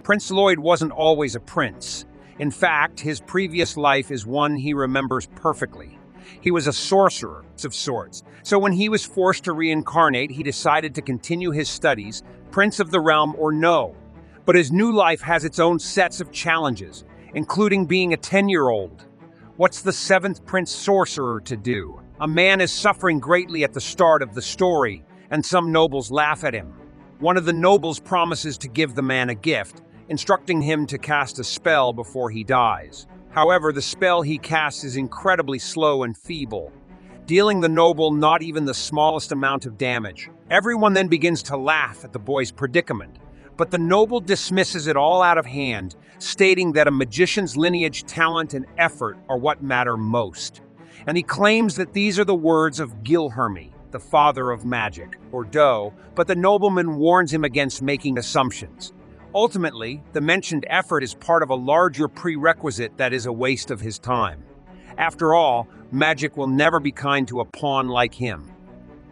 Prince Lloyd wasn't always a prince. In fact, his previous life is one he remembers perfectly. He was a sorcerer of sorts, so when he was forced to reincarnate, he decided to continue his studies, prince of the realm or no. But his new life has its own sets of challenges, including being a 10-year-old. What's the 7th prince sorcerer to do? A man is suffering greatly at the start of the story, and some nobles laugh at him. One of the nobles promises to give the man a gift, instructing him to cast a spell before he dies. However, the spell he casts is incredibly slow and feeble, dealing the noble not even the smallest amount of damage. Everyone then begins to laugh at the boy's predicament, but the noble dismisses it all out of hand, stating that a magician's lineage, talent, and effort are what matter most. And he claims that these are the words of Gilherme, the father of magic, or Do, but the nobleman warns him against making assumptions. Ultimately, the mentioned effort is part of a larger prerequisite that is a waste of his time. After all, magic will never be kind to a pawn like him.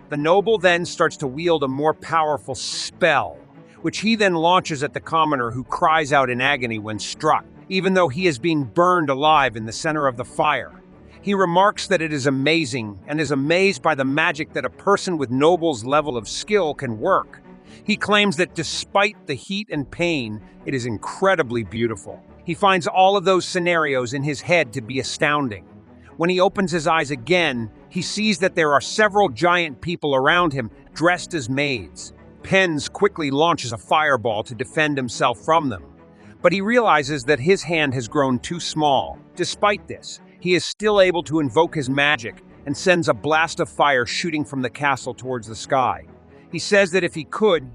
The noble then starts to wield a more powerful spell, which he then launches at the commoner, who cries out in agony when struck, even though he is being burned alive in the center of the fire. He remarks that it is amazing and is amazed by the magic that a person with noble's level of skill can work. He claims that despite the heat and pain, it is incredibly beautiful. He finds all of those scenarios in his head to be astounding. When he opens his eyes again, he sees that there are several giant people around him dressed as maids. Pens quickly launches a fireball to defend himself from them, but he realizes that his hand has grown too small. Despite this, he is still able to invoke his magic and sends a blast of fire shooting from the castle towards the sky. He says that if he could,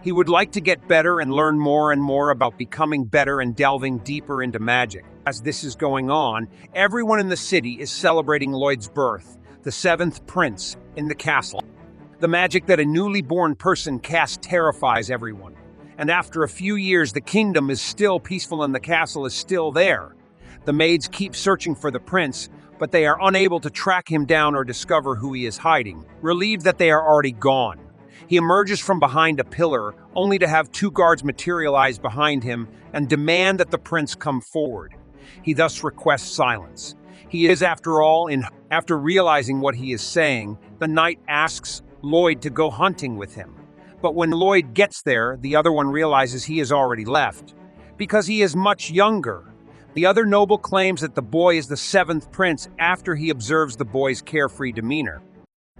he would like to get better and learn more and more about becoming better and delving deeper into magic. As this is going on, everyone in the city is celebrating Lloyd's birth, the 7th prince in the castle. The magic that a newly born person casts terrifies everyone. And after a few years, the kingdom is still peaceful and the castle is still there. The maids keep searching for the prince, but they are unable to track him down or discover who he is hiding, relieved that they are already gone. He emerges from behind a pillar, only to have 2 guards materialize behind him and demand that the prince come forward. He thus requests silence. He is, after all, after realizing what he is saying, the knight asks Lloyd to go hunting with him. But when Lloyd gets there, the other one realizes he has already left, because he is much younger. The other noble claims that the boy is the 7th prince after he observes the boy's carefree demeanor.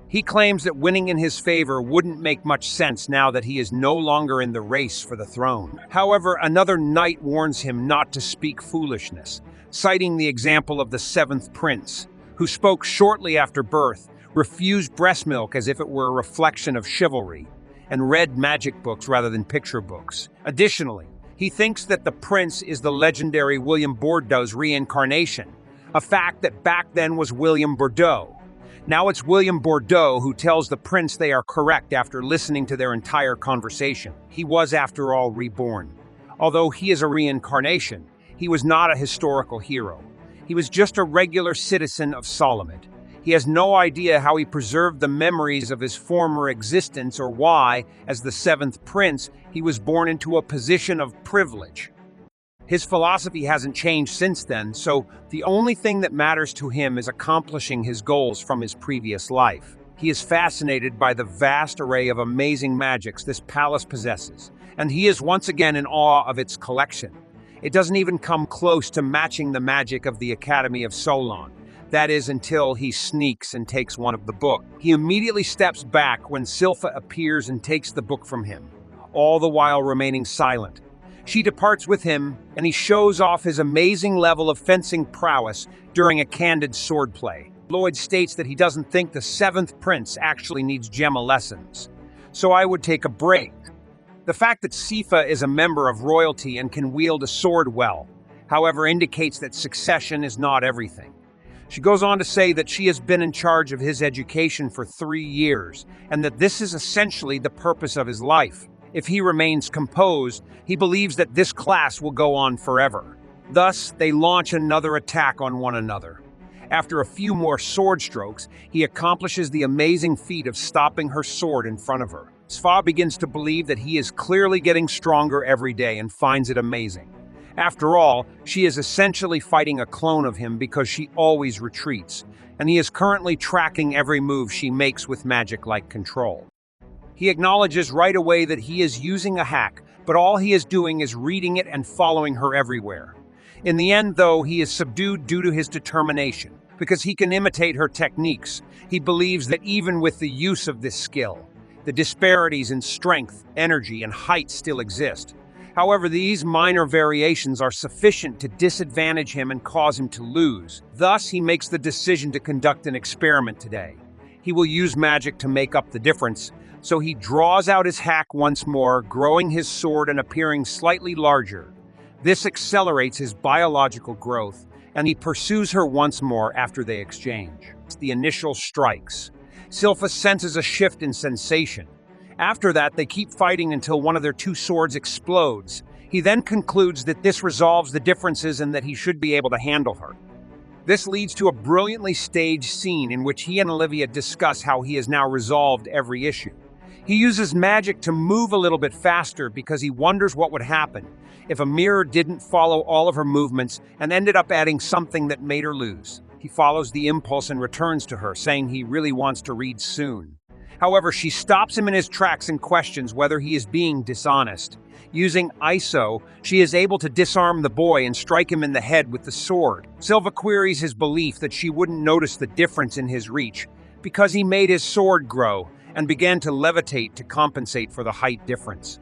He claims that winning in his favor wouldn't make much sense now that he is no longer in the race for the throne. However, another knight warns him not to speak foolishness, citing the example of the 7th prince, who spoke shortly after birth, refused breast milk as if it were a reflection of chivalry, and read magic books rather than picture books. Additionally, he thinks that the prince is the legendary William Bordeaux's reincarnation, a fact that back then was William Bordeaux. Now it's William Bordeaux who tells the prince they are correct after listening to their entire conversation. He was, after all, reborn. Although he is a reincarnation, he was not a historical hero. He was just a regular citizen of Solomon. He has no idea how he preserved the memories of his former existence or why, as the 7th prince, he was born into a position of privilege. His philosophy hasn't changed since then, so the only thing that matters to him is accomplishing his goals from his previous life. He is fascinated by the vast array of amazing magics this palace possesses, and he is once again in awe of its collection. It doesn't even come close to matching the magic of the Academy of Solon. That is, until he sneaks and takes one of the books. He immediately steps back when Silpha appears and takes the book from him, all the while remaining silent. She departs with him, and he shows off his amazing level of fencing prowess during a candid swordplay. Lloyd states that he doesn't think the 7th prince actually needs Gemma lessons, so I would take a break. The fact that Silpha is a member of royalty and can wield a sword well, however, indicates that succession is not everything. She goes on to say that she has been in charge of his education for 3 years, and that this is essentially the purpose of his life. If he remains composed, he believes that this class will go on forever. Thus, they launch another attack on one another. After a few more sword strokes, he accomplishes the amazing feat of stopping her sword in front of her. Sva begins to believe that he is clearly getting stronger every day and finds it amazing. After all, she is essentially fighting a clone of him because she always retreats, and he is currently tracking every move she makes with magic-like control. He acknowledges right away that he is using a hack, but all he is doing is reading it and following her everywhere. In the end, though, he is subdued due to his determination. Because he can imitate her techniques, he believes that even with the use of this skill, the disparities in strength, energy, and height still exist. However, these minor variations are sufficient to disadvantage him and cause him to lose. Thus, he makes the decision to conduct an experiment today. He will use magic to make up the difference, so he draws out his hack once more, growing his sword and appearing slightly larger. This accelerates his biological growth, and he pursues her once more after they exchange. The initial strikes. Silpha senses a shift in sensation. After that, they keep fighting until one of their two swords explodes. He then concludes that this resolves the differences and that he should be able to handle her. This leads to a brilliantly staged scene in which he and Olivia discuss how he has now resolved every issue. He uses magic to move a little bit faster because he wonders what would happen if a mirror didn't follow all of her movements and ended up adding something that made her lose. He follows the impulse and returns to her, saying he really wants to read soon. However, she stops him in his tracks and questions whether he is being dishonest. Using ISO, she is able to disarm the boy and strike him in the head with the sword. Silva queries his belief that she wouldn't notice the difference in his reach because he made his sword grow and began to levitate to compensate for the height difference.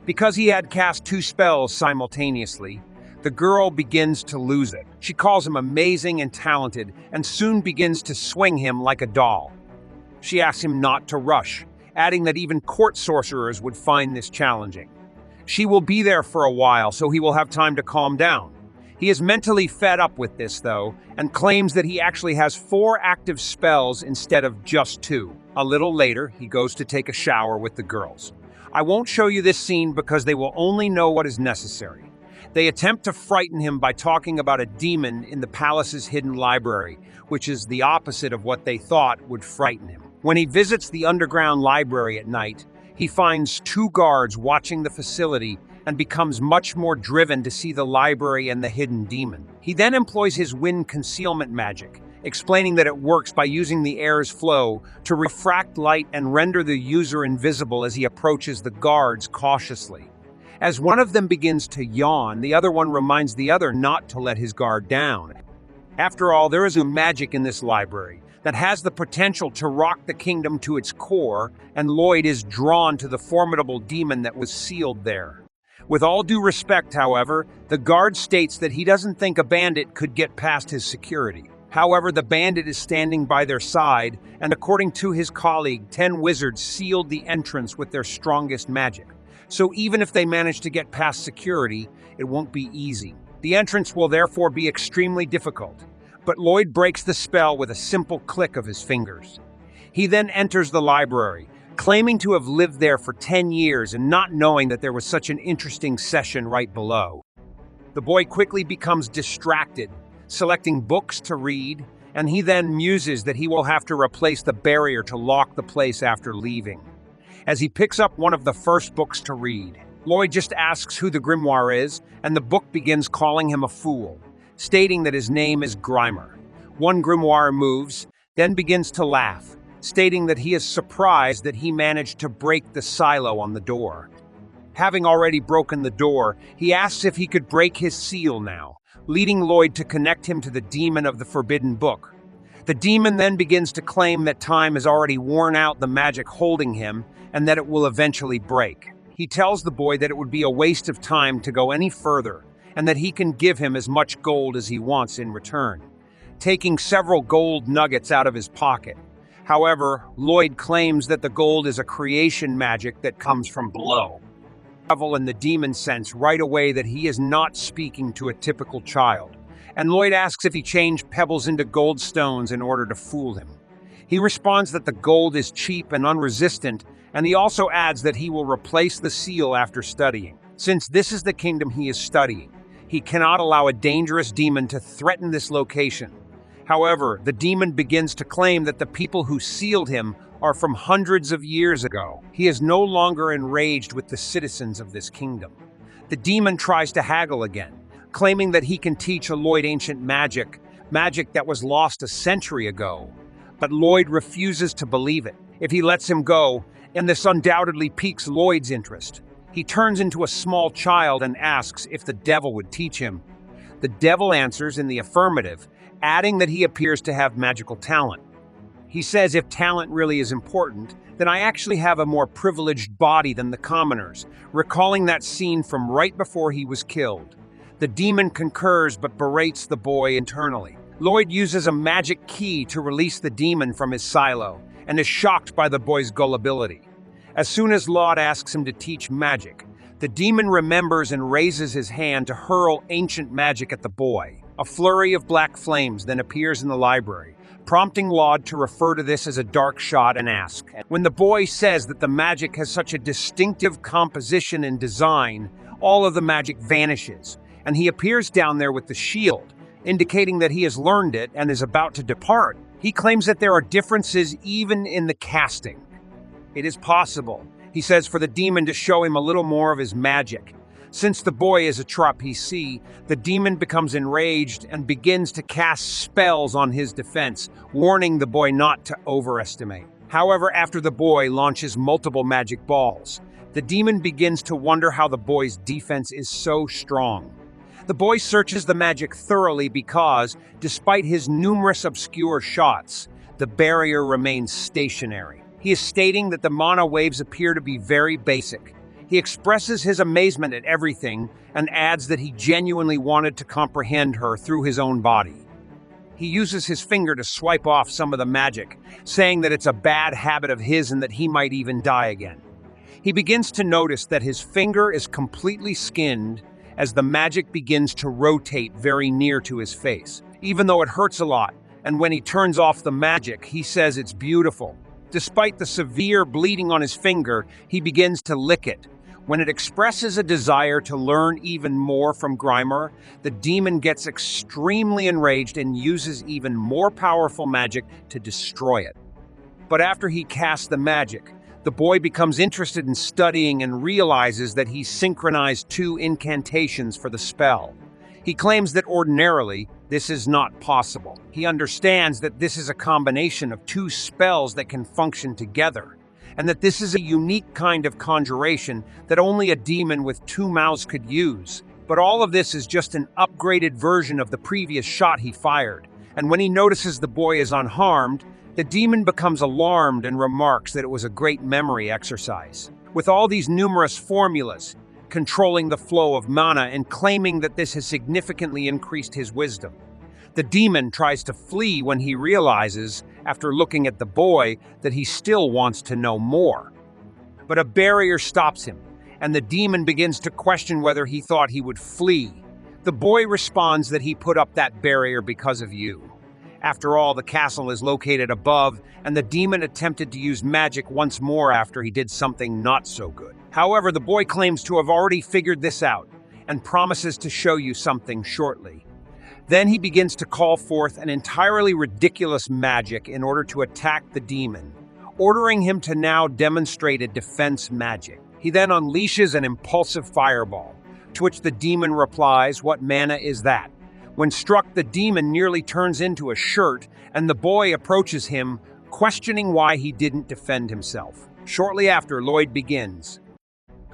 Because he had cast two spells simultaneously, the girl begins to lose it. She calls him amazing and talented and soon begins to swing him like a doll. She asks him not to rush, adding that even court sorcerers would find this challenging. She will be there for a while, so he will have time to calm down. He is mentally fed up with this, though, and claims that he actually has 4 active spells instead of just 2. A little later, he goes to take a shower with the girls. I won't show you this scene because they will only know what is necessary. They attempt to frighten him by talking about a demon in the palace's hidden library, which is the opposite of what they thought would frighten him. When he visits the underground library at night, he finds 2 guards watching the facility and becomes much more driven to see the library and the hidden demon. He then employs his wind concealment magic, explaining that it works by using the air's flow to refract light and render the user invisible as he approaches the guards cautiously. As one of them begins to yawn, the other one reminds the other not to let his guard down. After all, there is a magic in this library that has the potential to rock the kingdom to its core, and Lloyd is drawn to the formidable demon that was sealed there. With all due respect, however, the guard states that he doesn't think a bandit could get past his security. However, the bandit is standing by their side, and according to his colleague, 10 wizards sealed the entrance with their strongest magic. So even if they manage to get past security, it won't be easy. The entrance will therefore be extremely difficult. But Lloyd breaks the spell with a simple click of his fingers. He then enters the library, claiming to have lived there for 10 years and not knowing that there was such an interesting session right below. The boy quickly becomes distracted, selecting books to read, and he then muses that he will have to replace the barrier to lock the place after leaving. As he picks up one of the first books to read, Lloyd just asks who the grimoire is, and the book begins calling him a fool, stating that his name is Grimer. One grimoire moves, then begins to laugh, stating that he is surprised that he managed to break the silo on the door. Having already broken the door, he asks if he could break his seal now, leading Lloyd to connect him to the demon of the forbidden book. The demon then begins to claim that time has already worn out the magic holding him and that it will eventually break. He tells the boy that it would be a waste of time to go any further and that he can give him as much gold as he wants in return, taking several gold nuggets out of his pocket. However, Lloyd claims that the gold is a creation magic that comes from below. Devil and the demon sense right away that he is not speaking to a typical child, and Lloyd asks if he changed pebbles into gold stones in order to fool him. He responds that the gold is cheap and unresistant, and he also adds that he will replace the seal after studying. Since this is the kingdom he is studying, he cannot allow a dangerous demon to threaten this location. However, the demon begins to claim that the people who sealed him are from hundreds of years ago. He is no longer enraged with the citizens of this kingdom. The demon tries to haggle again, claiming that he can teach Lloyd ancient magic that was lost a century ago. But Lloyd refuses to believe it. If he lets him go, and this undoubtedly piques Lloyd's interest, he turns into a small child and asks if the devil would teach him. The devil answers in the affirmative, adding that he appears to have magical talent. He says if talent really is important, then I actually have a more privileged body than the commoners, recalling that scene from right before he was killed. The demon concurs but berates the boy internally. Lloyd uses a magic key to release the demon from his silo, and is shocked by the boy's gullibility. As soon as Lloyd asks him to teach magic, the demon remembers and raises his hand to hurl ancient magic at the boy. A flurry of black flames then appears in the library, prompting Lloyd to refer to this as a dark shot and ask. When the boy says that the magic has such a distinctive composition and design, all of the magic vanishes, and he appears down there with the shield, indicating that he has learned it and is about to depart. He claims that there are differences even in the casting. It is possible, he says, for the demon to show him a little more of his magic. Since the boy is a trap PC, the demon becomes enraged and begins to cast spells on his defense, warning the boy not to overestimate. However, after the boy launches multiple magic balls, the demon begins to wonder how the boy's defense is so strong. The boy searches the magic thoroughly because, despite his numerous obscure shots, the barrier remains stationary. He is stating that the mana waves appear to be very basic. He expresses his amazement at everything and adds that he genuinely wanted to comprehend her through his own body. He uses his finger to swipe off some of the magic, saying that it's a bad habit of his and that he might even die again. He begins to notice that his finger is completely skinned as the magic begins to rotate very near to his face, even though it hurts a lot, and when he turns off the magic, he says it's beautiful. Despite the severe bleeding on his finger, he begins to lick it. When it expresses a desire to learn even more from Grimer, the demon gets extremely enraged and uses even more powerful magic to destroy it. But after he casts the magic, the boy becomes interested in studying and realizes that he synchronized 2 incantations for the spell. He claims that ordinarily, this is not possible. He understands that this is a combination of 2 spells that can function together, and that this is a unique kind of conjuration that only a demon with 2 mouths could use. But all of this is just an upgraded version of the previous shot he fired, and when he notices the boy is unharmed, the demon becomes alarmed and remarks that it was a great memory exercise. With all these numerous formulas, controlling the flow of mana and claiming that this has significantly increased his wisdom, the demon tries to flee when he realizes, after looking at the boy, that he still wants to know more. But a barrier stops him, and the demon begins to question whether he thought he would flee. The boy responds that he put up that barrier because of you. After all, the castle is located above, and the demon attempted to use magic once more after he did something not so good. However, the boy claims to have already figured this out, and promises to show you something shortly. Then he begins to call forth an entirely ridiculous magic in order to attack the demon, ordering him to now demonstrate a defense magic. He then unleashes an impulsive fireball, to which the demon replies, "What mana is that?" When struck, the demon nearly turns into a shirt, and the boy approaches him, questioning why he didn't defend himself. Shortly after, Lloyd begins.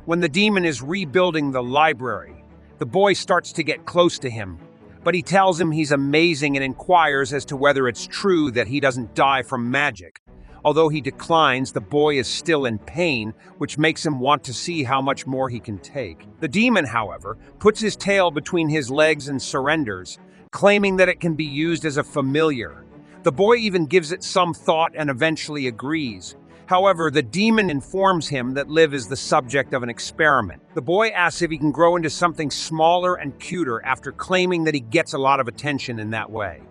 When the demon is rebuilding the library, the boy starts to get close to him, but he tells him he's amazing and inquires as to whether it's true that he doesn't die from magic. Although he declines, the boy is still in pain, which makes him want to see how much more he can take. The demon, however, puts his tail between his legs and surrenders, claiming that it can be used as a familiar. The boy even gives it some thought and eventually agrees. However, the demon informs him that Liv is the subject of an experiment. The boy asks if he can grow into something smaller and cuter after claiming that he gets a lot of attention in that way.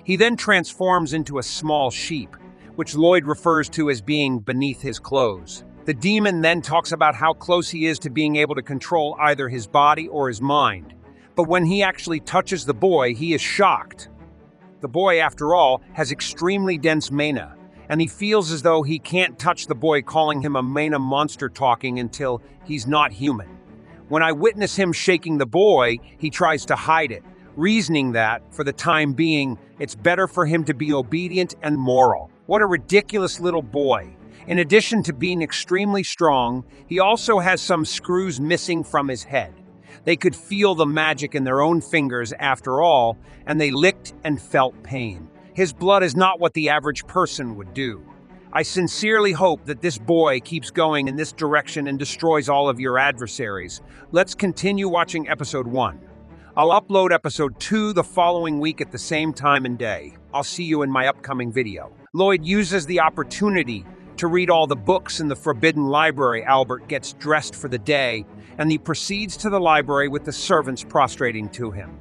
He then transforms into a small sheep, which Lloyd refers to as being beneath his clothes. The demon then talks about how close he is to being able to control either his body or his mind. But when he actually touches the boy, he is shocked. The boy, after all, has extremely dense mana, and he feels as though he can't touch the boy, calling him a mana monster talking until he's not human. When I witness him shaking the boy, he tries to hide it, reasoning that, for the time being, it's better for him to be obedient and moral. What a ridiculous little boy. In addition to being extremely strong, he also has some screws missing from his head. They could feel the magic in their own fingers after all, and they licked and felt pain. His blood is not what the average person would do. I sincerely hope that this boy keeps going in this direction and destroys all of your adversaries. Let's continue watching episode 1. I'll upload episode 2 the following week at the same time and day. I'll see you in my upcoming video. Lloyd uses the opportunity to read all the books in the Forbidden Library. Albert gets dressed for the day, and he proceeds to the library with the servants prostrating to him.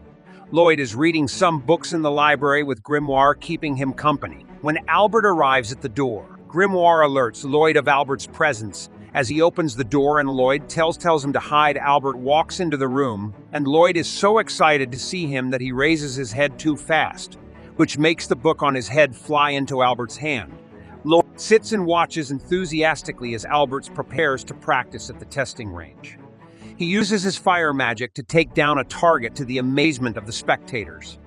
Lloyd is reading some books in the library with Grimoire keeping him company. When Albert arrives at the door, Grimoire alerts Lloyd of Albert's presence. As he opens the door and Lloyd tells him to hide, Albert walks into the room, and Lloyd is so excited to see him that he raises his head too fast, which makes the book on his head fly into Albert's hand. Lloyd sits and watches enthusiastically as Albert prepares to practice at the testing range. He uses his fire magic to take down a target to the amazement of the spectators.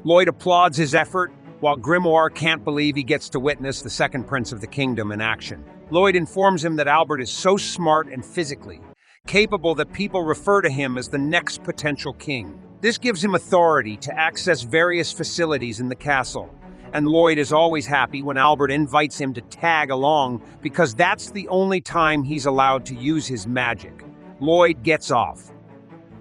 Lloyd applauds his effort, while Grimoire can't believe he gets to witness the second prince of the kingdom in action. Lloyd informs him that Albert is so smart and physically capable that people refer to him as the next potential king. This gives him authority to access various facilities in the castle, and Lloyd is always happy when Albert invites him to tag along because that's the only time he's allowed to use his magic. Lloyd gets off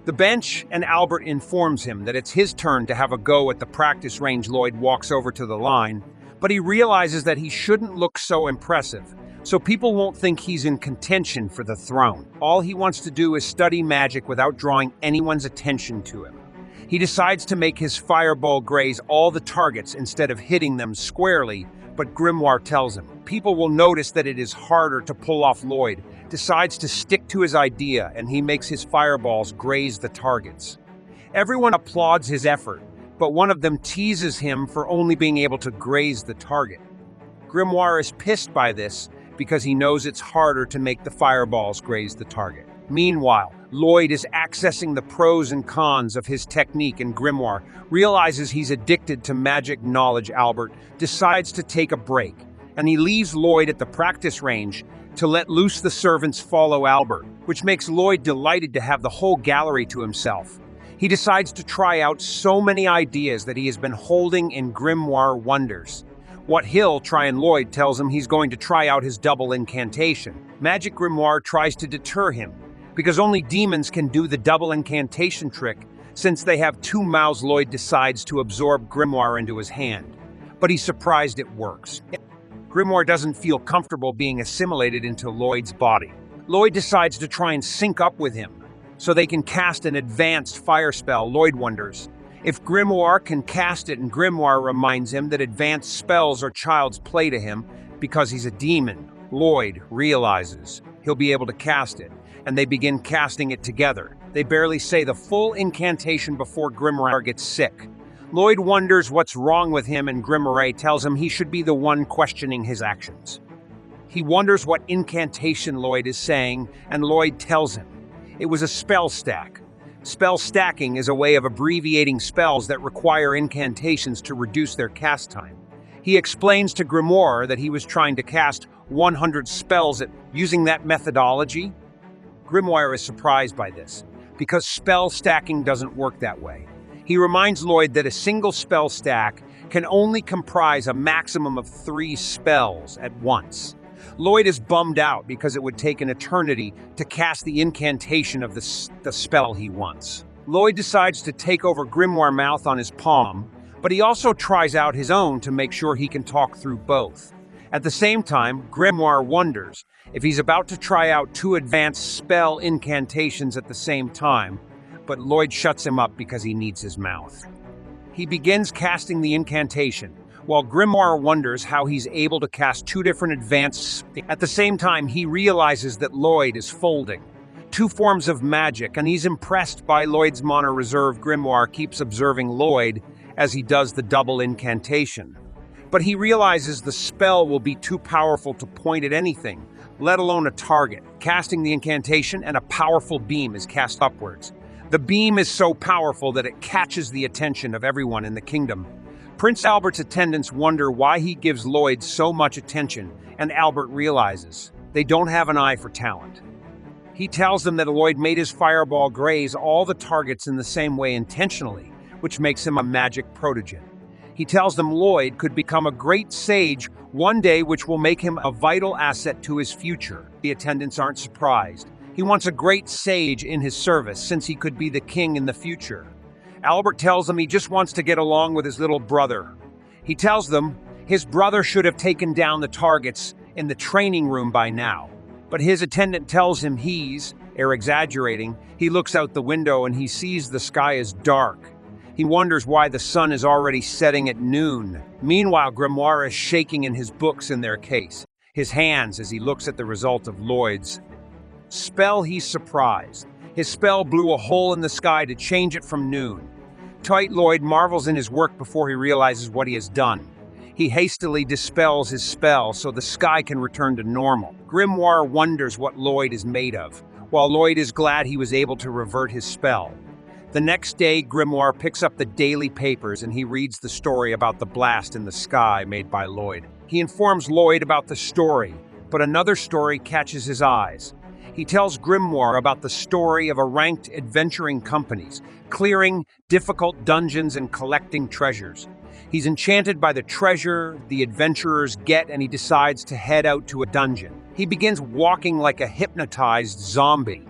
the bench, and Albert informs him that it's his turn to have a go at the practice range. Lloyd walks over to the line, but he realizes that he shouldn't look so impressive, so people won't think he's in contention for the throne. All he wants to do is study magic without drawing anyone's attention to him. He decides to make his fireball graze all the targets instead of hitting them squarely, but Grimoire tells him people will notice that it is harder to pull off. Lloyd decides to stick to his idea, and he makes his fireballs graze the targets. Everyone applauds his effort, but one of them teases him for only being able to graze the target. Grimoire is pissed by this because he knows it's harder to make the fireballs graze the target. Meanwhile, Lloyd is accessing the pros and cons of his technique, and Grimoire realizes he's addicted to magic knowledge. Albert decides to take a break, and he leaves Lloyd at the practice range to let loose the servants follow Albert, which makes Lloyd delighted to have the whole gallery to himself. He decides to try out so many ideas that he has been holding in. Grimoire wonders what he'll try, and Lloyd tells him he's going to try out his double incantation. Magic Grimoire tries to deter him, because only demons can do the double incantation trick. Since they have two mouths, Lloyd decides to absorb Grimoire into his hand, but he's surprised it works. Grimoire doesn't feel comfortable being assimilated into Lloyd's body. Lloyd decides to try and sync up with him, so they can cast an advanced fire spell. Lloyd wonders if Grimoire can cast it, and Grimoire reminds him that advanced spells are child's play to him because he's a demon. Lloyd realizes he'll be able to cast it, and they begin casting it together. They barely say the full incantation before Grimoire gets sick. Lloyd wonders what's wrong with him, and Grimoire tells him he should be the one questioning his actions. He wonders what incantation Lloyd is saying, and Lloyd tells him it was a spell stack. Spell stacking is a way of abbreviating spells that require incantations to reduce their cast time. He explains to Grimoire that he was trying to cast 100 spells using that methodology. Grimoire is surprised by this, because spell stacking doesn't work that way. He reminds Lloyd that a single spell stack can only comprise a maximum of 3 spells at once. Lloyd is bummed out because it would take an eternity to cast the incantation of the spell he wants. Lloyd decides to take over Grimoire's mouth on his palm, but he also tries out his own to make sure he can talk through both. At the same time, Grimoire wonders if he's about to try out 2 advanced spell incantations at the same time, but Lloyd shuts him up because he needs his mouth. He begins casting the incantation, while Grimoire wonders how he's able to cast 2 different advanced. At the same time, he realizes that Lloyd is folding 2 forms of magic, and he's impressed by Lloyd's mana reserve. Grimoire keeps observing Lloyd as he does the double incantation. But he realizes the spell will be too powerful to point at anything, let alone a target. Casting the incantation, and a powerful beam is cast upwards. The beam is so powerful that it catches the attention of everyone in the kingdom. Prince Albert's attendants wonder why he gives Lloyd so much attention, and Albert realizes they don't have an eye for talent. He tells them that Lloyd made his fireball graze all the targets in the same way intentionally, which makes him a magic prodigy. He tells them Lloyd could become a great sage one day, which will make him a vital asset to his future. The attendants aren't surprised. He wants a great sage in his service, since he could be the king in the future. Albert tells them he just wants to get along with his little brother. He tells them his brother should have taken down the targets in the training room by now. But his attendant tells him exaggerating. He looks out the window and he sees the sky is dark. He wonders why the sun is already setting at noon. Meanwhile, Grimoire is shaking in his books in their case, his hands as he looks at the result of Lloyd's spell. He's surprised. His spell blew a hole in the sky to change it from noon. Lloyd marvels in his work before he realizes what he has done. He hastily dispels his spell so the sky can return to normal. Grimoire wonders what Lloyd is made of, while Lloyd is glad he was able to revert his spell. The next day, Grimoire picks up the daily papers and he reads the story about the blast in the sky made by Lloyd. He informs Lloyd about the story, but another story catches his eyes. He tells Grimoire about the story of a ranked adventuring companies, clearing difficult dungeons and collecting treasures. He's enchanted by the treasure the adventurers get, and he decides to head out to a dungeon. He begins walking like a hypnotized zombie.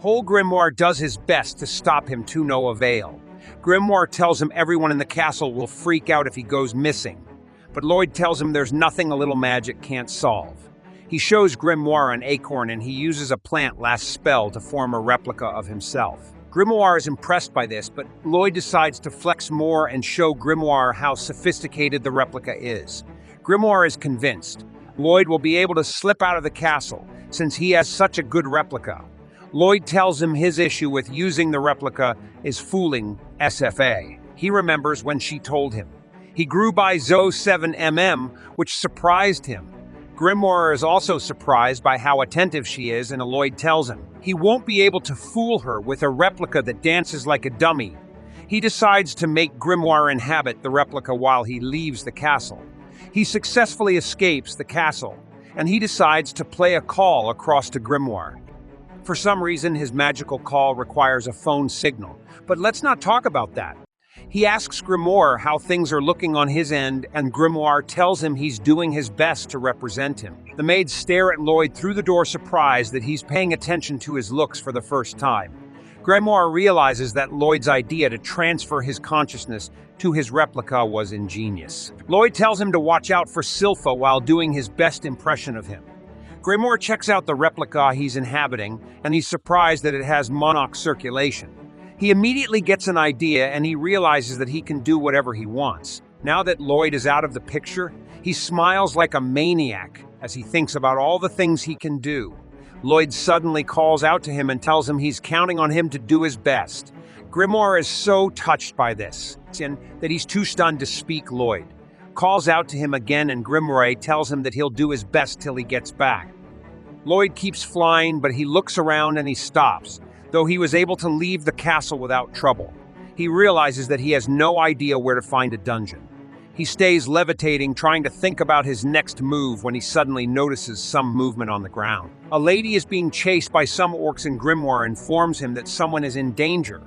Whole Grimoire does his best to stop him, to no avail. Grimoire tells him everyone in the castle will freak out if he goes missing, but Lloyd tells him there's nothing a little magic can't solve. He shows Grimoire an acorn and he uses a plant last spell to form a replica of himself. Grimoire is impressed by this, but Lloyd decides to flex more and show Grimoire how sophisticated the replica is. Grimoire is convinced Lloyd will be able to slip out of the castle since he has such a good replica. Lloyd tells him his issue with using the replica is fooling SFA. He remembers when she told him he grew by 7 mm, which surprised him. Grimoire is also surprised by how attentive she is, and Lloyd tells him he won't be able to fool her with a replica that dances like a dummy. He decides to make Grimoire inhabit the replica while he leaves the castle. He successfully escapes the castle, and he decides to play a call across to Grimoire. For some reason, his magical call requires a phone signal, but let's not talk about that. He asks Grimoire how things are looking on his end, and Grimoire tells him he's doing his best to represent him. The maids stare at Lloyd through the door, surprised that he's paying attention to his looks for the first time. Grimoire realizes that Lloyd's idea to transfer his consciousness to his replica was ingenious. Lloyd tells him to watch out for Silpha while doing his best impression of him. Grimoire checks out the replica he's inhabiting, and he's surprised that it has monarch circulation. He immediately gets an idea, and he realizes that he can do whatever he wants. Now that Lloyd is out of the picture, he smiles like a maniac as he thinks about all the things he can do. Lloyd suddenly calls out to him and tells him he's counting on him to do his best. Grimoire is so touched by this that he's too stunned to speak. Lloyd calls out to him again, and Grimoire tells him that he'll do his best till he gets back. Lloyd keeps flying, but he looks around and he stops. Though he was able to leave the castle without trouble, he realizes that he has no idea where to find a dungeon. He stays levitating, trying to think about his next move, when he suddenly notices some movement on the ground. A lady is being chased by some orcs, and Grimoire informs him that someone is in danger.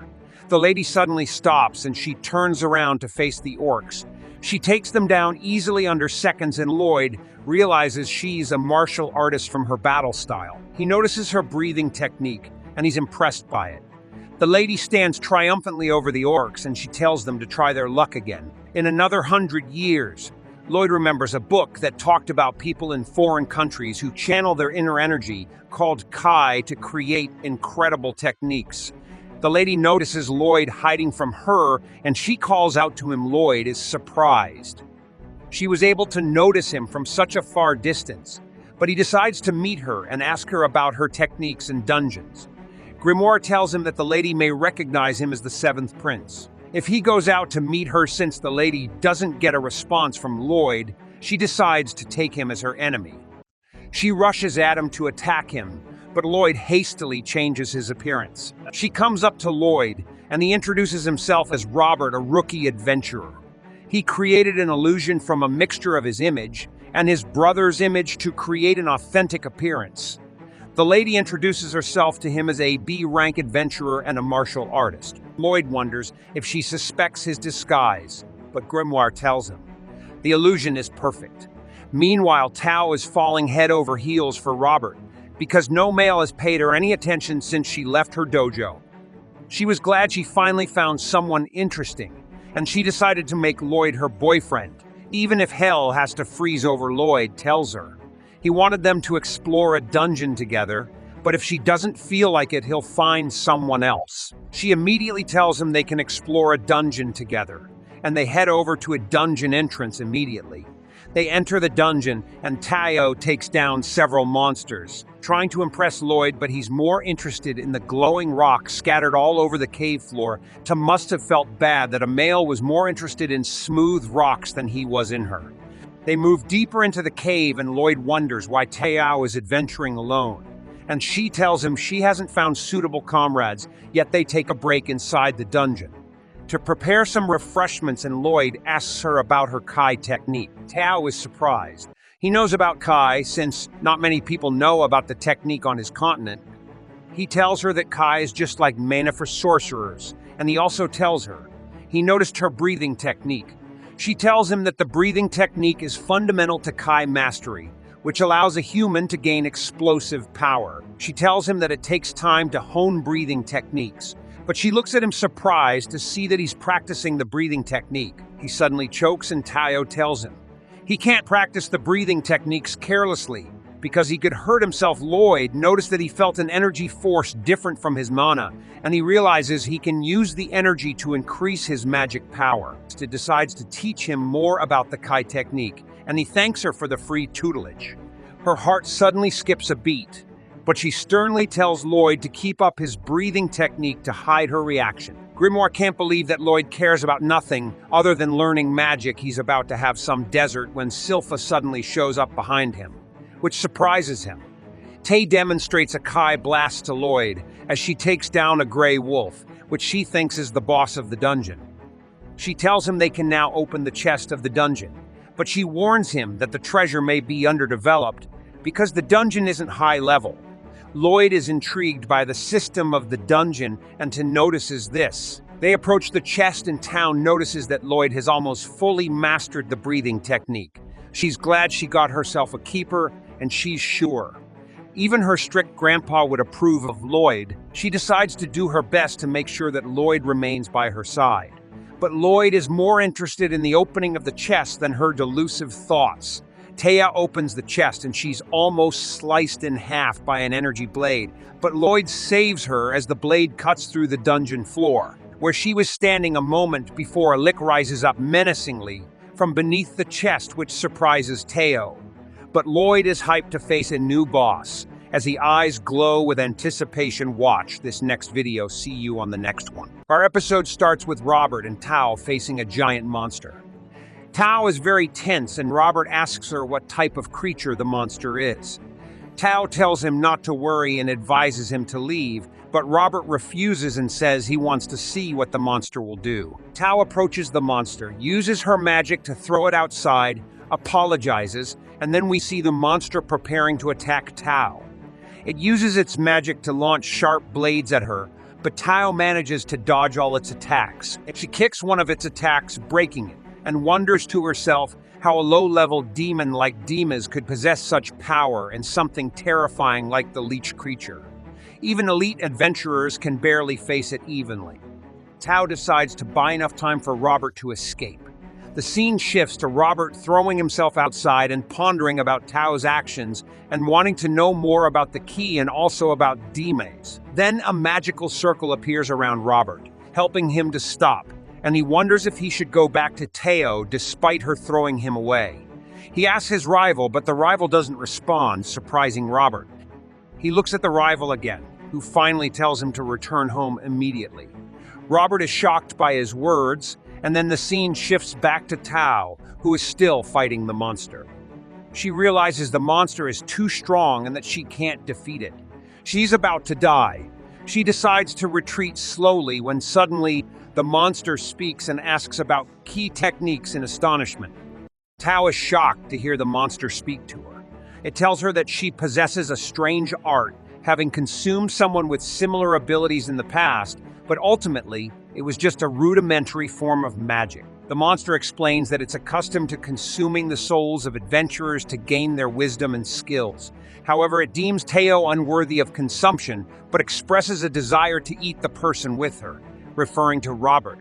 The lady suddenly stops and she turns around to face the orcs. She takes them down easily under seconds, and Lloyd realizes she's a martial artist from her battle style. He notices her breathing technique, and he's impressed by it. The lady stands triumphantly over the orcs, and she tells them to try their luck again. In another 100 years, Lloyd remembers a book that talked about people in foreign countries who channel their inner energy, called Kai, to create incredible techniques. The lady notices Lloyd hiding from her, and she calls out to him. Lloyd is surprised. She was able to notice him from such a far distance, but he decides to meet her and ask her about her techniques and dungeons. Grimoire tells him that the lady may recognize him as the 7th prince. If he goes out to meet her since the lady doesn't get a response from Lloyd, she decides to take him as her enemy. She rushes at him to attack him, but Lloyd hastily changes his appearance. She comes up to Lloyd, and he introduces himself as Robert, a rookie adventurer. He created an illusion from a mixture of his image and his brother's image to create an authentic appearance. The lady introduces herself to him as a B-rank adventurer and a martial artist. Lloyd wonders if she suspects his disguise, but Grimoire tells him the illusion is perfect. Meanwhile, Tao is falling head over heels for Robert because no male has paid her any attention since she left her dojo. She was glad she finally found someone interesting, and she decided to make Lloyd her boyfriend, even if hell has to freeze over. Lloyd tells her he wanted them to explore a dungeon together, but if she doesn't feel like it, he'll find someone else. She immediately tells him they can explore a dungeon together, and they head over to a dungeon entrance immediately. They enter the dungeon, and Tao takes down several monsters, trying to impress Lloyd, but he's more interested in the glowing rocks scattered all over the cave floor. Ta must have felt bad that a male was more interested in smooth rocks than he was in her. They move deeper into the cave, and Lloyd wonders why Tao is adventuring alone. And she tells him she hasn't found suitable comrades, yet they take a break inside the dungeon to prepare some refreshments, and Lloyd asks her about her Kai technique. Tao is surprised. He knows about Kai since not many people know about the technique on his continent. He tells her that Kai is just like mana for sorcerers, and he also tells her he noticed her breathing technique. She tells him that the breathing technique is fundamental to Kai mastery, which allows a human to gain explosive power. She tells him that it takes time to hone breathing techniques, but she looks at him surprised to see that he's practicing the breathing technique. He suddenly chokes, and Tao tells him he can't practice the breathing techniques carelessly because he could hurt himself. Lloyd noticed that he felt an energy force different from his mana, and he realizes he can use the energy to increase his magic power. He decides to teach him more about the Kai technique, and he thanks her for the free tutelage. Her heart suddenly skips a beat, but she sternly tells Lloyd to keep up his breathing technique to hide her reaction. Grimoire can't believe that Lloyd cares about nothing other than learning magic. He's about to have some dessert when Silpha suddenly shows up behind him, which surprises him. Tay demonstrates a Kai blast to Lloyd as she takes down a gray wolf, which she thinks is the boss of the dungeon. She tells him they can now open the chest of the dungeon, but she warns him that the treasure may be underdeveloped because the dungeon isn't high level. Lloyd is intrigued by the system of the dungeon and notices this. They approach the chest, and Tao notices that Lloyd has almost fully mastered the breathing technique. She's glad she got herself a keeper, and she's sure even her strict grandpa would approve of Lloyd. She decides to do her best to make sure that Lloyd remains by her side. But Lloyd is more interested in the opening of the chest than her delusive thoughts. Taya opens the chest, and she's almost sliced in half by an energy blade, but Lloyd saves her as the blade cuts through the dungeon floor, where she was standing a moment before a lick rises up menacingly from beneath the chest, which surprises Teo. But Lloyd is hyped to face a new boss. As the eyes glow with anticipation, watch this next video. See you on the next one. Our episode starts with Robert and Tao facing a giant monster. Tao is very tense, and Robert asks her what type of creature the monster is. Tao tells him not to worry and advises him to leave, but Robert refuses and says he wants to see what the monster will do. Tao approaches the monster, uses her magic to throw it outside, apologizes, and then we see the monster preparing to attack Tao. It uses its magic to launch sharp blades at her, but Tao manages to dodge all its attacks. She kicks one of its attacks, breaking it, and wonders to herself how a low-level demon like Dimas could possess such power and something terrifying like the leech creature. Even elite adventurers can barely face it evenly. Tao decides to buy enough time for Robert to escape. The scene shifts to Robert throwing himself outside and pondering about Tao's actions and wanting to know more about the key and also about Dimas. Then a magical circle appears around Robert, helping him to stop, and he wonders if he should go back to Teo despite her throwing him away. He asks his rival, but the rival doesn't respond, surprising Robert. He looks at the rival again, who finally tells him to return home immediately. Robert is shocked by his words, and then the scene shifts back to Tao, who is still fighting the monster. She realizes the monster is too strong and that she can't defeat it. She's about to die. She decides to retreat slowly when suddenly the monster speaks and asks about key techniques in astonishment. Tao is shocked to hear the monster speak to her. It tells her that she possesses a strange art, having consumed someone with similar abilities in the past, but ultimately, it was just a rudimentary form of magic. The monster explains that it's accustomed to consuming the souls of adventurers to gain their wisdom and skills. However, it deems Tao unworthy of consumption, but expresses a desire to eat the person with her, referring to Robert.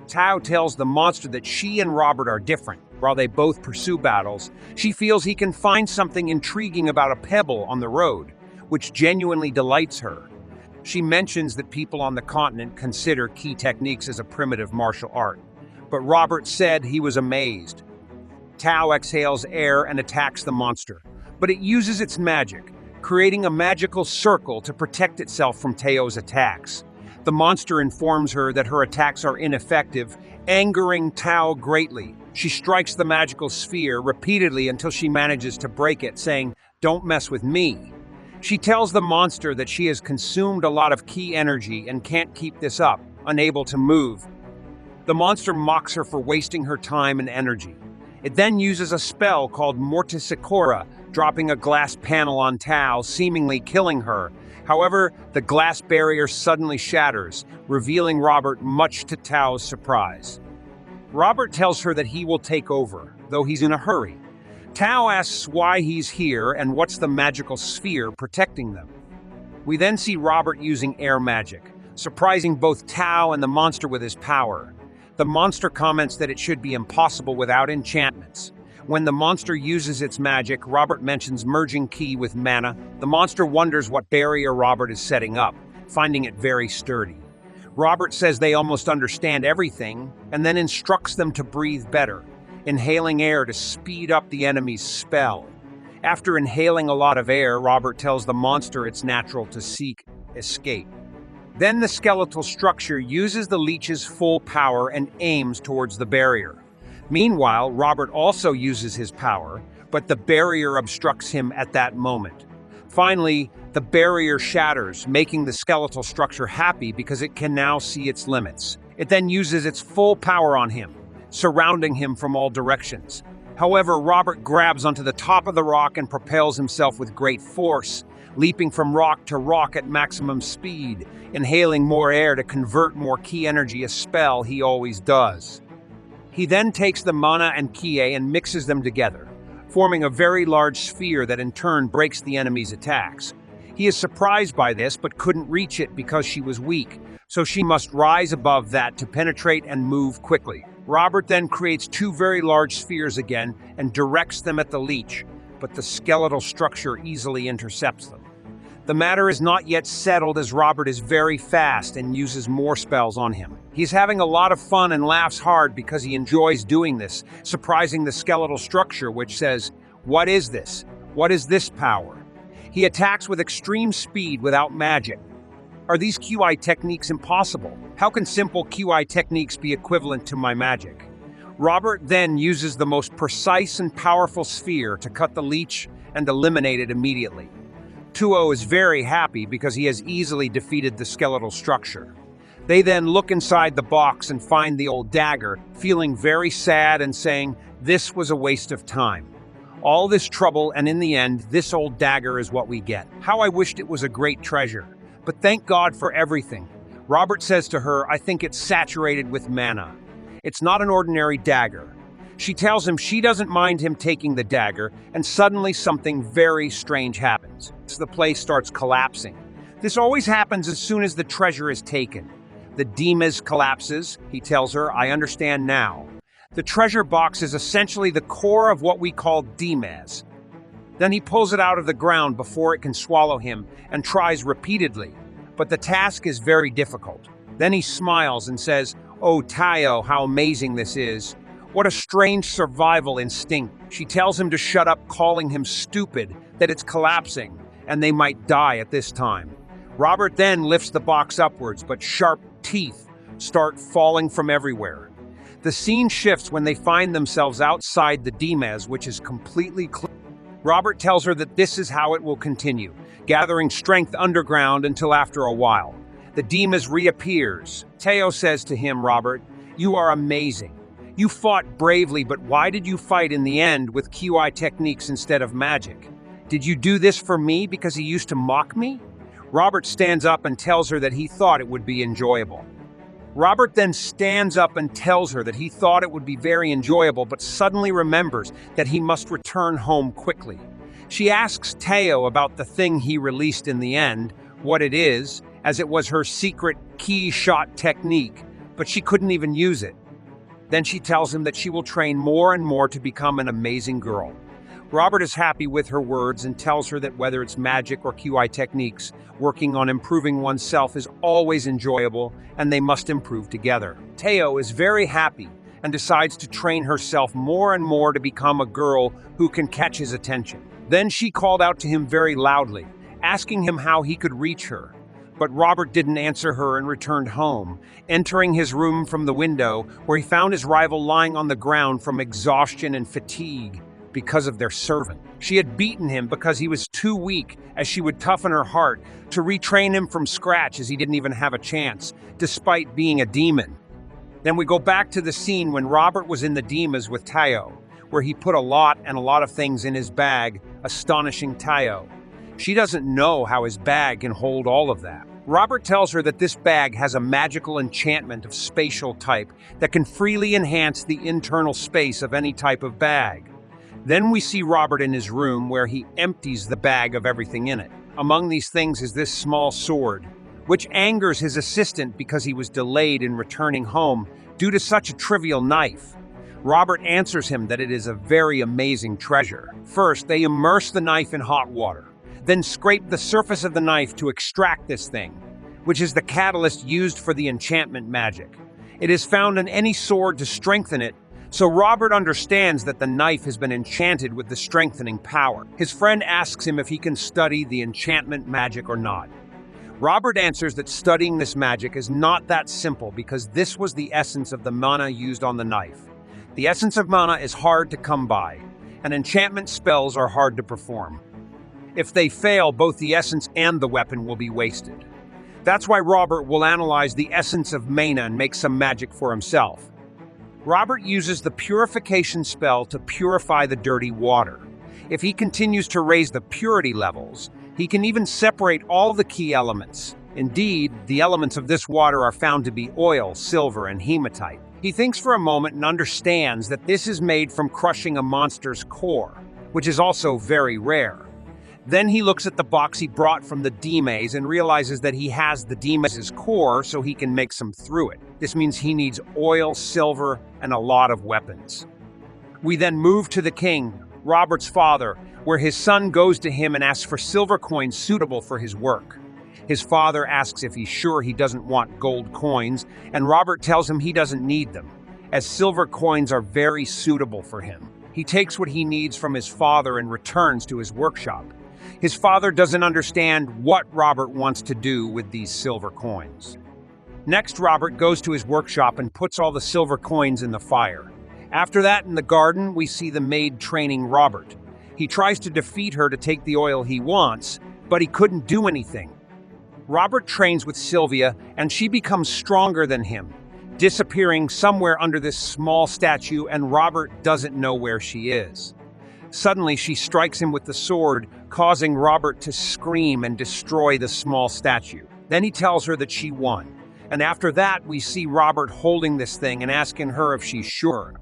Tao tells the monster that she and Robert are different. While they both pursue battles, she feels he can find something intriguing about a pebble on the road, which genuinely delights her. She mentions that people on the continent consider key techniques as a primitive martial art, but Robert said he was amazed. Tao exhales air and attacks the monster, but it uses its magic, creating a magical circle to protect itself from Tao's attacks. The monster informs her that her attacks are ineffective, angering Tao greatly. She strikes the magical sphere repeatedly until she manages to break it, saying, "Don't mess with me." She tells the monster that she has consumed a lot of key energy and can't keep this up, unable to move. The monster mocks her for wasting her time and energy. It then uses a spell called Mortisicora, dropping a glass panel on Tao, seemingly killing her. However, the glass barrier suddenly shatters, revealing Robert, much to Tao's surprise. Robert tells her that he will take over, though he's in a hurry. Tao asks why he's here and what's the magical sphere protecting them. We then see Robert using air magic, surprising both Tao and the monster with his power. The monster comments that it should be impossible without enchantments. When the monster uses its magic, Robert mentions merging ki with mana. The monster wonders what barrier Robert is setting up, finding it very sturdy. Robert says they almost understand everything, and then instructs them to breathe better, inhaling air to speed up the enemy's spell. After inhaling a lot of air, Robert tells the monster it's natural to seek escape. Then the skeletal structure uses the leech's full power and aims towards the barrier. Meanwhile, Robert also uses his power, but the barrier obstructs him at that moment. Finally, the barrier shatters, making the skeletal structure happy because it can now see its limits. It then uses its full power on him, surrounding him from all directions. However, Robert grabs onto the top of the rock and propels himself with great force, leaping from rock to rock at maximum speed, inhaling more air to convert more ki energy, a spell he always does. He then takes the mana and ki and mixes them together, forming a very large sphere that in turn breaks the enemy's attacks. He is surprised by this, but couldn't reach it because she was weak, so she must rise above that to penetrate and move quickly. Robert then creates two very large spheres again and directs them at the leech, but the skeletal structure easily intercepts them. The matter is not yet settled as Robert is very fast and uses more spells on him. He's having a lot of fun and laughs hard because he enjoys doing this, surprising the skeletal structure, which says, "What is this? What is this power?" He attacks with extreme speed without magic. Are these QI techniques impossible? How can simple QI techniques be equivalent to my magic? Robert then uses the most precise and powerful sphere to cut the leech and eliminate it immediately. Tuo is very happy because he has easily defeated the skeletal structure. They then look inside the box and find the old dagger, feeling very sad and saying, "This was a waste of time. All this trouble, and in the end, this old dagger is what we get. How I wished it was a great treasure. But thank God for everything." Robert says to her, "I think it's saturated with mana. It's not an ordinary dagger." She tells him she doesn't mind him taking the dagger, and suddenly something very strange happens. The place starts collapsing. This always happens as soon as the treasure is taken. The Dimas collapses. He tells her, "I understand now. The treasure box is essentially the core of what we call Dimas." Then he pulls it out of the ground before it can swallow him and tries repeatedly, but the task is very difficult. Then he smiles and says, "Oh, Tayo, how amazing this is. What a strange survival instinct." She tells him to shut up, calling him stupid, that it's collapsing, and they might die at this time. Robert then lifts the box upwards, but sharp teeth start falling from everywhere. The scene shifts when they find themselves outside the Dimes, which is completely clear. Robert tells her that this is how it will continue, gathering strength underground until after a while. The Dimes reappears. Teo says to him, "Robert, you are amazing. You fought bravely, but why did you fight in the end with QI techniques instead of magic? Did you do this for me because he used to mock me?" Robert stands up and tells her that he thought it would be enjoyable. Robert then stands up and tells her that he thought it would be very enjoyable, but suddenly remembers that he must return home quickly. She asks Teo about the thing he released in the end, what it is, as it was her secret key shot technique, but she couldn't even use it. Then she tells him that she will train more and more to become an amazing girl. Robert is happy with her words and tells her that whether it's magic or QI techniques, working on improving oneself is always enjoyable and they must improve together. Teo is very happy and decides to train herself more and more to become a girl who can catch his attention. Then she called out to him very loudly, asking him how he could reach her. But Robert didn't answer her and returned home, entering his room from the window where he found his rival lying on the ground from exhaustion and fatigue because of their servant. She had beaten him because he was too weak, as she would toughen her heart to retrain him from scratch, as he didn't even have a chance, despite being a demon. Then we go back to the scene when Robert was in the Dimas with Teo, where he put a lot of things in his bag, astonishing Teo. She doesn't know how his bag can hold all of that. Robert tells her that this bag has a magical enchantment of spatial type that can freely enhance the internal space of any type of bag. Then we see Robert in his room where he empties the bag of everything in it. Among these things is this small sword, which angers his assistant because he was delayed in returning home due to such a trivial knife. Robert answers him that it is a very amazing treasure. First, they immerse the knife in hot water, then scrape the surface of the knife to extract this thing, which is the catalyst used for the enchantment magic. It is found in any sword to strengthen it, so Robert understands that the knife has been enchanted with the strengthening power. His friend asks him if he can study the enchantment magic or not. Robert answers that studying this magic is not that simple because this was the essence of the mana used on the knife. The essence of mana is hard to come by, and enchantment spells are hard to perform. If they fail, both the essence and the weapon will be wasted. That's why Robert will analyze the essence of mana and make some magic for himself. Robert uses the purification spell to purify the dirty water. If he continues to raise the purity levels, he can even separate all the key elements. Indeed, the elements of this water are found to be oil, silver, and hematite. He thinks for a moment and understands that this is made from crushing a monster's core, which is also very rare. Then he looks at the box he brought from the Dimes and realizes that he has the Dimes' core so he can make some through it. This means he needs oil, silver, and a lot of weapons. We then move to the king, Robert's father, where his son goes to him and asks for silver coins suitable for his work. His father asks if he's sure he doesn't want gold coins, and Robert tells him he doesn't need them, as silver coins are very suitable for him. He takes what he needs from his father and returns to his workshop. His father doesn't understand what Robert wants to do with these silver coins. Next, Robert goes to his workshop and puts all the silver coins in the fire. After that, in the garden, we see the maid training Robert. He tries to defeat her to take the oil he wants, but he couldn't do anything. Robert trains with Sylvia, and she becomes stronger than him, disappearing somewhere under this small statue, and Robert doesn't know where she is. Suddenly, she strikes him with the sword, causing Robert to scream and destroy the small statue. Then he tells her that she won. And after that, we see Robert holding this thing and asking her if she's sure.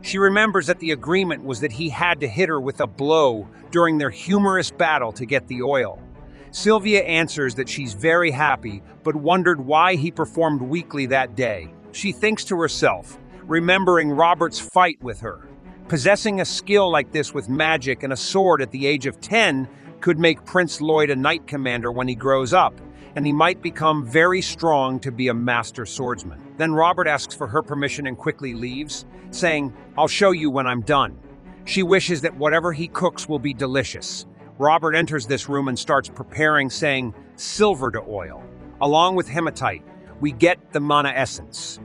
She remembers that the agreement was that he had to hit her with a blow during their humorous battle to get the oil. Sylvia answers that she's very happy, but wondered why he performed weakly that day. She thinks to herself, remembering Robert's fight with her. Possessing a skill like this with magic and a sword at the age of 10 could make Prince Lloyd a knight commander when he grows up, and he might become very strong to be a master swordsman. Then Robert asks for her permission and quickly leaves, saying, "I'll show you when I'm done." She wishes that whatever he cooks will be delicious. Robert enters this room and starts preparing, saying, "Silver to oil," along with hematite, we get the mana essence.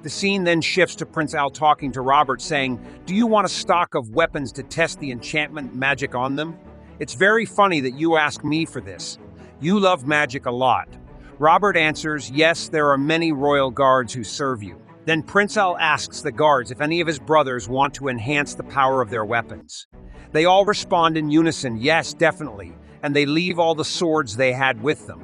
The scene then shifts to Prince Al talking to Robert saying, "Do you want a stock of weapons to test the enchantment magic on them? It's very funny that you ask me for this. You love magic a lot." Robert answers, "Yes, there are many royal guards who serve you." Then Prince Al asks the guards if any of his brothers want to enhance the power of their weapons. They all respond in unison, "Yes, definitely," and they leave all the swords they had with them.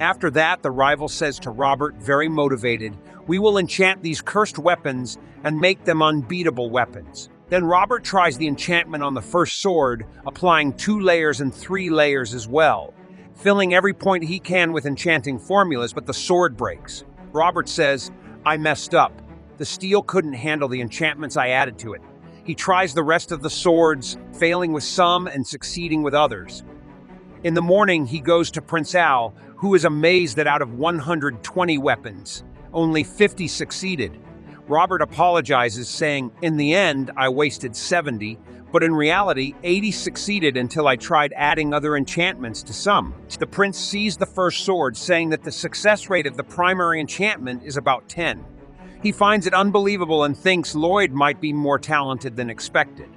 After that, the rival says to Robert, very motivated, "We will enchant these cursed weapons and make them unbeatable weapons." Then Robert tries the enchantment on the first sword, applying 2 layers and 3 layers as well, filling every point he can with enchanting formulas, but the sword breaks. Robert says, "I messed up. The steel couldn't handle the enchantments I added to it." He tries the rest of the swords, failing with some and succeeding with others. In the morning, he goes to Prince Al, who is amazed that out of 120 weapons, only 50 succeeded. Robert apologizes, saying, "In the end, I wasted 70, but in reality, 80 succeeded until I tried adding other enchantments to some." The prince sees the first sword, saying that the success rate of the primary enchantment is about 10. He finds it unbelievable and thinks Lloyd might be more talented than expected.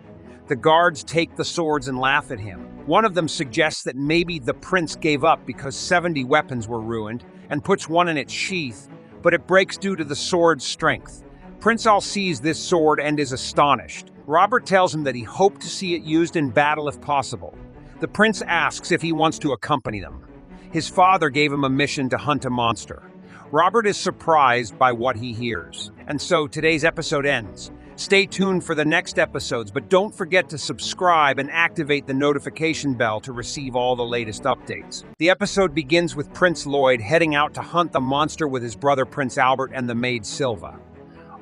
The guards take the swords and laugh at him. One of them suggests that maybe the prince gave up because 70 weapons were ruined and puts one in its sheath, but it breaks due to the sword's strength. Prince Al sees this sword and is astonished. Robert tells him that he hoped to see it used in battle if possible. The prince asks if he wants to accompany them. His father gave him a mission to hunt a monster. Robert is surprised by what he hears. And so today's episode ends. Stay tuned for the next episodes, but don't forget to subscribe and activate the notification bell to receive all the latest updates. The episode begins with Prince Lloyd heading out to hunt the monster with his brother Prince Albert and the maid Silva.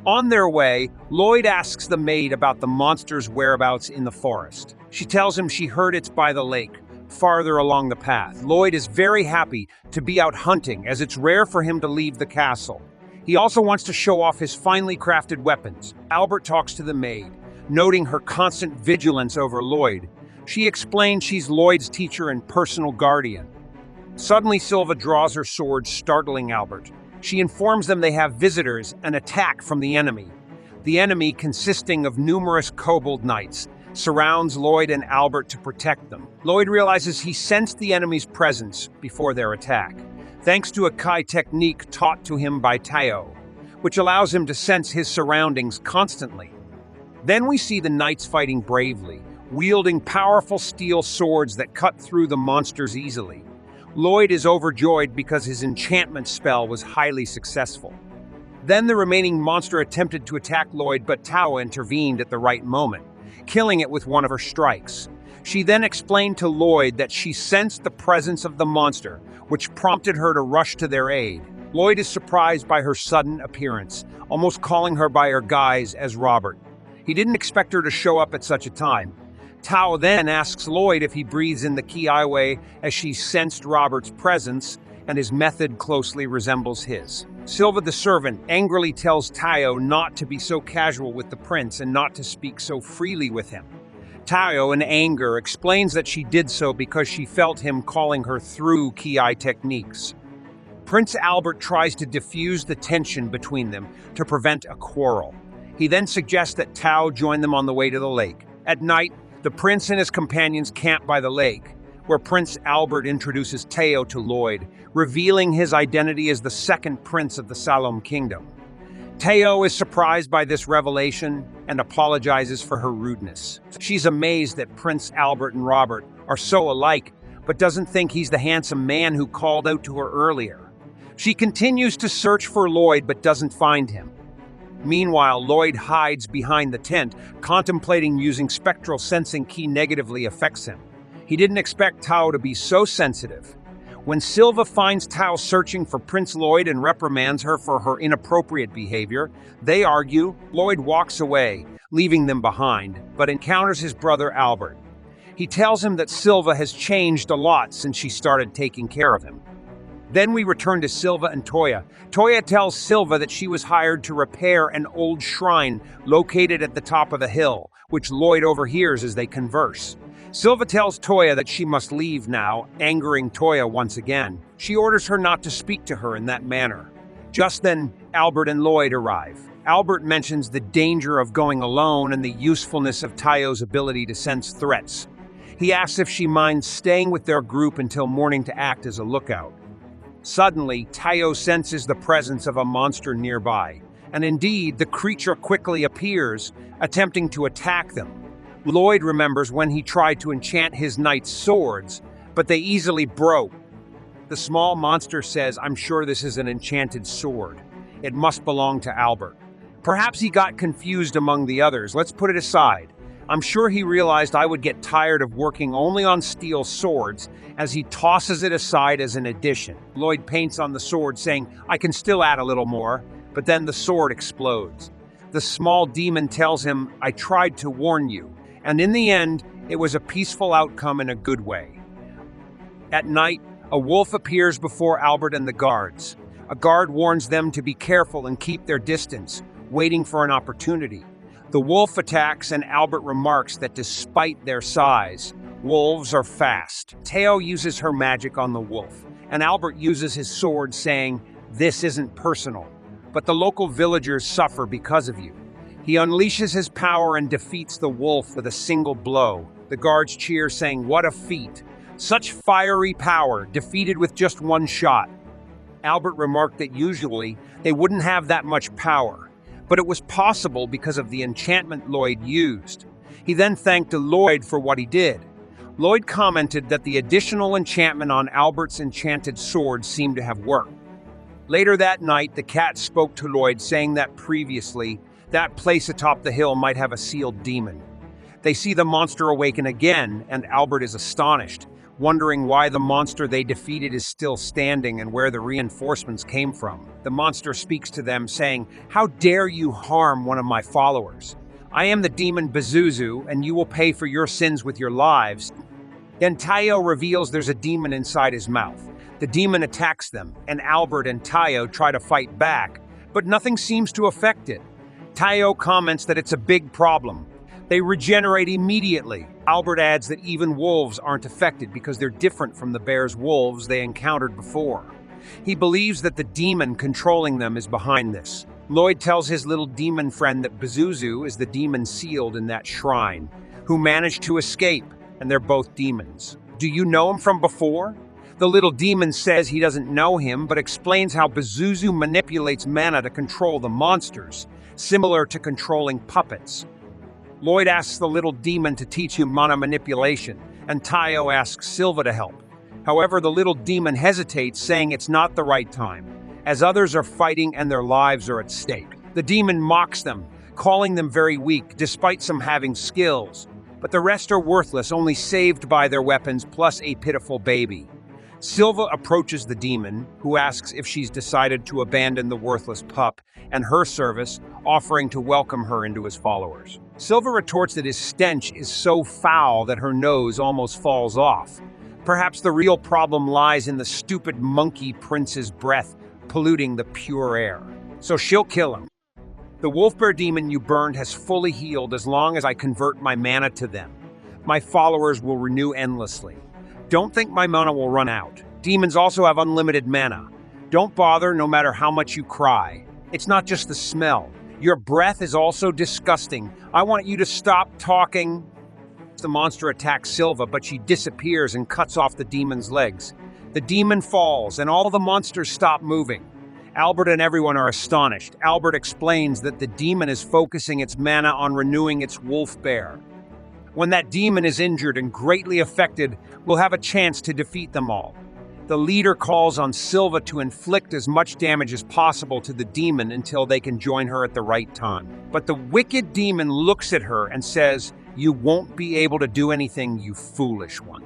On their way, Lloyd asks the maid about the monster's whereabouts in the forest. She tells him she heard it's by the lake, farther along the path. Lloyd is very happy to be out hunting, as it's rare for him to leave the castle. He also wants to show off his finely crafted weapons. Albert talks to the maid, noting her constant vigilance over Lloyd. She explains she's Lloyd's teacher and personal guardian. Suddenly, Silva draws her sword, startling Albert. She informs them they have visitors, an attack from the enemy. The enemy, consisting of numerous kobold knights, surrounds Lloyd and Albert to protect them. Lloyd realizes he sensed the enemy's presence before their attack, thanks to a Kai technique taught to him by Tao, which allows him to sense his surroundings constantly. Then we see the knights fighting bravely, wielding powerful steel swords that cut through the monsters easily. Lloyd is overjoyed because his enchantment spell was highly successful. Then the remaining monster attempted to attack Lloyd, but Tao intervened at the right moment, killing it with one of her strikes. She then explained to Lloyd that she sensed the presence of the monster, which prompted her to rush to their aid. Lloyd is surprised by her sudden appearance, almost calling her by her guise as Robert. He didn't expect her to show up at such a time. Tao then asks Lloyd if he breathes in the Ki way, as she sensed Robert's presence, and his method closely resembles his. Silva the servant angrily tells Tao not to be so casual with the prince and not to speak so freely with him. Tao, in anger, explains that she did so because she felt him calling her through Ki techniques. Prince Albert tries to diffuse the tension between them to prevent a quarrel. He then suggests that Tao join them on the way to the lake. At night, the prince and his companions camp by the lake, where Prince Albert introduces Tao to Lloyd, revealing his identity as the second prince of the Salom Kingdom. Tao is surprised by this revelation and apologizes for her rudeness. She's amazed that Prince Albert and Robert are so alike, but doesn't think he's the handsome man who called out to her earlier. She continues to search for Lloyd but doesn't find him. Meanwhile, Lloyd hides behind the tent, contemplating using spectral sensing Ki negatively affects him. He didn't expect Tao to be so sensitive. When Silva finds Tao searching for Prince Lloyd and reprimands her for her inappropriate behavior, they argue. Lloyd walks away, leaving them behind, but encounters his brother Albert. He tells him that Silva has changed a lot since she started taking care of him. Then we return to Silva and Toya. Toya tells Silva that she was hired to repair an old shrine located at the top of the hill, which Lloyd overhears as they converse. Silva tells Toya that she must leave now, angering Toya once again. She orders her not to speak to her in that manner. Just then, Albert and Lloyd arrive. Albert mentions the danger of going alone and the usefulness of Tayo's ability to sense threats. He asks if she minds staying with their group until morning to act as a lookout. Suddenly, Tayo senses the presence of a monster nearby, and indeed, the creature quickly appears, attempting to attack them. Lloyd remembers when he tried to enchant his knight's swords, but they easily broke. The small monster says, "I'm sure this is an enchanted sword. It must belong to Albert." Perhaps he got confused among the others. Let's put it aside. I'm sure he realized I would get tired of working only on steel swords, as he tosses it aside as an addition. Lloyd paints on the sword, saying, "I can still add a little more," but then the sword explodes. The small demon tells him, "I tried to warn you," and in the end, it was a peaceful outcome in a good way. At night, a wolf appears before Albert and the guards. A guard warns them to be careful and keep their distance, waiting for an opportunity. The wolf attacks, and Albert remarks that despite their size, wolves are fast. Tayo uses her magic on the wolf, and Albert uses his sword, saying, "This isn't personal, but the local villagers suffer because of you." He unleashes his power and defeats the wolf with a single blow. The guards cheer, saying, "What a feat! Such fiery power, defeated with just one shot." Albert remarked that usually they wouldn't have that much power, but it was possible because of the enchantment Lloyd used. He then thanked Lloyd for what he did. Lloyd commented that the additional enchantment on Albert's enchanted sword seemed to have worked. Later that night, the cat spoke to Lloyd, saying that previously, that place atop the hill might have a sealed demon. They see the monster awaken again, and Albert is astonished, wondering why the monster they defeated is still standing and where the reinforcements came from. The monster speaks to them, saying, "How dare you harm one of my followers? I am the demon Pazuzu, and you will pay for your sins with your lives." Then Tayo reveals there's a demon inside his mouth. The demon attacks them, and Albert and Tayo try to fight back, but nothing seems to affect it. Tayo comments that it's a big problem. They regenerate immediately. Albert adds that even wolves aren't affected because they're different from the bear's wolves they encountered before. He believes that the demon controlling them is behind this. Lloyd tells his little demon friend that Pazuzu is the demon sealed in that shrine, who managed to escape, and they're both demons. "Do you know him from before?" The little demon says he doesn't know him, but explains how Pazuzu manipulates mana to control the monsters, similar to controlling puppets. Lloyd asks the little demon to teach him mana manipulation, and Tayo asks Silva to help. However, the little demon hesitates, saying it's not the right time, as others are fighting and their lives are at stake. The demon mocks them, calling them very weak, despite some having skills. But the rest are worthless, only saved by their weapons, plus a pitiful baby. Silva approaches the demon, who asks if she's decided to abandon the worthless pup and her service, offering to welcome her into his followers. Silva retorts that his stench is so foul that her nose almost falls off. Perhaps the real problem lies in the stupid monkey prince's breath polluting the pure air. So she'll kill him. "The wolf bear demon you burned has fully healed as long as I convert my mana to them. My followers will renew endlessly. Don't think my mana will run out. Demons also have unlimited mana. Don't bother no matter how much you cry. It's not just the smell. Your breath is also disgusting. I want you to stop talking." The monster attacks Silva, but she disappears and cuts off the demon's legs. The demon falls, and all the monsters stop moving. Albert and everyone are astonished. Albert explains that the demon is focusing its mana on renewing its wolf bear. When that demon is injured and greatly affected, we'll have a chance to defeat them all. The leader calls on Silva to inflict as much damage as possible to the demon until they can join her at the right time. But the wicked demon looks at her and says, "You won't be able to do anything, you foolish one."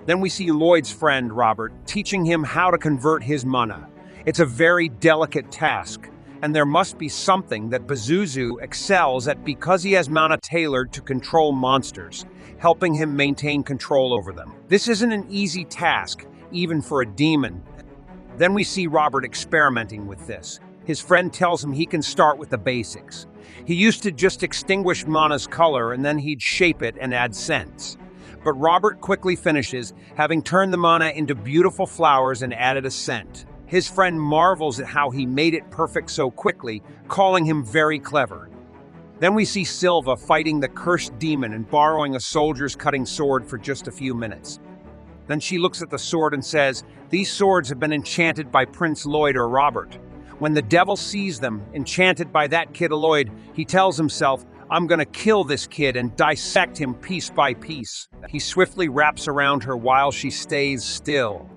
Then we see Lloyd's friend, Robert, teaching him how to convert his mana. It's a very delicate task, and there must be something that Pazuzu excels at because he has mana tailored to control monsters, helping him maintain control over them. This isn't an easy task, even for a demon. Then we see Robert experimenting with this. His friend tells him he can start with the basics. He used to just extinguish mana's color and then he'd shape it and add scents. But Robert quickly finishes, having turned the mana into beautiful flowers and added a scent. His friend marvels at how he made it perfect so quickly, calling him very clever. Then we see Silva fighting the cursed demon and borrowing a soldier's cutting sword for just a few minutes. Then she looks at the sword and says, "These swords have been enchanted by Prince Lloyd or Robert." When the devil sees them, enchanted by that kid Lloyd, he tells himself, "I'm gonna kill this kid and dissect him piece by piece." He swiftly wraps around her while she stays still,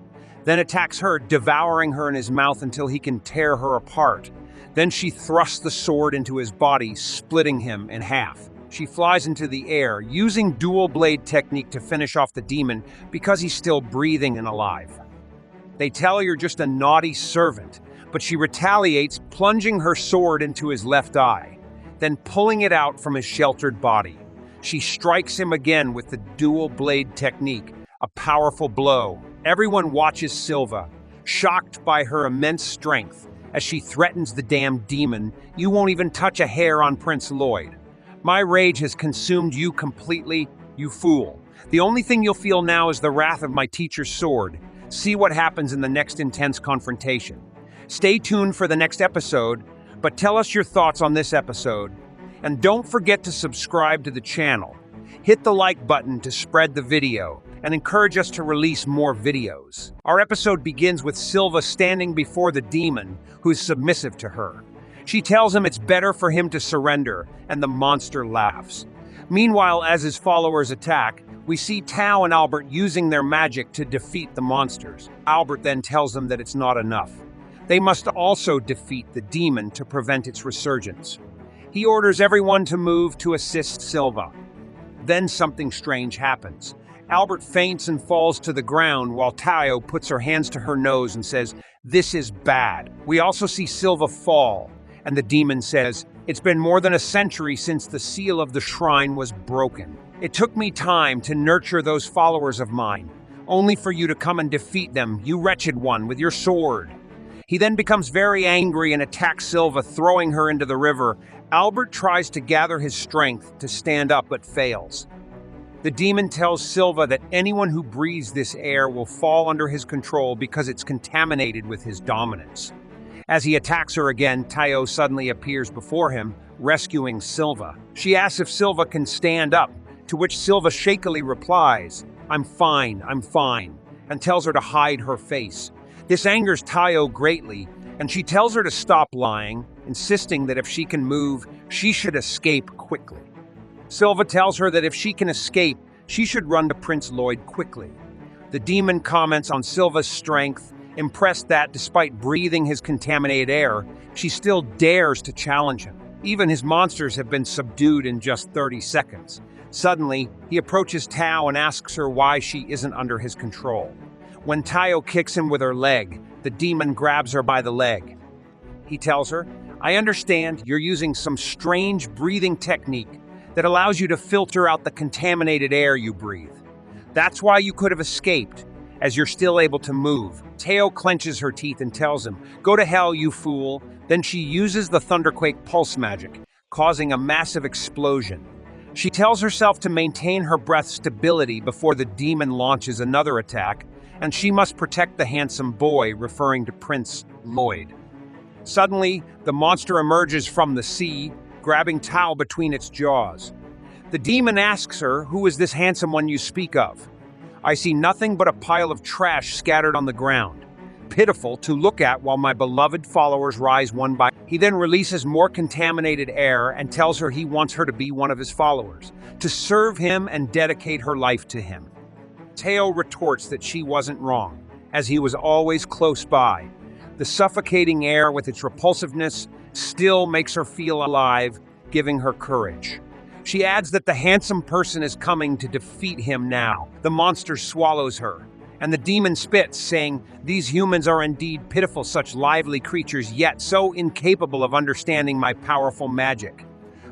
then attacks her, devouring her in his mouth until he can tear her apart. Then she thrusts the sword into his body, splitting him in half. She flies into the air, using dual blade technique to finish off the demon because he's still breathing and alive. They tell her you're just a naughty servant, but she retaliates, plunging her sword into his left eye, then pulling it out from his sheltered body. She strikes him again with the dual blade technique, a powerful blow. Everyone watches Silva, shocked by her immense strength. As she threatens the damned demon, "You won't even touch a hair on Prince Lloyd. My rage has consumed you completely, you fool. The only thing you'll feel now is the wrath of my teacher's sword." See what happens in the next intense confrontation. Stay tuned for the next episode, but tell us your thoughts on this episode. And don't forget to subscribe to the channel. Hit the like button to spread the video and encourage us to release more videos. Our episode begins with Silva standing before the demon, who is submissive to her. She tells him it's better for him to surrender, and the monster laughs. Meanwhile, as his followers attack, we see Tao and Albert using their magic to defeat the monsters. Albert then tells them that it's not enough. They must also defeat the demon to prevent its resurgence. He orders everyone to move to assist Silva. Then something strange happens. Albert faints and falls to the ground while Tao puts her hands to her nose and says, "This is bad." We also see Silva fall, and the demon says, "It's been more than a century since the seal of the shrine was broken. It took me time to nurture those followers of mine, only for you to come and defeat them, you wretched one, with your sword." He then becomes very angry and attacks Silva, throwing her into the river. Albert tries to gather his strength to stand up but fails. The demon tells Silva that anyone who breathes this air will fall under his control because it's contaminated with his dominance. As he attacks her again, Tao suddenly appears before him, rescuing Silva. She asks if Silva can stand up, to which Silva shakily replies, I'm fine," and tells her to hide her face. This angers Tao greatly, and she tells her to stop lying, insisting that if she can move, she should escape quickly. Silva tells her that if she can escape, she should run to Prince Lloyd quickly. The demon comments on Silva's strength, impressed that, despite breathing his contaminated air, she still dares to challenge him. Even his monsters have been subdued in just 30 seconds. Suddenly, he approaches Tao and asks her why she isn't under his control. When Tao kicks him with her leg, the demon grabs her by the leg. He tells her, "I understand you're using some strange breathing technique that allows you to filter out the contaminated air you breathe. That's why you could have escaped, as you're still able to move." Tao clenches her teeth and tells him, "Go to hell, you fool." Then she uses the Thunderquake pulse magic, causing a massive explosion. She tells herself to maintain her breath stability before the demon launches another attack, and she must protect the handsome boy, referring to Prince Lloyd. Suddenly, the monster emerges from the sea, grabbing Tao between its jaws. The demon asks her, "Who is this handsome one you speak of?" "I see nothing but a pile of trash scattered on the ground. Pitiful to look at while my beloved followers rise one by." He then releases more contaminated air and tells her he wants her to be one of his followers, to serve him and dedicate her life to him. Tao retorts that she wasn't wrong, as he was always close by. The suffocating air with its repulsiveness still makes her feel alive, giving her courage. She adds that the handsome person is coming to defeat him now. The monster swallows her, and the demon spits, saying, "These humans are indeed pitiful, such lively creatures, yet so incapable of understanding my powerful magic.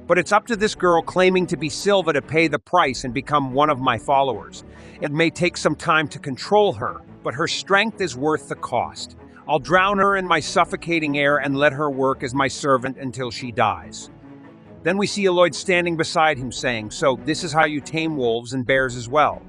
But it's up to this girl claiming to be Silva to pay the price and become one of my followers. It may take some time to control her, but her strength is worth the cost. I'll drown her in my suffocating air and let her work as my servant until she dies." Then we see Lloyd standing beside him saying, "So this is how you tame wolves and bears as well."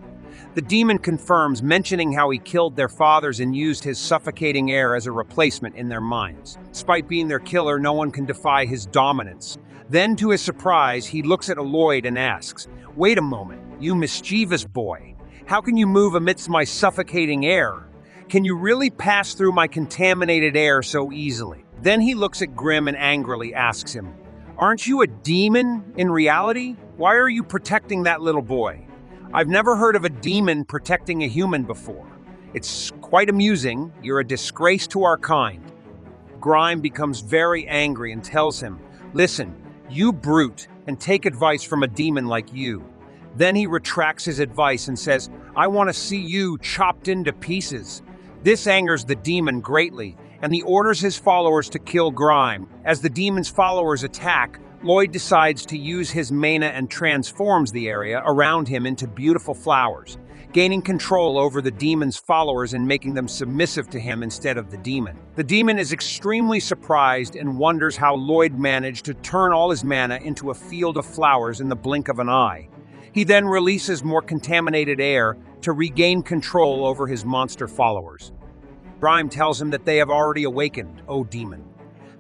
The demon confirms, mentioning how he killed their fathers and used his suffocating air as a replacement in their minds. Despite being their killer, no one can defy his dominance. Then, to his surprise, he looks at Lloyd and asks, "Wait a moment, you mischievous boy. How can you move amidst my suffocating air? Can you really pass through my contaminated air so easily?" Then he looks at Grim and angrily asks him, "Aren't you a demon in reality? Why are you protecting that little boy? I've never heard of a demon protecting a human before. It's quite amusing. You're a disgrace to our kind." Grime becomes very angry and tells him, "Listen, you brute, and take advice from a demon like you." Then he retracts his advice and says, "I want to see you chopped into pieces." This angers the demon greatly, and he orders his followers to kill Grime. As the demon's followers attack, Lloyd decides to use his mana and transforms the area around him into beautiful flowers, gaining control over the demon's followers and making them submissive to him instead of the demon. The demon is extremely surprised and wonders how Lloyd managed to turn all his mana into a field of flowers in the blink of an eye. He then releases more contaminated air to regain control over his monster followers. Grime tells him that they have already awakened, "O demon.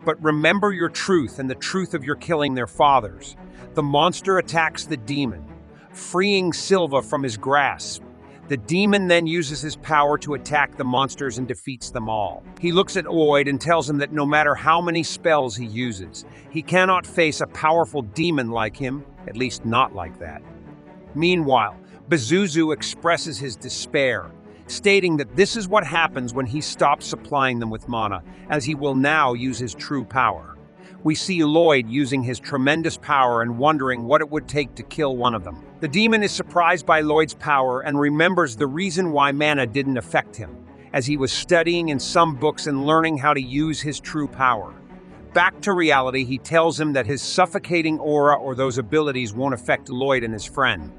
But remember your truth and the truth of your killing their fathers." The monster attacks the demon, freeing Silva from his grasp. The demon then uses his power to attack the monsters and defeats them all. He looks at Lloyd and tells him that no matter how many spells he uses, he cannot face a powerful demon like him, at least not like that. Meanwhile, Pazuzu expresses his despair, stating that this is what happens when he stops supplying them with mana, as he will now use his true power. We see Lloyd using his tremendous power and wondering what it would take to kill one of them. The demon is surprised by Lloyd's power and remembers the reason why mana didn't affect him, as he was studying in some books and learning how to use his true power. Back to reality, he tells him that his suffocating aura or those abilities won't affect Lloyd and his friend.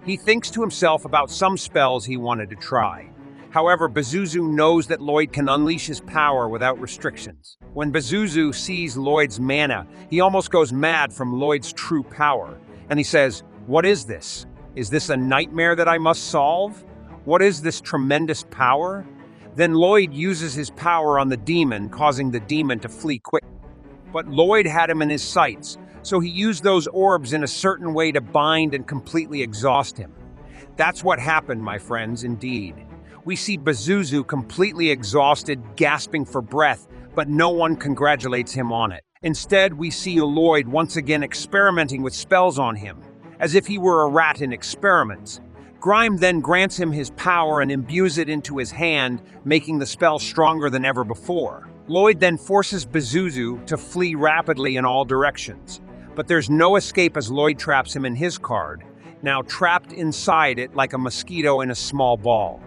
He thinks to himself about some spells he wanted to try. However, Pazuzu knows that Lloyd can unleash his power without restrictions. When Pazuzu sees Lloyd's mana, he almost goes mad from Lloyd's true power, and he says, "What is this? Is this a nightmare that I must solve? What is this tremendous power?" Then Lloyd uses his power on the demon, causing the demon to flee quickly. But Lloyd had him in his sights, so he used those orbs in a certain way to bind and completely exhaust him. That's what happened, my friends, indeed. We see Pazuzu completely exhausted, gasping for breath, but no one congratulates him on it. Instead, we see Lloyd once again experimenting with spells on him, as if he were a rat in experiments. Grime then grants him his power and imbues it into his hand, making the spell stronger than ever before. Lloyd then forces Pazuzu to flee rapidly in all directions. But there's no escape as Lloyd traps him in his card, now trapped inside it like a mosquito in a small ball.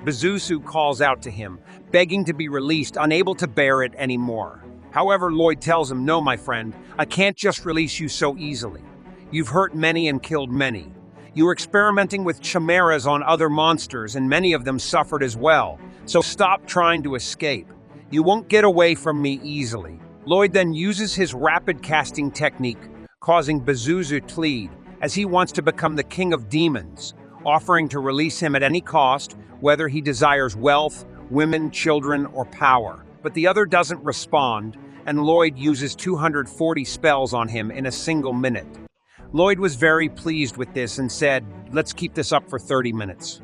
Pazuzu calls out to him, begging to be released, unable to bear it anymore. However, Lloyd tells him, "No, my friend, I can't just release you so easily. You've hurt many and killed many. You were experimenting with chimeras on other monsters, and many of them suffered as well. So stop trying to escape. You won't get away from me easily." Lloyd then uses his rapid casting technique, causing Pazuzu to plead, as he wants to become the king of demons, offering to release him at any cost, whether he desires wealth, women, children, or power. But the other doesn't respond, and Lloyd uses 240 spells on him in a single minute. Lloyd was very pleased with this and said, "Let's keep this up for 30 minutes.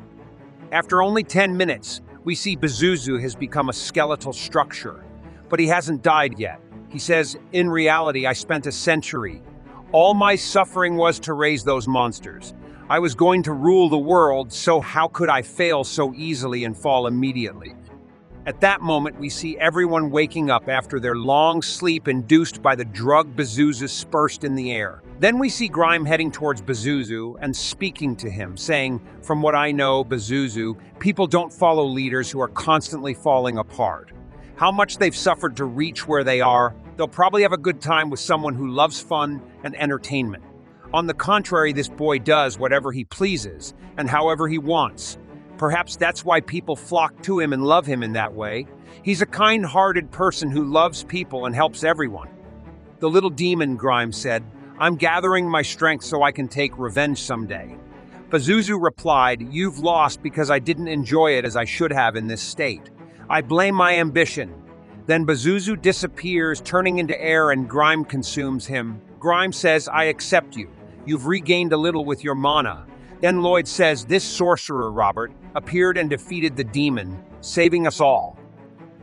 After only 10 minutes, we see Pazuzu has become a skeletal structure, but he hasn't died yet. He says, "In reality, I spent a century. All my suffering was to raise those monsters. I was going to rule the world, so how could I fail so easily and fall immediately?" At that moment, we see everyone waking up after their long sleep induced by the drug Pazuzu dispersed in the air. Then we see Grime heading towards Pazuzu and speaking to him, saying, "From what I know, Pazuzu, people don't follow leaders who are constantly falling apart. How much they've suffered to reach where they are, they'll probably have a good time with someone who loves fun and entertainment. On the contrary, this boy does whatever he pleases and however he wants. Perhaps that's why people flock to him and love him in that way. He's a kind-hearted person who loves people and helps everyone." The little demon, Grime said, "I'm gathering my strength so I can take revenge someday. Pazuzu replied, "You've lost because I didn't enjoy it as I should have in this state. I blame my ambition." Then Pazuzu disappears, turning into air, and Grime consumes him. Grime says, "I accept you. You've regained a little with your mana." Then Lloyd says, "This sorcerer, Robert, appeared and defeated the demon, saving us all."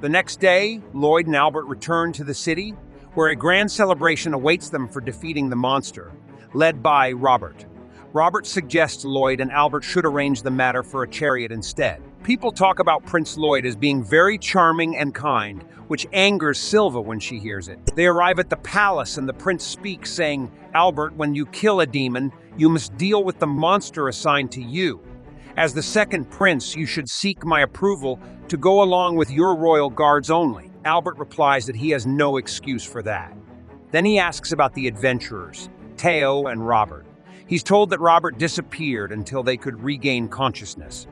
The next day, Lloyd and Albert return to the city, where a grand celebration awaits them for defeating the monster, led by Robert. Robert suggests Lloyd and Albert should arrange the matter for a chariot instead. People talk about Prince Lloyd as being very charming and kind, which angers Silva when she hears it. They arrive at the palace and the prince speaks, saying, "Albert, when you kill a demon, you must deal with the monster assigned to you. As the second prince, you should seek my approval to go along with your royal guards only." Albert replies that he has no excuse for that. Then he asks about the adventurers, Teo and Robert. He's told that Robert disappeared until they could regain consciousness.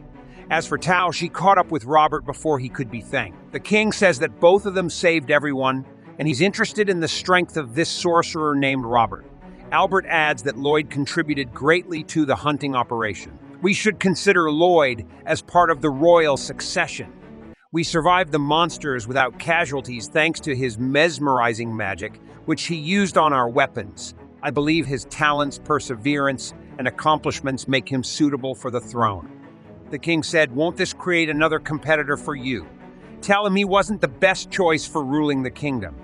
As for Tao, she caught up with Robert before he could be thanked. The king says that both of them saved everyone, and he's interested in the strength of this sorcerer named Robert. Albert adds that Lloyd contributed greatly to the hunting operation. "We should consider Lloyd as part of the royal succession. We survived the monsters without casualties thanks to his mesmerizing magic, which he used on our weapons. I believe his talents, perseverance, and accomplishments make him suitable for the throne." The king said, "Won't this create another competitor for you? Tell him he wasn't the best choice for ruling the kingdom.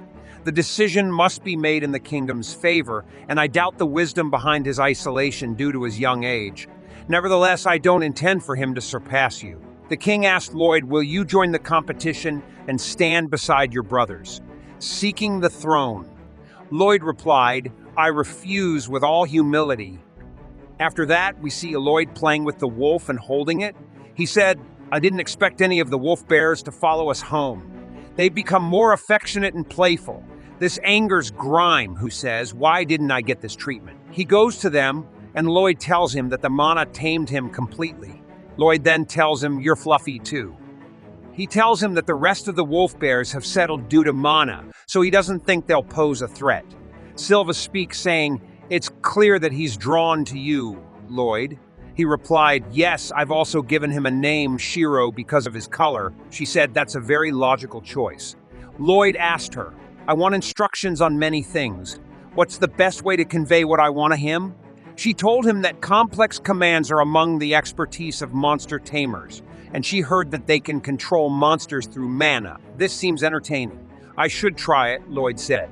The decision must be made in the kingdom's favor, and I doubt the wisdom behind his isolation due to his young age. Nevertheless, I don't intend for him to surpass you." The king asked Lloyd, "Will you join the competition and stand beside your brothers, seeking the throne?" Lloyd replied, "I refuse with all humility." After that, we see Lloyd playing with the wolf and holding it. He said, "I didn't expect any of the wolf bears to follow us home. They've become more affectionate and playful. This angers Grime, who says, 'Why didn't I get this treatment?' He goes to them, and Lloyd tells him that the mana tamed him completely. Lloyd then tells him, "You're fluffy too." He tells him that the rest of the wolf bears have settled due to mana, so he doesn't think they'll pose a threat. Silva speaks, saying, "It's clear that he's drawn to you, Lloyd." He replied, "Yes, I've also given him a name, Shiro, because of his color." She said, "That's a very logical choice." Lloyd asked her, "I want instructions on many things. What's the best way to convey what I want to him?" She told him that complex commands are among the expertise of monster tamers, and she heard that they can control monsters through mana. This seems entertaining. "I should try it," Lloyd said.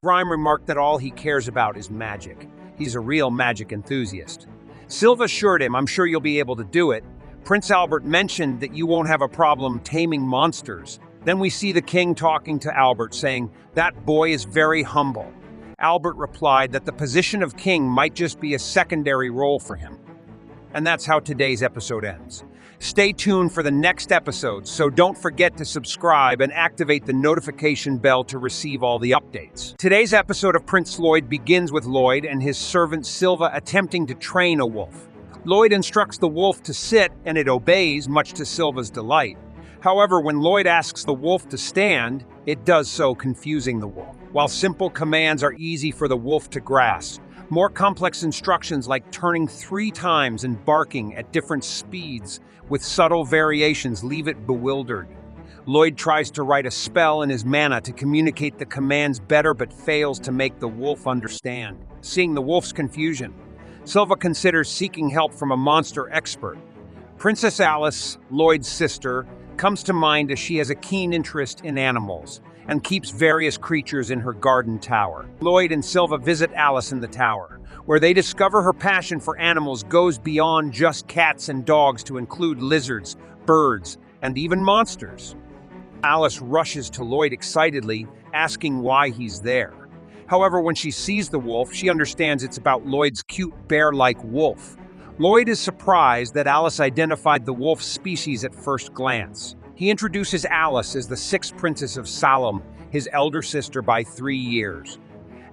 Grime remarked that all he cares about is magic. He's a real magic enthusiast. Silva assured him, "I'm sure you'll be able to do it. Prince Albert mentioned that you won't have a problem taming monsters." Then we see the king talking to Albert, saying, "That boy is very humble." Albert replied that the position of king might just be a secondary role for him. And that's how today's episode ends. Stay tuned for the next episode, so don't forget to subscribe and activate the notification bell to receive all the updates. Today's episode of Prince Lloyd begins with Lloyd and his servant Silva attempting to train a wolf. Lloyd instructs the wolf to sit, and it obeys, much to Silva's delight. However, when Lloyd asks the wolf to stand, it does so, confusing the wolf. While simple commands are easy for the wolf to grasp, more complex instructions like turning 3 times and barking at different speeds with subtle variations leave it bewildered. Lloyd tries to write a spell in his mana to communicate the commands better but fails to make the wolf understand. Seeing the wolf's confusion, Silva considers seeking help from a monster expert. Princess Alice, Lloyd's sister, comes to mind as she has a keen interest in animals and keeps various creatures in her garden tower. Lloyd and Silva visit Alice in the tower, where they discover her passion for animals goes beyond just cats and dogs to include lizards, birds, and even monsters. Alice rushes to Lloyd excitedly, asking why he's there. However, when she sees the wolf, she understands it's about Lloyd's cute bear-like wolf. Lloyd is surprised that Alice identified the wolf's species at first glance. He introduces Alice as the 6th princess of Salem, his elder sister by 3 years.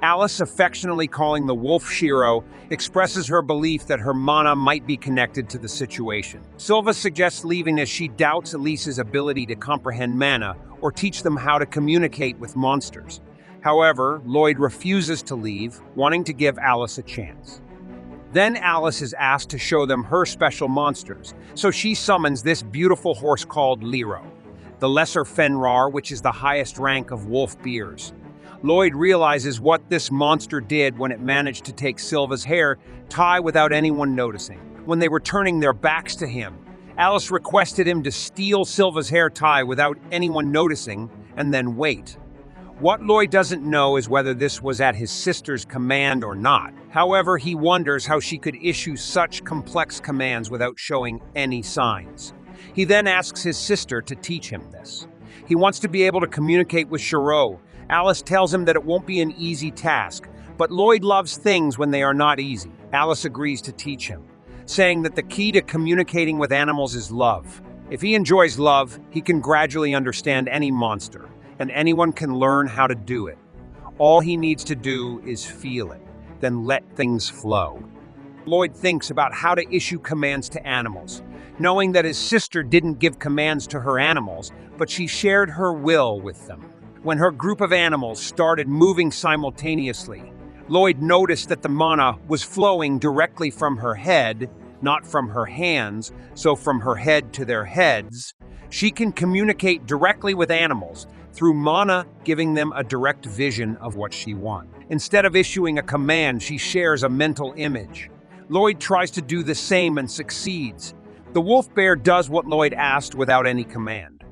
Alice, affectionately calling the wolf Shiro, expresses her belief that her mana might be connected to the situation. Silva suggests leaving as she doubts Elise's ability to comprehend mana or teach them how to communicate with monsters. However, Lloyd refuses to leave, wanting to give Alice a chance. Then Alice is asked to show them her special monsters, so she summons this beautiful horse called Lero, the lesser Fenrir, which is the highest rank of wolf bears. Lloyd realizes what this monster did when it managed to take Silva's hair tie without anyone noticing. When they were turning their backs to him, Alice requested him to steal Silva's hair tie without anyone noticing and then wait. What Lloyd doesn't know is whether this was at his sister's command or not. However, he wonders how she could issue such complex commands without showing any signs. He then asks his sister to teach him this. He wants to be able to communicate with Shiro. Alice tells him that it won't be an easy task, but Lloyd loves things when they are not easy. Alice agrees to teach him, saying that the key to communicating with animals is love. If he enjoys love, he can gradually understand any monster, and anyone can learn how to do it. All he needs to do is feel it, then let things flow. Lloyd thinks about how to issue commands to animals, knowing that his sister didn't give commands to her animals, but she shared her will with them. When her group of animals started moving simultaneously, Lloyd noticed that the mana was flowing directly from her head, not from her hands, so from her head to their heads. She can communicate directly with animals through mana, giving them a direct vision of what she wants. Instead of issuing a command, she shares a mental image. Lloyd tries to do the same and succeeds. The wolf bear does what Lloyd asked without any command.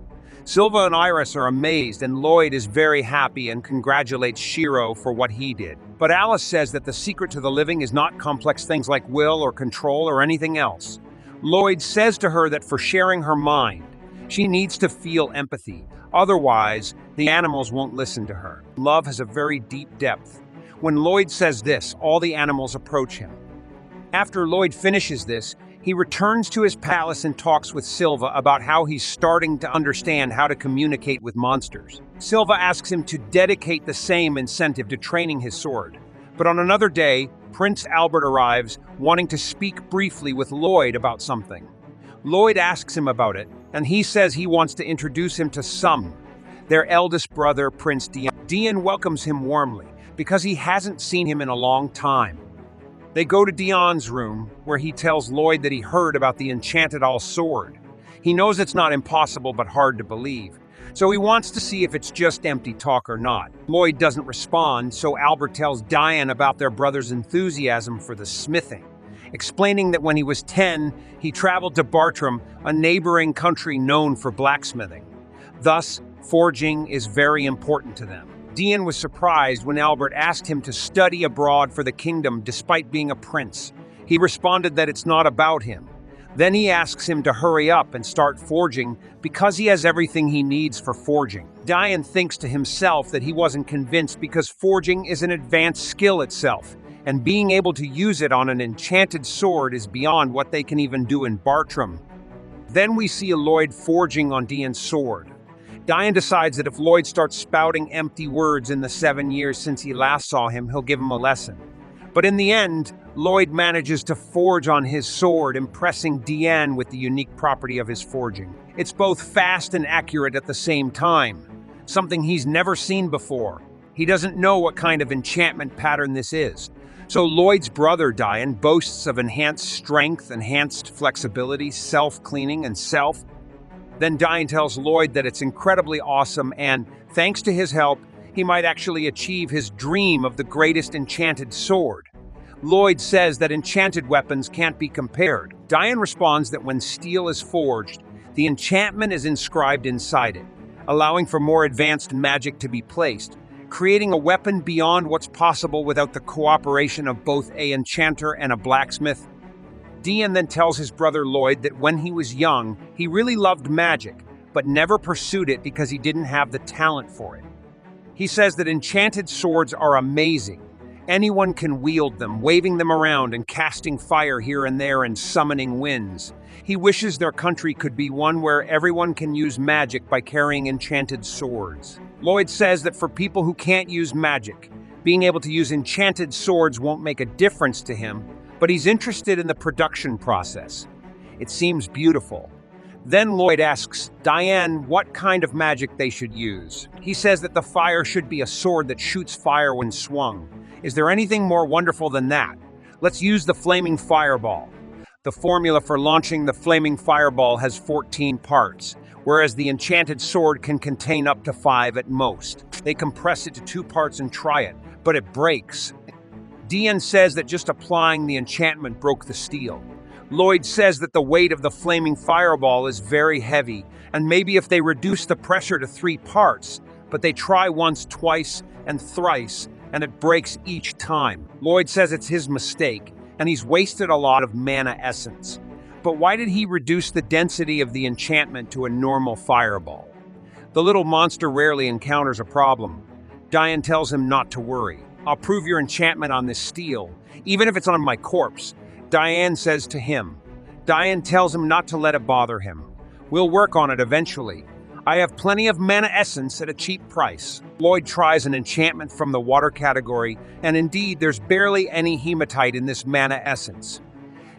Silva and Iris are amazed, and Lloyd is very happy and congratulates Shiro for what he did. But Alice says that the secret to the living is not complex things like will or control or anything else. Lloyd says to her that for sharing her mind, she needs to feel empathy. Otherwise, the animals won't listen to her. Love has a very deep depth. When Lloyd says this, all the animals approach him. After Lloyd finishes this, he returns to his palace and talks with Silva about how he's starting to understand how to communicate with monsters. Silva asks him to dedicate the same incentive to training his sword. But on another day, Prince Albert arrives, wanting to speak briefly with Lloyd about something. Lloyd asks him about it, and he says he wants to introduce him to Sum, their eldest brother, Prince Dian. Dian welcomes him warmly, because he hasn't seen him in a long time. They go to Dian's room, where he tells Lloyd that he heard about the enchanted all sword. He knows it's not impossible but hard to believe, so he wants to see if it's just empty talk or not. Lloyd doesn't respond, so Albert tells Dian about their brother's enthusiasm for the smithing, explaining that when he was 10, he traveled to Bartram, a neighboring country known for blacksmithing. Thus, forging is very important to them. Dian was surprised when Albert asked him to study abroad for the kingdom despite being a prince. He responded that it's not about him. Then he asks him to hurry up and start forging because he has everything he needs for forging. Dian thinks to himself that he wasn't convinced because forging is an advanced skill itself, and being able to use it on an enchanted sword is beyond what they can even do in Bartram. Then we see Lloyd forging on Dian's sword. Dian decides that if Lloyd starts spouting empty words in the 7 years since he last saw him, he'll give him a lesson. But in the end, Lloyd manages to forge on his sword, impressing Dian with the unique property of his forging. It's both fast and accurate at the same time, something he's never seen before. He doesn't know what kind of enchantment pattern this is. So Lloyd's brother, Dian, boasts of enhanced strength, enhanced flexibility, self-cleaning, and self. Then Dian tells Lloyd that it's incredibly awesome and, thanks to his help, he might actually achieve his dream of the greatest enchanted sword. Lloyd says that enchanted weapons can't be compared. Dian responds that when steel is forged, the enchantment is inscribed inside it, allowing for more advanced magic to be placed, creating a weapon beyond what's possible without the cooperation of both an enchanter and a blacksmith. Dian then tells his brother Lloyd that when he was young, he really loved magic, but never pursued it because he didn't have the talent for it. He says that enchanted swords are amazing. Anyone can wield them, waving them around and casting fire here and there and summoning winds. He wishes their country could be one where everyone can use magic by carrying enchanted swords. Lloyd says that for people who can't use magic, being able to use enchanted swords won't make a difference to him, but he's interested in the production process. It seems beautiful. Then Lloyd asks Dian what kind of magic they should use. He says that the fire should be a sword that shoots fire when swung. Is there anything more wonderful than that? Let's use the flaming fireball. The formula for launching the flaming fireball has 14 parts, whereas the enchanted sword can contain up to 5 at most. They compress it to 2 parts and try it, but it breaks. Dian says that just applying the enchantment broke the steel. Lloyd says that the weight of the flaming fireball is very heavy, and maybe if they reduce the pressure to 3 parts, but they try once, twice, and thrice, and it breaks each time. Lloyd says it's his mistake, and he's wasted a lot of mana essence. But why did he reduce the density of the enchantment to a normal fireball? The little monster rarely encounters a problem. Dian tells him not to worry. I'll prove your enchantment on this steel, even if it's on my corpse. Dian says to him. Dian tells him not to let it bother him. We'll work on it eventually. I have plenty of mana essence at a cheap price. Lloyd tries an enchantment from the water category, and indeed there's barely any hematite in this mana essence.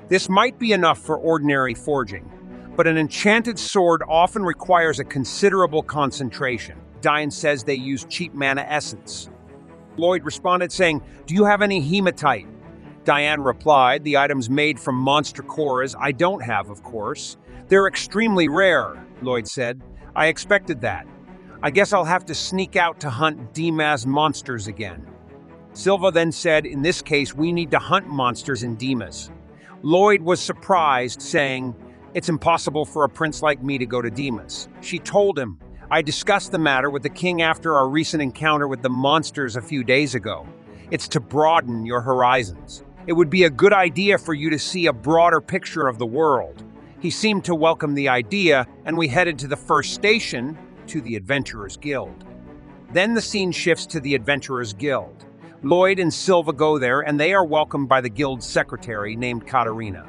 This might be enough for ordinary forging, but an enchanted sword often requires a considerable concentration. Dian says they use cheap mana essence. Lloyd responded saying, "Do you have any hematite?" Dian replied, "The items made from monster cores I don't have, of course. They're extremely rare," Lloyd said. "I expected that. I guess I'll have to sneak out to hunt Dima's monsters again." Silva then said, "In this case, we need to hunt monsters in Dima's." Lloyd was surprised, saying, "It's impossible for a prince like me to go to Dima's." She told him, "I discussed the matter with the king after our recent encounter with the monsters a few days ago. It's to broaden your horizons. It would be a good idea for you to see a broader picture of the world." He seemed to welcome the idea, and we headed to the first station, to the Adventurers Guild. Then the scene shifts to the Adventurers Guild. Lloyd and Silva go there, and they are welcomed by the guild's secretary named Katarina.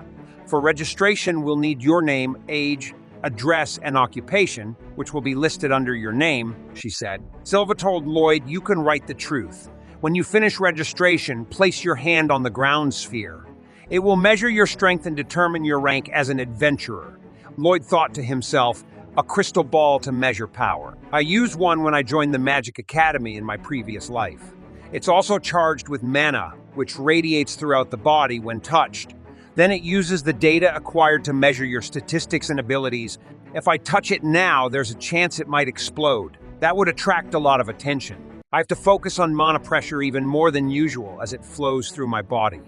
For registration, we'll need your name, age, address, and occupation, which will be listed under your name, she said. Silva told Lloyd, "You can write the truth. When you finish registration, place your hand on the ground sphere. It will measure your strength and determine your rank as an adventurer." Lloyd thought to himself, "A crystal ball to measure power. I used one when I joined the Magic Academy in my previous life. It's also charged with mana, which radiates throughout the body when touched. Then it uses the data acquired to measure your statistics and abilities. If I touch it now, there's a chance it might explode. That would attract a lot of attention. I have to focus on mana pressure even more than usual as it flows through my body."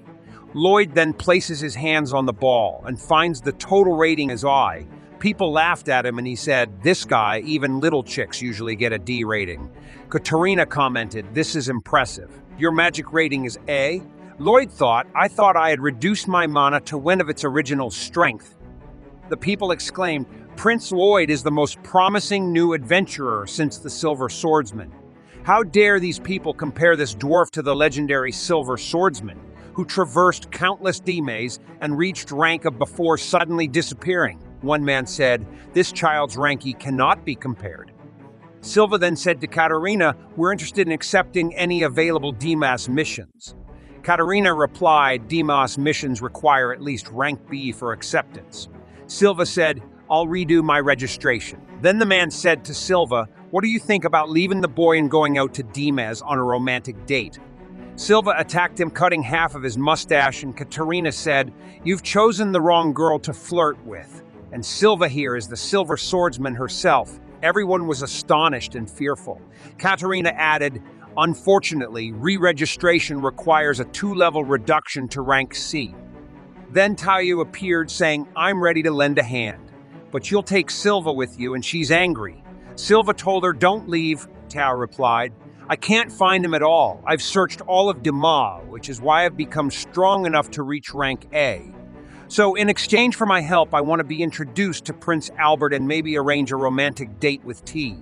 Lloyd then places his hands on the ball and finds the total rating is I. People laughed at him and he said, "This guy, even little chicks usually get a D rating." Katarina commented, "This is impressive. Your magic rating is A?" Lloyd thought, "I thought I had reduced my mana to one of its original strength." The people exclaimed, "Prince Lloyd is the most promising new adventurer since the Silver Swordsman. How dare these people compare this dwarf to the legendary Silver Swordsman, who traversed countless dimes and reached rank of before suddenly disappearing?" One man said, "This child's rank cannot be compared." Silva then said to Katarina, "We're interested in accepting any available Dimas missions." Katarina replied, "Dimas missions require at least rank B for acceptance." Silva said, "I'll redo my registration." Then the man said to Silva, "What do you think about leaving the boy and going out to Dimas on a romantic date?" Silva attacked him, cutting half of his mustache, and Katarina said, "You've chosen the wrong girl to flirt with." And Silva here is the Silver Swordsman herself. Everyone was astonished and fearful. Katarina added, "Unfortunately, re-registration requires a 2-level reduction to rank C." Then Tayu appeared saying, "I'm ready to lend a hand, but you'll take Silva with you and she's angry." Silva told her, "Don't leave," Tao replied. "I can't find him at all. I've searched all of Dima, which is why I've become strong enough to reach rank A. So in exchange for my help, I want to be introduced to Prince Albert and maybe arrange a romantic date with T."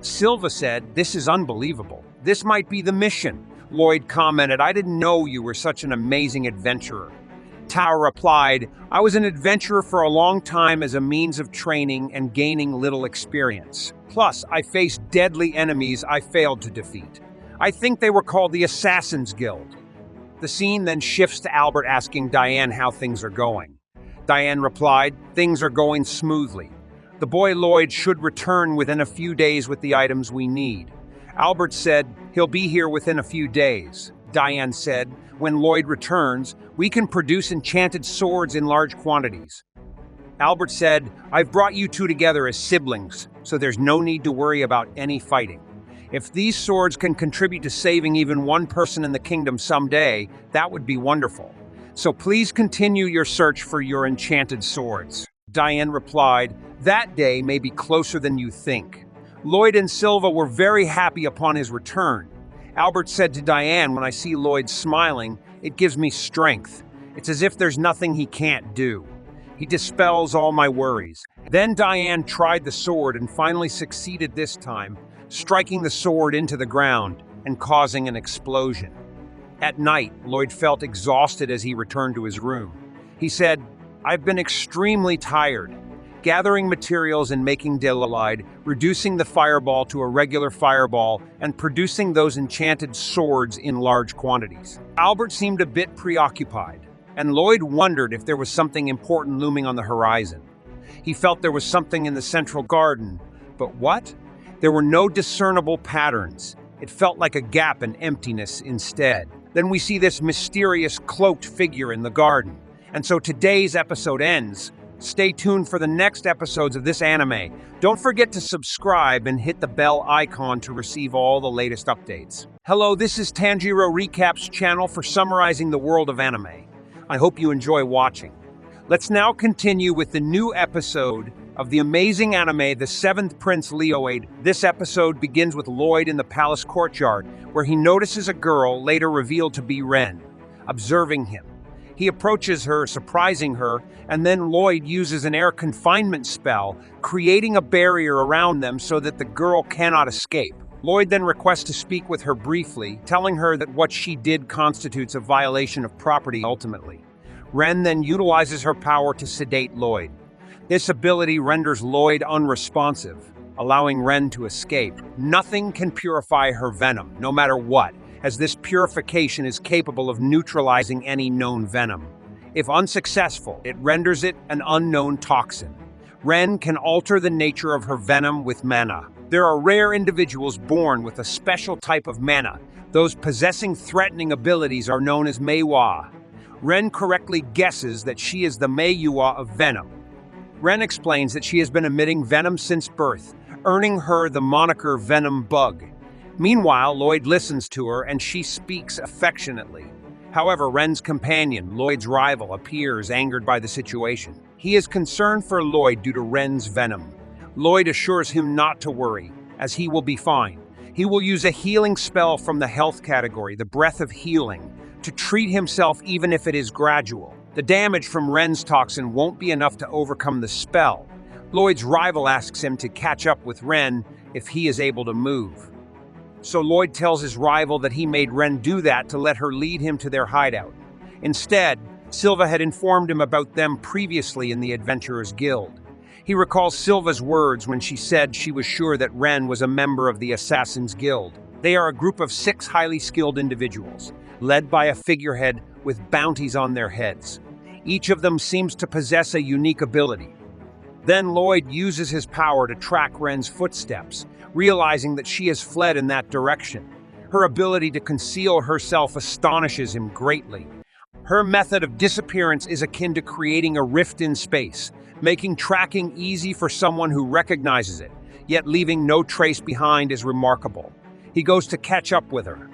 Silva said, "This is unbelievable. This might be the mission." Lloyd commented, "I didn't know you were such an amazing adventurer." Tao replied, "I was an adventurer for a long time as a means of training and gaining little experience. Plus, I faced deadly enemies I failed to defeat. I think they were called the Assassin's Guild." The scene then shifts to Albert asking Diane how things are going. Diane replied, "Things are going smoothly. The boy Lloyd should return within a few days with the items we need." Albert said, "He'll be here within a few days." Diane said. When Lloyd returns, we can produce enchanted swords in large quantities. Albert said, I've brought you two together as siblings, so there's no need to worry about any fighting. If these swords can contribute to saving even one person in the kingdom someday, that would be wonderful. So please continue your search for your enchanted swords. Diane replied, that day may be closer than you think. Lloyd and Silva were very happy upon his return. Albert said to Diane, when I see Lloyd smiling, it gives me strength. It's as if there's nothing he can't do. He dispels all my worries. Then Diane tried the sword and finally succeeded this time, striking the sword into the ground and causing an explosion. At night, Lloyd felt exhausted as he returned to his room. He said, I've been extremely tired. Gathering materials and making Daylight, reducing the fireball to a regular fireball, and producing those enchanted swords in large quantities. Albert seemed a bit preoccupied, and Lloyd wondered if there was something important looming on the horizon. He felt there was something in the central garden, but what? There were no discernible patterns. It felt like a gap and emptiness instead. Then we see this mysterious cloaked figure in the garden. And so today's episode ends. Stay tuned for the next episodes of this anime. Don't forget to subscribe and hit the bell icon to receive all the latest updates. Hello, this is Animerecap's channel for summarizing the world of anime. I hope you enjoy watching. Let's now continue with the new episode of the amazing anime, The Seventh Prince Lloyd. This episode begins with Lloyd in the palace courtyard, where he notices a girl, later revealed to be Ren, observing him. He approaches her, surprising her, and then Lloyd uses an air confinement spell, creating a barrier around them so that the girl cannot escape. Lloyd then requests to speak with her briefly, telling her that what she did constitutes a violation of property ultimately. Ren then utilizes her power to sedate Lloyd. This ability renders Lloyd unresponsive, allowing Ren to escape. Nothing can purify her venom, no matter what, as this purification is capable of neutralizing any known venom. If unsuccessful, it renders it an unknown toxin. Ren can alter the nature of her venom with mana. There are rare individuals born with a special type of mana. Those possessing threatening abilities are known as Meiwa. Ren correctly guesses that she is the Meiwa of venom. Ren explains that she has been emitting venom since birth, earning her the moniker Venom Bug. Meanwhile, Lloyd listens to her and she speaks affectionately. However, Ren's companion, Lloyd's rival, appears angered by the situation. He is concerned for Lloyd due to Ren's venom. Lloyd assures him not to worry, as he will be fine. He will use a healing spell from the health category, the Breath of Healing, to treat himself even if it is gradual. The damage from Ren's toxin won't be enough to overcome the spell. Lloyd's rival asks him to catch up with Ren if he is able to move. So Lloyd tells his rival that he made Ren do that to let her lead him to their hideout. Instead, Silva had informed him about them previously in the Adventurers Guild. He recalls Silva's words when she said she was sure that Ren was a member of the Assassin's Guild. They are a group of 6 highly skilled individuals, led by a figurehead with bounties on their heads. Each of them seems to possess a unique ability. Then Lloyd uses his power to track Ren's footsteps, realizing that she has fled in that direction. Her ability to conceal herself astonishes him greatly. Her method of disappearance is akin to creating a rift in space, making tracking easy for someone who recognizes it, yet leaving no trace behind is remarkable. He goes to catch up with her.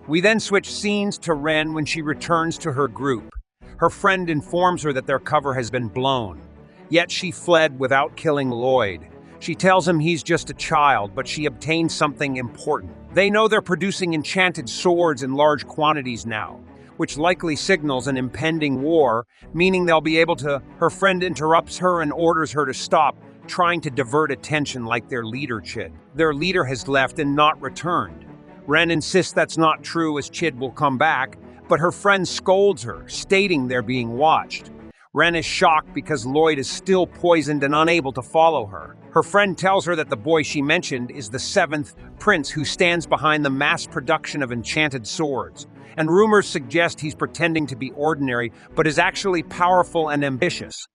We then switch scenes to Ren when she returns to her group. Her friend informs her that their cover has been blown. Yet she fled without killing Lloyd. She tells him he's just a child, but she obtains something important. They know they're producing enchanted swords in large quantities now, which likely signals an impending war, meaning they'll be able to. Her friend interrupts her and orders her to stop, trying to divert attention like their leader, Chid. Their leader has left and not returned. Ren insists that's not true, as Chid will come back, but her friend scolds her, stating they're being watched. Ren is shocked because Lloyd is still poisoned and unable to follow her. Her friend tells her that the boy she mentioned is the 7th prince who stands behind the mass production of enchanted swords, and rumors suggest he's pretending to be ordinary but is actually powerful and ambitious.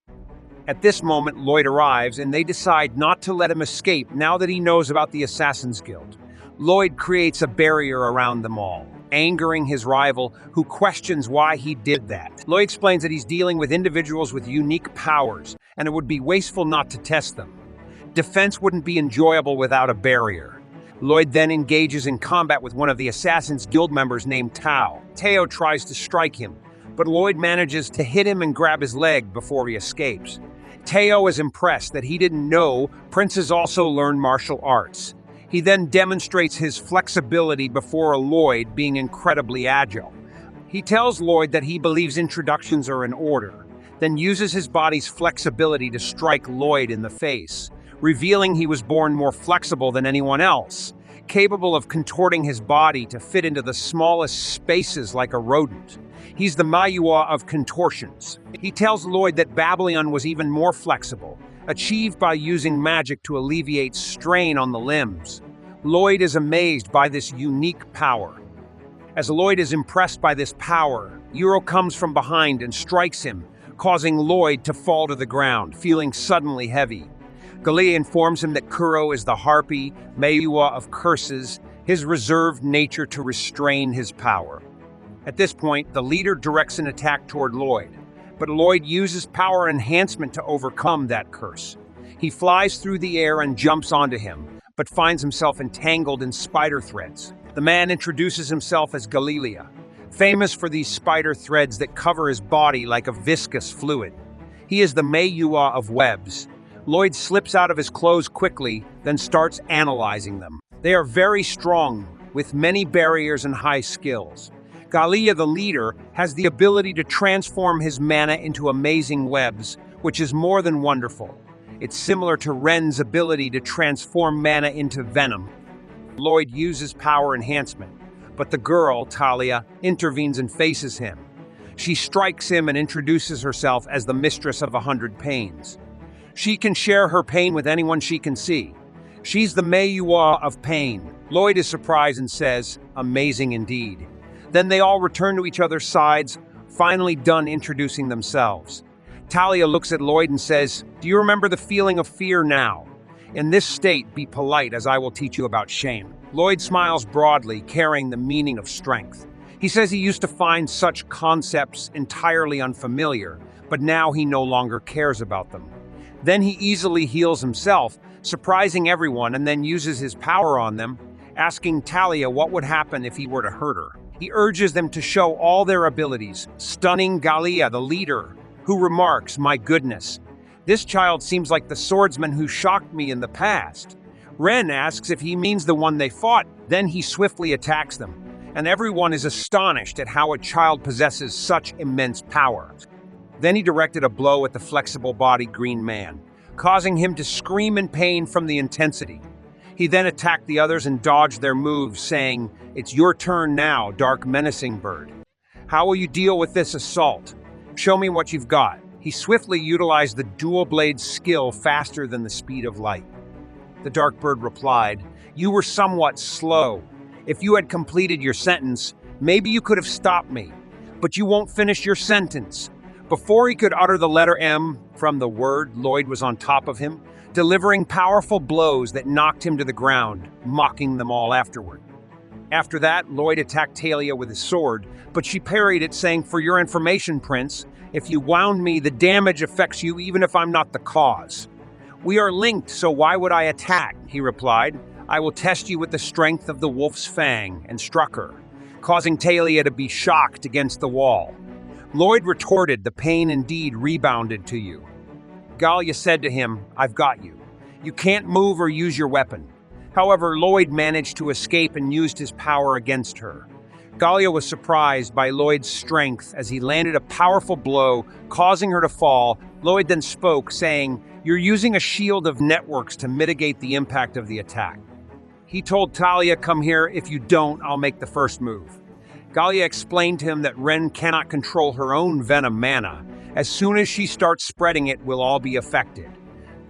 At this moment, Lloyd arrives and they decide not to let him escape now that he knows about the Assassin's Guild. Lloyd creates a barrier around them all. angering his rival, who questions why he did that. Lloyd explains that he's dealing with individuals with unique powers, and it would be wasteful not to test them. Defense wouldn't be enjoyable without a barrier. Lloyd then engages in combat with one of the Assassin's Guild members named Tao. Tao tries to strike him, but Lloyd manages to hit him and grab his leg before he escapes. Tao is impressed that he didn't know princes also learn martial arts. He then demonstrates his flexibility before Lloyd, being incredibly agile. He tells Lloyd that he believes introductions are in order, then uses his body's flexibility to strike Lloyd in the face, revealing he was born more flexible than anyone else, capable of contorting his body to fit into the smallest spaces like a rodent. He's the Mayua of contortions. He tells Lloyd that Babylon was even more flexible, achieved by using magic to alleviate strain on the limbs. Lloyd is amazed by this unique power. As Lloyd is impressed by this power, Yuro comes from behind and strikes him, causing Lloyd to fall to the ground, feeling suddenly heavy. Galia informs him that Kuro is the harpy, Mayua of curses, his reserved nature to restrain his power. At this point, the leader directs an attack toward Lloyd, but Lloyd uses power enhancement to overcome that curse. He flies through the air and jumps onto him, but finds himself entangled in spider threads. The man introduces himself as Galilia, famous for these spider threads that cover his body like a viscous fluid. He is the Mayua of webs. Lloyd slips out of his clothes quickly, then starts analyzing them. They are very strong, with many barriers and high skills. Galia, the leader, has the ability to transform his mana into amazing webs, which is more than wonderful. It's similar to Ren's ability to transform mana into venom. Lloyd uses power enhancement, but the girl, Talia, intervenes and faces him. She strikes him and introduces herself as the Mistress of 100 Pains. She can share her pain with anyone she can see. She's the Mayua of pain. Lloyd is surprised and says, "Amazing indeed." Then they all return to each other's sides, finally done introducing themselves. Talia looks at Lloyd and says, "Do you remember the feeling of fear now? In this state, be polite, as I will teach you about shame." Lloyd smiles broadly, carrying the meaning of strength. He says he used to find such concepts entirely unfamiliar, but now he no longer cares about them. Then he easily heals himself, surprising everyone, and then uses his power on them, asking Talia what would happen if he were to hurt her. He urges them to show all their abilities, stunning Galia, the leader, who remarks, "My goodness, this child seems like the swordsman who shocked me in the past." Ren asks if he means the one they fought, then he swiftly attacks them, and everyone is astonished at how a child possesses such immense power. Then he directed a blow at the flexible-bodied green man, causing him to scream in pain from the intensity. He then attacked the others and dodged their moves, saying, "It's your turn now, dark menacing bird. How will you deal with this assault? Show me what you've got." He swiftly utilized the dual-blade skill faster than the speed of light. The dark bird replied, "You were somewhat slow. If you had completed your sentence, maybe you could have stopped me. But you won't finish your sentence." Before he could utter the letter M from the word, Lloyd was on top of him, delivering powerful blows that knocked him to the ground, mocking them all afterward. After that, Lloyd attacked Talia with his sword, but she parried it, saying, "For your information, Prince, if you wound me, the damage affects you even if I'm not the cause." "We are linked, so why would I attack?" he replied. "I will test you with the strength of the wolf's fang," and struck her, causing Talia to be shocked against the wall. Lloyd retorted, "The pain indeed rebounded to you." Galia said to him, "I've got you. You can't move or use your weapon." However, Lloyd managed to escape and used his power against her. Galia was surprised by Lloyd's strength as he landed a powerful blow, causing her to fall. Lloyd then spoke, saying, "You're using a shield of networks to mitigate the impact of the attack." He told Talia, "Come here. If you don't, I'll make the first move." Galia explained to him that Ren cannot control her own venom mana. As soon as she starts spreading it, we'll all be affected.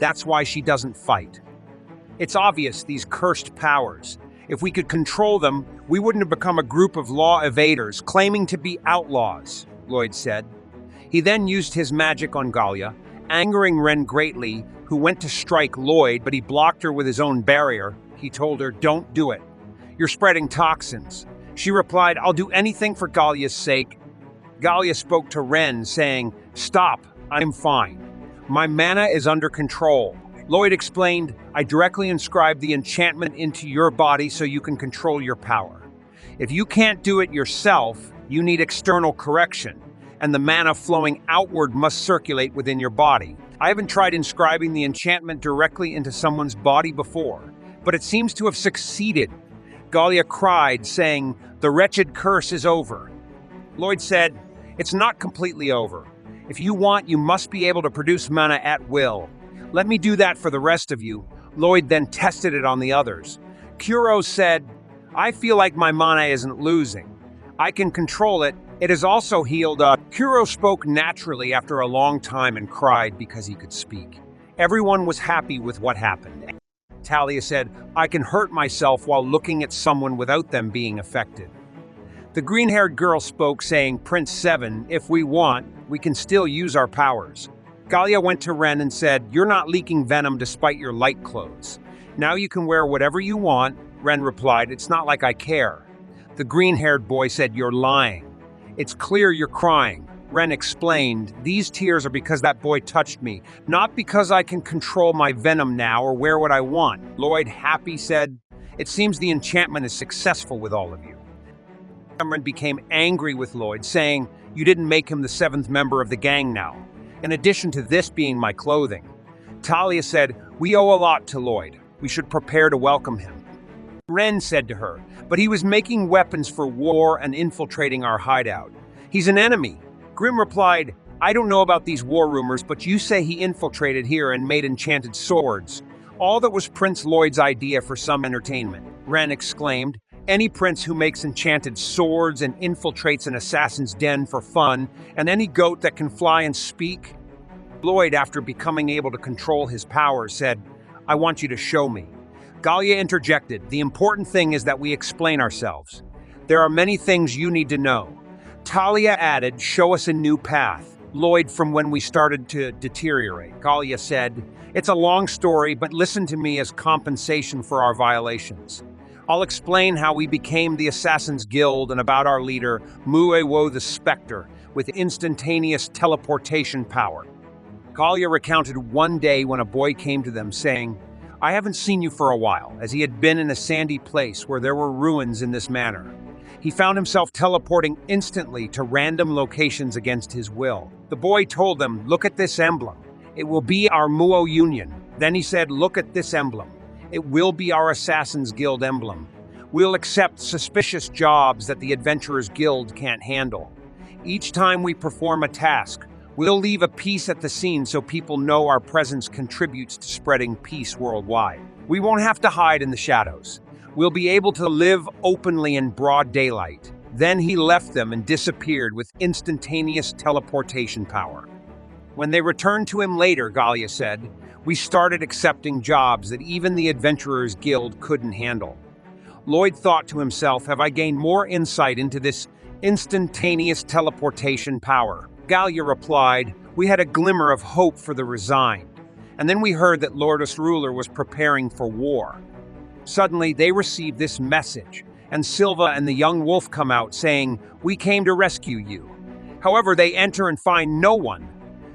That's why she doesn't fight. It's obvious, these cursed powers. If we could control them, we wouldn't have become a group of law evaders claiming to be outlaws, Lloyd said. He then used his magic on Galia, angering Ren greatly, who went to strike Lloyd, but he blocked her with his own barrier. He told her, "Don't do it. You're spreading toxins." She replied, "I'll do anything for Gallia's sake." Gallia spoke to Ren, saying, "Stop, I'm fine. My mana is under control." Lloyd explained, "I directly inscribed the enchantment into your body so you can control your power. If you can't do it yourself, you need external correction, and the mana flowing outward must circulate within your body. I haven't tried inscribing the enchantment directly into someone's body before, but it seems to have succeeded." Gallia cried, saying, "The wretched curse is over." Lloyd said, "It's not completely over. If you want, you must be able to produce mana at will. Let me do that for the rest of you." Lloyd then tested it on the others. Kuro said, "I feel like my mana isn't losing. I can control it. It is also healed up." Kuro spoke naturally after a long time and cried because he could speak. Everyone was happy with what happened. Talia said, "I can hurt myself while looking at someone without them being affected." The green-haired girl spoke, saying, "Prince 7, if we want, we can still use our powers." Gallia went to Ren and said, "You're not leaking venom despite your light clothes. Now you can wear whatever you want." Ren replied, "It's not like I care." The green-haired boy said, "You're lying. It's clear you're crying." Ren explained, "These tears are because that boy touched me, not because I can control my venom now or wear what I want." Lloyd, happy, said, "It seems the enchantment is successful with all of you." Cameron became angry with Lloyd, saying, "You didn't make him the 7th member of the gang now, in addition to this being my clothing." Talia said, "We owe a lot to Lloyd. We should prepare to welcome him." Ren said to her, "But he was making weapons for war and infiltrating our hideout. He's an enemy." Grim replied, "I don't know about these war rumors, but you say he infiltrated here and made enchanted swords. All that was Prince Lloyd's idea for some entertainment." Ren exclaimed, "Any prince who makes enchanted swords and infiltrates an assassin's den for fun, and any goat that can fly and speak." Lloyd, after becoming able to control his powers, said, "I want you to show me." Gallia interjected, "The important thing is that we explain ourselves. There are many things you need to know." Talia added, "Show us a new path, Lloyd, from when we started to deteriorate." Gallia said, "It's a long story, but listen to me as compensation for our violations. I'll explain how we became the Assassin's Guild and about our leader, Muewo the Spectre, with instantaneous teleportation power." Gallia recounted one day when a boy came to them saying, "I haven't seen you for a while," as he had been in a sandy place where there were ruins in this manner. He found himself teleporting instantly to random locations against his will. The boy told them, "Look at this emblem. It will be our Muo Union." Then he said, "Look at this emblem. It will be our Assassin's Guild emblem. We'll accept suspicious jobs that the Adventurers Guild can't handle. Each time we perform a task, we'll leave a piece at the scene so people know our presence contributes to spreading peace worldwide. We won't have to hide in the shadows. We'll be able to live openly in broad daylight." Then he left them and disappeared with instantaneous teleportation power. When they returned to him later, Gallia said, "We started accepting jobs that even the Adventurers Guild couldn't handle." Lloyd thought to himself, "Have I gained more insight into this instantaneous teleportation power?" Gallia replied, "We had a glimmer of hope for the resigned, and then we heard that Lordus Ruler was preparing for war. Suddenly, they received this message, and Silva and the young wolf come out saying, 'We came to rescue you.' However, they enter and find no one,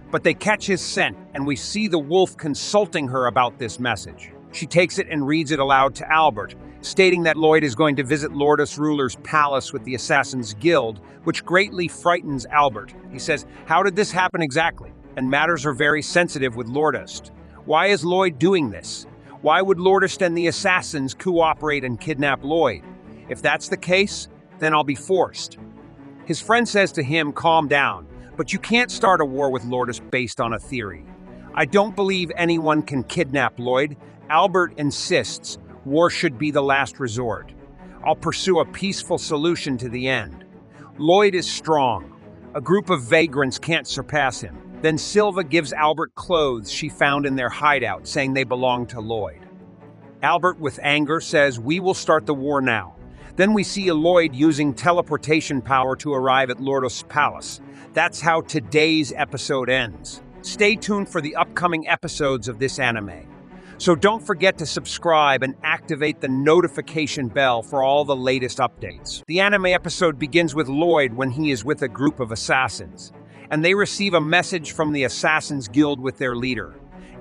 but they catch his scent, and we see the wolf consulting her about this message. She takes it and reads it aloud to Albert, stating that Lloyd is going to visit Lordus Ruler's palace with the Assassin's Guild, which greatly frightens Albert. He says, 'How did this happen exactly?' And matters are very sensitive with Lordust. Why is Lloyd doing this? Why would Lordust and the assassins cooperate and kidnap Lloyd? If that's the case, then I'll be forced." His friend says to him, "Calm down, but you can't start a war with Lordust based on a theory. I don't believe anyone can kidnap Lloyd. Albert insists war should be the last resort. I'll pursue a peaceful solution to the end. Lloyd is strong. A group of vagrants can't surpass him." Then Silva gives Albert clothes she found in their hideout, saying they belong to Lloyd. Albert, with anger, says, "We will start the war now." Then we see Lloyd using teleportation power to arrive at Lordus' palace. That's how today's episode ends. Stay tuned for the upcoming episodes of this anime. So don't forget to subscribe and activate the notification bell for all the latest updates. The anime episode begins with Lloyd when he is with a group of assassins, and they receive a message from the Assassins Guild with their leader,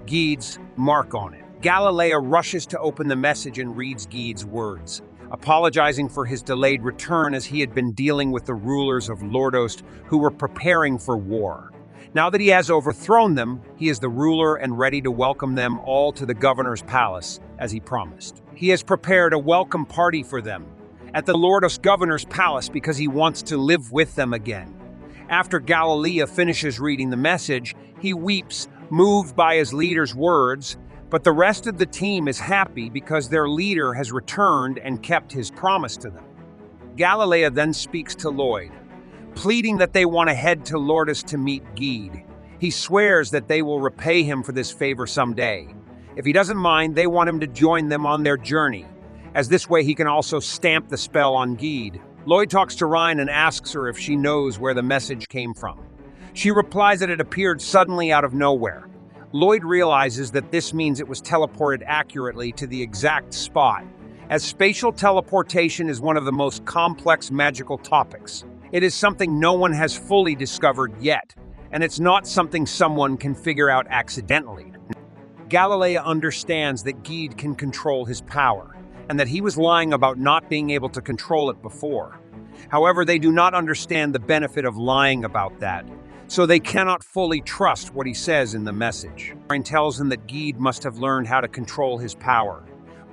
Guide's mark on it. Galilea rushes to open the message and reads Guide's words, apologizing for his delayed return as he had been dealing with the rulers of Lordost who were preparing for war. Now that he has overthrown them, he is the ruler and ready to welcome them all to the governor's palace, as he promised. He has prepared a welcome party for them at the Lordost governor's palace because he wants to live with them again. After Galilea finishes reading the message, he weeps, moved by his leader's words, but the rest of the team is happy because their leader has returned and kept his promise to them. Galilea then speaks to Lloyd, pleading that they want to head to Lordost to meet Guide. He swears that they will repay him for this favor someday. If he doesn't mind, they want him to join them on their journey, as this way he can also stamp the spell on Guide. Lloyd talks to Ryan and asks her if she knows where the message came from. She replies that it appeared suddenly out of nowhere. Lloyd realizes that this means it was teleported accurately to the exact spot, as spatial teleportation is one of the most complex magical topics. It is something no one has fully discovered yet, and it's not something someone can figure out accidentally. Galilea understands that Guide can control his power, and that he was lying about not being able to control it before. However, they do not understand the benefit of lying about that, so they cannot fully trust what he says in the message. Ryan tells him that Guide must have learned how to control his power.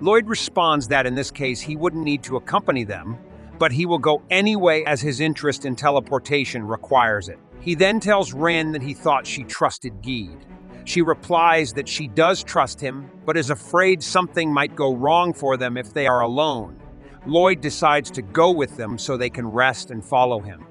Lloyd responds that in this case he wouldn't need to accompany them, but he will go anyway as his interest in teleportation requires it. He then tells Rin that he thought she trusted Guide. She replies that she does trust him, but is afraid something might go wrong for them if they are alone. Lloyd decides to go with them so they can rest and follow him.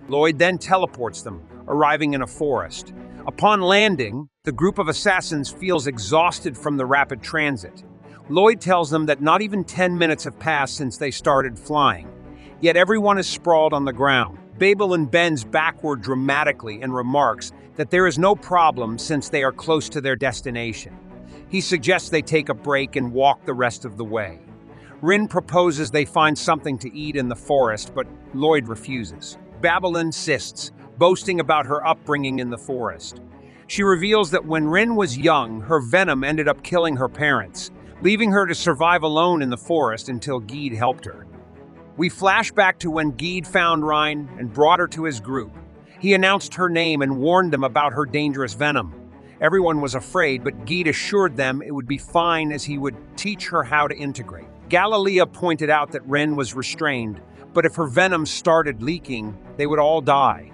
Lloyd then teleports them, arriving in a forest. Upon landing, the group of assassins feels exhausted from the rapid transit. Lloyd tells them that not even 10 minutes have passed since they started flying. Yet everyone is sprawled on the ground. Babylon bends backward dramatically and remarks that there is no problem since they are close to their destination. He suggests they take a break and walk the rest of the way. Rin proposes they find something to eat in the forest, but Lloyd refuses. Babylon insists, boasting about her upbringing in the forest. She reveals that when Rin was young, her venom ended up killing her parents, leaving her to survive alone in the forest until Guide helped her. We flash back to when Guide found Ryan and brought her to his group. He announced her name and warned them about her dangerous venom. Everyone was afraid, but Guide assured them it would be fine as he would teach her how to integrate. Galilea pointed out that Ren was restrained, but if her venom started leaking, they would all die.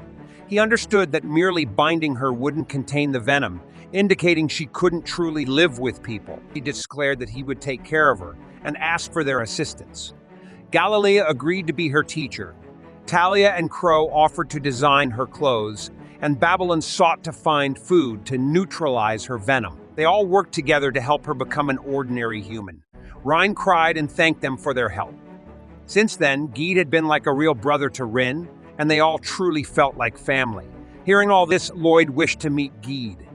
He understood that merely binding her wouldn't contain the venom, indicating she couldn't truly live with people. He declared that he would take care of her and asked for their assistance. Galilea agreed to be her teacher. Talia and Crow offered to design her clothes, and Babylon sought to find food to neutralize her venom. They all worked together to help her become an ordinary human. Ryan cried and thanked them for their help. Since then, Guide had been like a real brother to Rin, and they all truly felt like family. Hearing all this, Lloyd wished to meet Guide.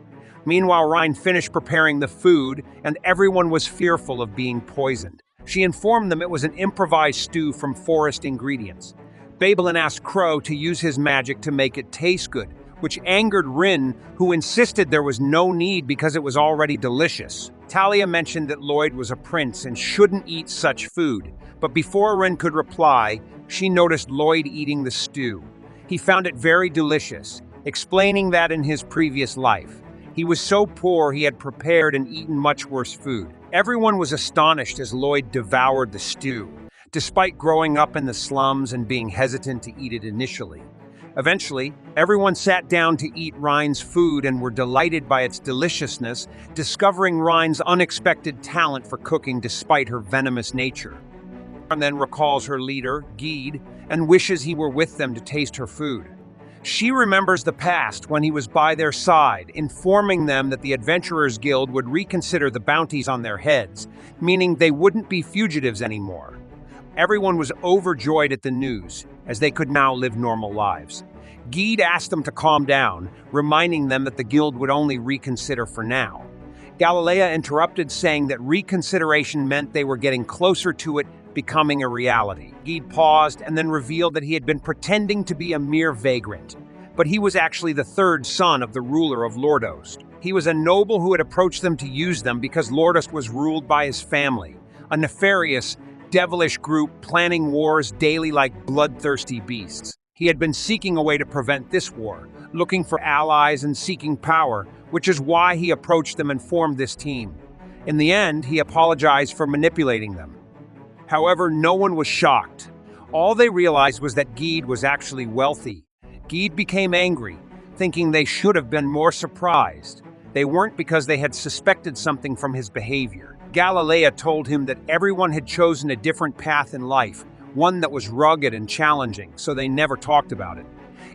Meanwhile, Ryan finished preparing the food, and everyone was fearful of being poisoned. She informed them it was an improvised stew from forest ingredients. Babylon asked Crow to use his magic to make it taste good, which angered Rin, who insisted there was no need because it was already delicious. Talia mentioned that Lloyd was a prince and shouldn't eat such food, but before Rin could reply, she noticed Lloyd eating the stew. He found it very delicious, explaining that in his previous life, he was so poor he had prepared and eaten much worse food. Everyone was astonished as Lloyd devoured the stew, despite growing up in the slums and being hesitant to eat it initially. Eventually, everyone sat down to eat Ryan's food and were delighted by its deliciousness, discovering Ryan's unexpected talent for cooking despite her venomous nature. And then recalls her leader, Guide, and wishes he were with them to taste her food. She remembers the past when he was by their side, informing them that the Adventurers Guild would reconsider the bounties on their heads, meaning they wouldn't be fugitives anymore. Everyone was overjoyed at the news, as they could now live normal lives. Guide asked them to calm down, reminding them that the guild would only reconsider for now. Galilea interrupted, saying that reconsideration meant they were getting closer to it becoming a reality. Gide paused and then revealed that he had been pretending to be a mere vagrant, but he was actually the third son of the ruler of Lordost. He was a noble who had approached them to use them because Lordost was ruled by his family, a nefarious, devilish group planning wars daily like bloodthirsty beasts. He had been seeking a way to prevent this war, looking for allies and seeking power, which is why he approached them and formed this team. In the end, he apologized for manipulating them. However, no one was shocked. All they realized was that Gide was actually wealthy. Gide became angry, thinking they should have been more surprised. They weren't, because they had suspected something from his behavior. Galilea told him that everyone had chosen a different path in life, one that was rugged and challenging, so they never talked about it.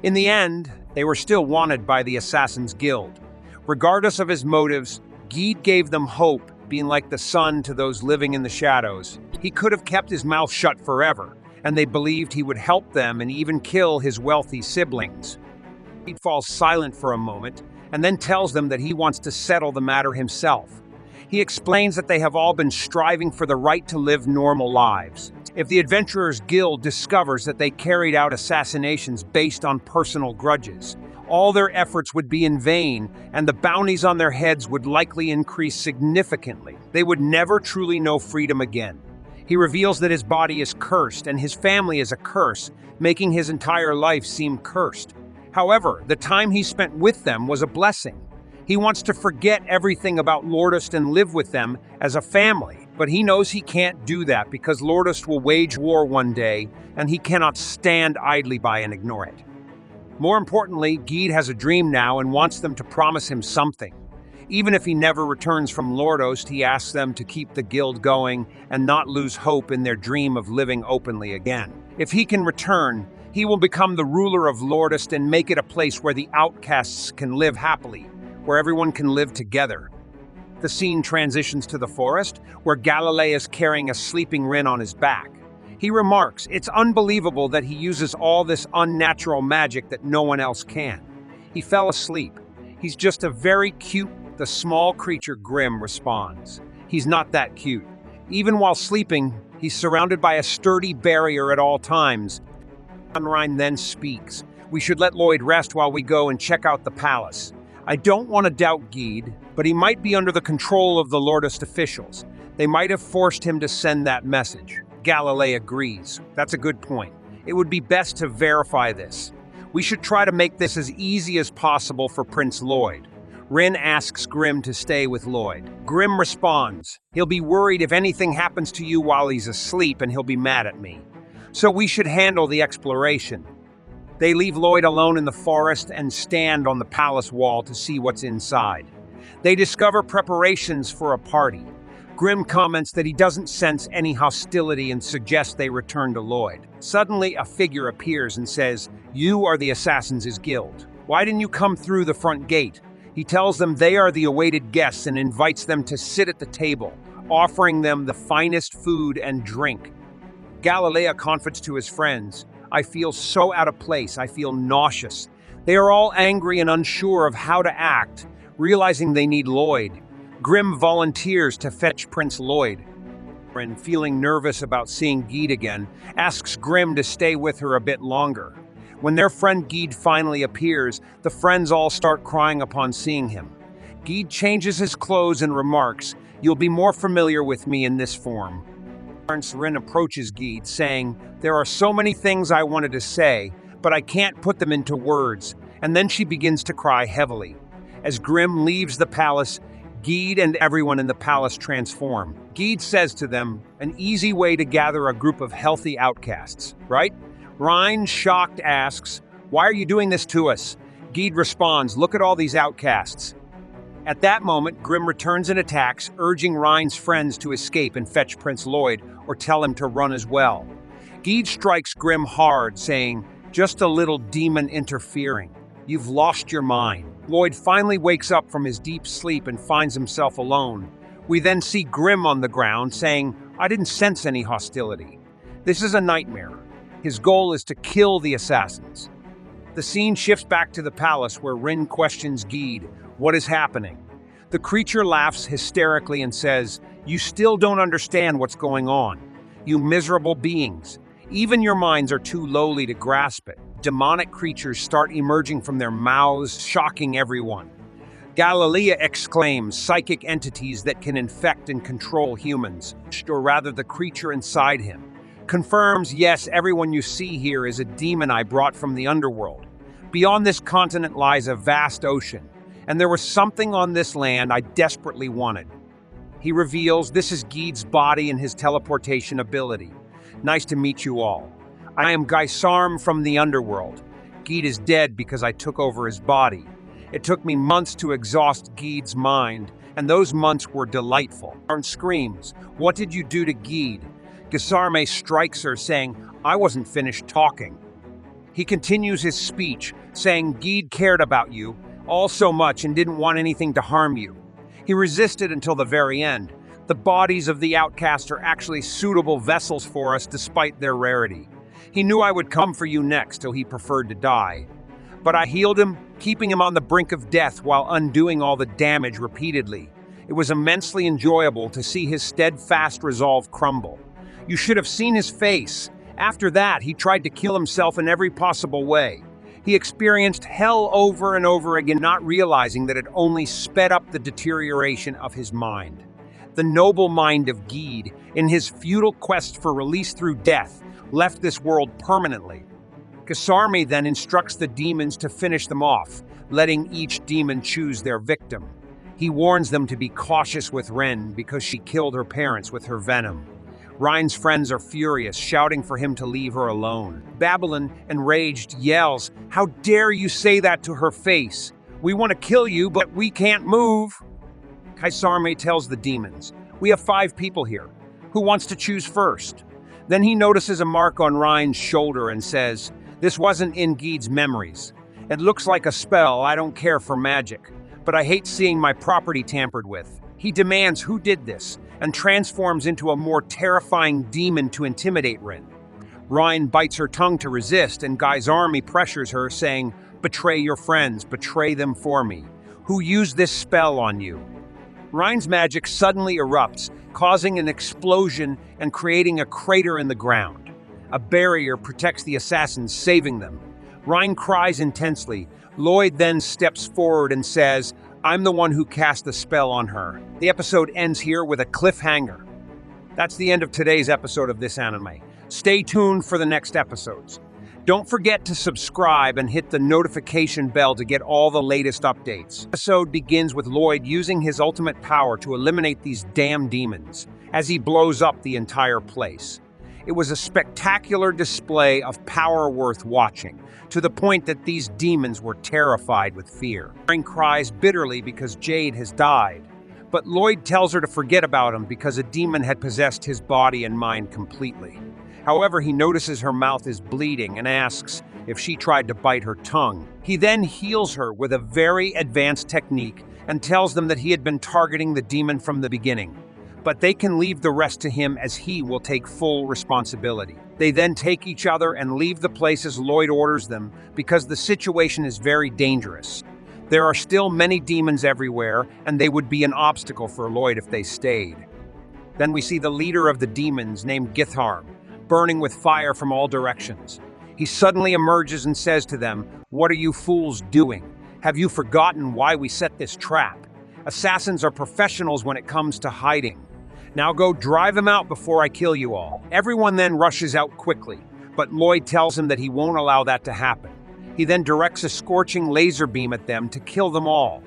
In the end, they were still wanted by the Assassin's Guild. Regardless of his motives, Gide gave them hope, being like the sun to those living in the shadows. He could have kept his mouth shut forever, and they believed he would help them and even kill his wealthy siblings. Gide falls silent for a moment, and then tells them that he wants to settle the matter himself. He explains that they have all been striving for the right to live normal lives. If the Adventurers Guild discovers that they carried out assassinations based on personal grudges, all their efforts would be in vain, and the bounties on their heads would likely increase significantly. They would never truly know freedom again. He reveals that his body is cursed and his family is a curse, making his entire life seem cursed. However, the time he spent with them was a blessing. He wants to forget everything about Lordost and live with them as a family, but he knows he can't do that because Lordost will wage war one day, and he cannot stand idly by and ignore it. More importantly, Gide has a dream now and wants them to promise him something. Even if he never returns from Lordost, he asks them to keep the guild going and not lose hope in their dream of living openly again. If he can return, he will become the ruler of Lordost and make it a place where the outcasts can live happily, where everyone can live together. The scene transitions to the forest, where Galilea is carrying a sleeping Rin on his back. He remarks, it's unbelievable that he uses all this unnatural magic that no one else can. He fell asleep. He's just a very cute, the small creature. Grim responds. He's not that cute. Even while sleeping, he's surrounded by a sturdy barrier at all times. Rein then speaks. We should let Lloyd rest while we go and check out the palace. I don't want to doubt Gide, but he might be under the control of the Lordost officials. They might have forced him to send that message. Galilea agrees. That's a good point. It would be best to verify this. We should try to make this as easy as possible for Prince Lloyd. Rin asks Grim to stay with Lloyd. Grim responds, he'll be worried if anything happens to you while he's asleep, and he'll be mad at me. So we should handle the exploration. They leave Lloyd alone in the forest and stand on the palace wall to see what's inside. They discover preparations for a party. Grim comments that he doesn't sense any hostility and suggests they return to Lloyd. Suddenly, a figure appears and says, "You are the Assassins' Guild. Why didn't you come through the front gate?" He tells them they are the awaited guests and invites them to sit at the table, offering them the finest food and drink. Galilea confides to his friends, I feel so out of place, I feel nauseous. They are all angry and unsure of how to act, realizing they need Lloyd. Grim volunteers to fetch Prince Lloyd. And feeling nervous about seeing Gide again, asks Grim to stay with her a bit longer. When their friend Gide finally appears, the friends all start crying upon seeing him. Gide changes his clothes and remarks, "You'll be more familiar with me in this form." Prince Rin approaches Gide, saying, "There are so many things I wanted to say, but I can't put them into words," and then she begins to cry heavily. As Grim leaves the palace, Gide and everyone in the palace transform. Gide says to them, an easy way to gather a group of healthy outcasts, right? Rein, shocked, asks, "Why are you doing this to us?" Gide responds, "Look at all these outcasts." At that moment, Grim returns and attacks, urging Rein's friends to escape and fetch Prince Lloyd, or tell him to run as well. Gide strikes Grim hard, saying, "Just a little demon interfering. You've lost your mind." Lloyd finally wakes up from his deep sleep and finds himself alone. We then see Grim on the ground, saying, "I didn't sense any hostility. This is a nightmare. His goal is to kill the assassins." The scene shifts back to the palace, where Rin questions Gide, "What is happening?" The creature laughs hysterically and says, "You still don't understand what's going on. You miserable beings. Even your minds are too lowly to grasp it." Demonic creatures start emerging from their mouths, shocking everyone. Galilea exclaims, "Psychic entities that can infect and control humans," or rather the creature inside him. Confirms, "Yes, everyone you see here is a demon I brought from the underworld. Beyond this continent lies a vast ocean, and there was something on this land I desperately wanted." He reveals this is Geed's body and his teleportation ability. "Nice to meet you all. I am Gaisarm from the underworld. Geed is dead because I took over his body. It took me months to exhaust Geed's mind, and those months were delightful." Arn screams, "What did you do to Geed?" Gaisarme strikes her, saying, "I wasn't finished talking." He continues his speech, saying Geed cared about you all so much and didn't want anything to harm you. He resisted until the very end. The bodies of the outcasts are actually suitable vessels for us despite their rarity. He knew I would come for you next, so he preferred to die. But I healed him, keeping him on the brink of death while undoing all the damage repeatedly. It was immensely enjoyable to see his steadfast resolve crumble. You should have seen his face. After that, he tried to kill himself in every possible way. He experienced hell over and over again, not realizing that it only sped up the deterioration of his mind. The noble mind of Geed, in his futile quest for release through death, left this world permanently. Gaisarme then instructs the demons to finish them off, letting each demon choose their victim. He warns them to be cautious with Ren because she killed her parents with her venom. Rein's friends are furious, shouting for him to leave her alone. Babylon, enraged, yells, "How dare you say that to her face? We want to kill you, but we can't move." Gaisarme tells the demons, "We have 5 people here. Who wants to choose first?" Then he notices a mark on Rein's shoulder and says, "This wasn't in Geed's memories. It looks like a spell. I don't care for magic, but I hate seeing my property tampered with." He demands who did this and transforms into a more terrifying demon to intimidate Rin. Rein bites her tongue to resist, and Gaisarme pressures her, saying, "Betray your friends, betray them for me. Who used this spell on you?" Rein's magic suddenly erupts, causing an explosion and creating a crater in the ground. A barrier protects the assassins, saving them. Rein cries intensely. Lloyd then steps forward and says, "I'm the one who cast the spell on her." The episode ends here with a cliffhanger. That's the end of today's episode of this anime. Stay tuned for the next episodes. Don't forget to subscribe and hit the notification bell to get all the latest updates. The episode begins with Lloyd using his ultimate power to eliminate these damn demons as he blows up the entire place. It was a spectacular display of power worth watching, to the point that these demons were terrified with fear. Rein cries bitterly because Jade has died, but Lloyd tells her to forget about him because a demon had possessed his body and mind completely. However, he notices her mouth is bleeding and asks if she tried to bite her tongue. He then heals her with a very advanced technique and tells them that he had been targeting the demon from the beginning, but they can leave the rest to him as he will take full responsibility. They then take each other and leave the place as Lloyd orders them because the situation is very dangerous. There are still many demons everywhere, and they would be an obstacle for Lloyd if they stayed. Then we see the leader of the demons, named Githarm, burning with fire from all directions. He suddenly emerges and says to them, "What are you fools doing? Have you forgotten why we set this trap? Assassins are professionals when it comes to hiding. Now go drive him out before I kill you all." Everyone then rushes out quickly, but Lloyd tells him that he won't allow that to happen. He then directs a scorching laser beam at them to kill them all.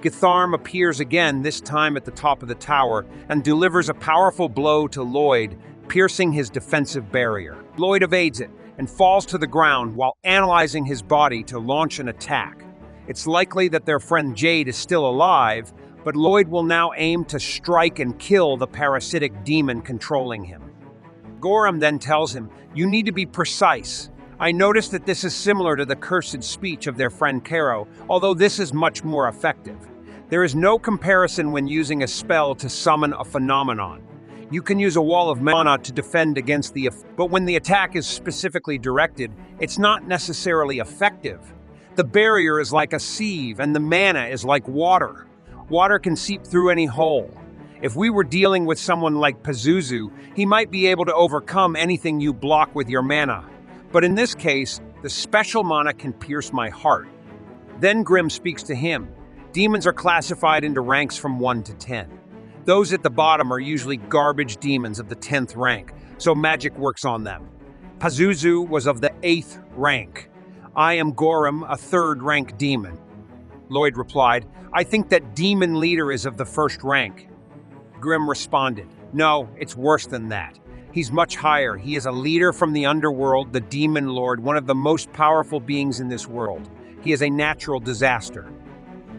Githarm appears again, this time at the top of the tower, and delivers a powerful blow to Lloyd, piercing his defensive barrier. Lloyd evades it and falls to the ground while analyzing his body to launch an attack. It's likely that their friend Jade is still alive, but Lloyd will now aim to strike and kill the parasitic demon controlling him. Gorham then tells him, "You need to be precise. I noticed that this is similar to the cursed speech of their friend Caro, although this is much more effective. There is no comparison when using a spell to summon a phenomenon. You can use a wall of mana to defend against but when the attack is specifically directed, it's not necessarily effective. The barrier is like a sieve and the mana is like water. Water can seep through any hole. If we were dealing with someone like Pazuzu, he might be able to overcome anything you block with your mana. But in this case, the special mana can pierce my heart. Then Grimm speaks to him. Demons are classified into ranks from 1 to 10. Those at the bottom are usually garbage demons of the 10th rank, so magic works on them. Pazuzu was of the 8th rank. I am Gorum, a 3rd rank demon. Lloyd replied, I think that demon leader is of the 1st rank. Grimm responded, no, it's worse than that. He's much higher. He is a leader from the underworld, the demon lord, one of the most powerful beings in this world. He is a natural disaster.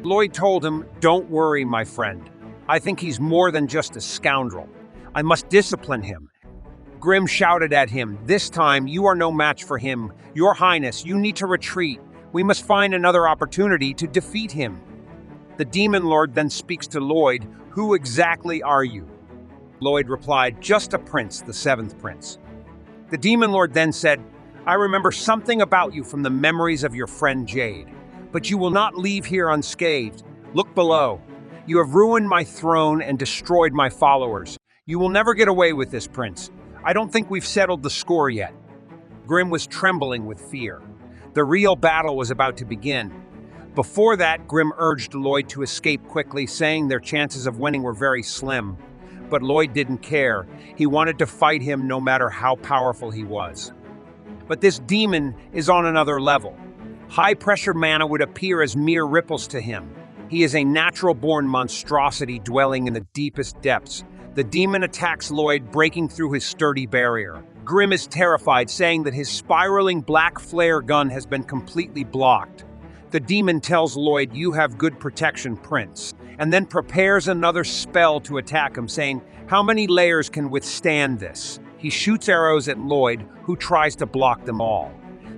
Lloyd told him, don't worry, my friend. I think he's more than just a scoundrel. I must discipline him. Grimm shouted at him, this time you are no match for him. Your Highness, you need to retreat. We must find another opportunity to defeat him. The demon lord then speaks to Lloyd, who exactly are you? Lloyd replied, just a prince, the 7th prince. The demon lord then said, I remember something about you from the memories of your friend Jade, but you will not leave here unscathed. Look below. You have ruined my throne and destroyed my followers. You will never get away with this, prince. I don't think we've settled the score yet. Grimm was trembling with fear. The real battle was about to begin. Before that, Grimm urged Lloyd to escape quickly, saying their chances of winning were very slim. But Lloyd didn't care. He wanted to fight him no matter how powerful he was. But this demon is on another level. High-pressure mana would appear as mere ripples to him. He is a natural-born monstrosity dwelling in the deepest depths. The demon attacks Lloyd, breaking through his sturdy barrier. Grimm is terrified, saying that his spiraling black flare gun has been completely blocked. The demon tells Lloyd, you have good protection, prince, and then prepares another spell to attack him, saying, how many layers can withstand this? He shoots arrows at Lloyd, who tries to block them all.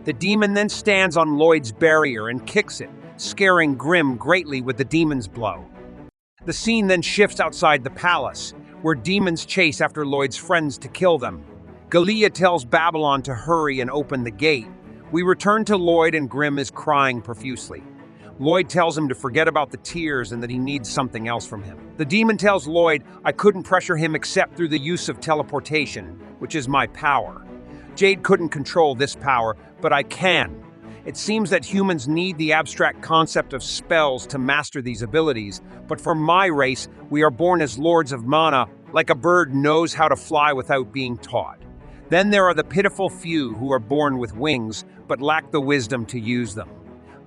The demon then stands on Lloyd's barrier and kicks it, scaring Grimm greatly with the demon's blow. The scene then shifts outside the palace, where demons chase after Lloyd's friends to kill them. Gallia tells Babylon to hurry and open the gate. We return to Lloyd and Grimm is crying profusely. Lloyd tells him to forget about the tears and that he needs something else from him. The demon tells Lloyd, I couldn't pressure him except through the use of teleportation, which is my power. Jade couldn't control this power, but I can. It seems that humans need the abstract concept of spells to master these abilities, but for my race, we are born as lords of mana, like a bird knows how to fly without being taught. Then there are the pitiful few who are born with wings, but lack the wisdom to use them.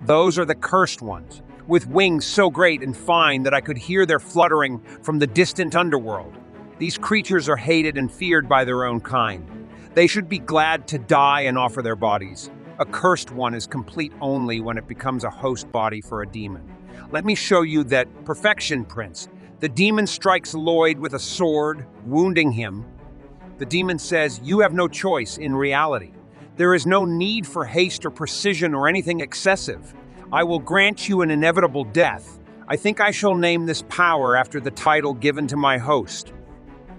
Those are the cursed ones, with wings so great and fine that I could hear their fluttering from the distant underworld. These creatures are hated and feared by their own kind. They should be glad to die and offer their bodies. A cursed one is complete only when it becomes a host body for a demon. Let me show you that perfection, prince. The demon strikes Lloyd with a sword, wounding him. The demon says, you have no choice in reality. There is no need for haste or precision or anything excessive. I will grant you an inevitable death. I think I shall name this power after the title given to my host.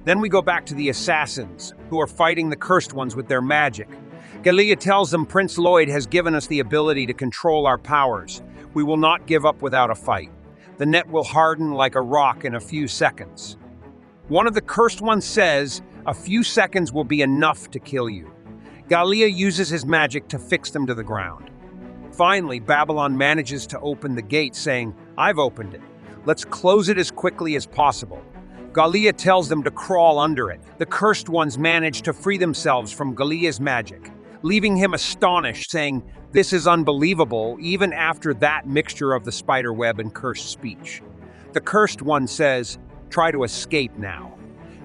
Then we go back to the assassins, who are fighting the cursed ones with their magic. Gallia tells them Prince Lloyd has given us the ability to control our powers. We will not give up without a fight. The net will harden like a rock in a few seconds. One of the cursed ones says, a few seconds will be enough to kill you. Gallia uses his magic to fix them to the ground. Finally, Babylon manages to open the gate, saying, I've opened it. Let's close it as quickly as possible. Gallia tells them to crawl under it. The cursed ones manage to free themselves from Gallia's magic, leaving him astonished, saying, this is unbelievable, even after that mixture of the spider web and cursed speech. The cursed one says, try to escape now.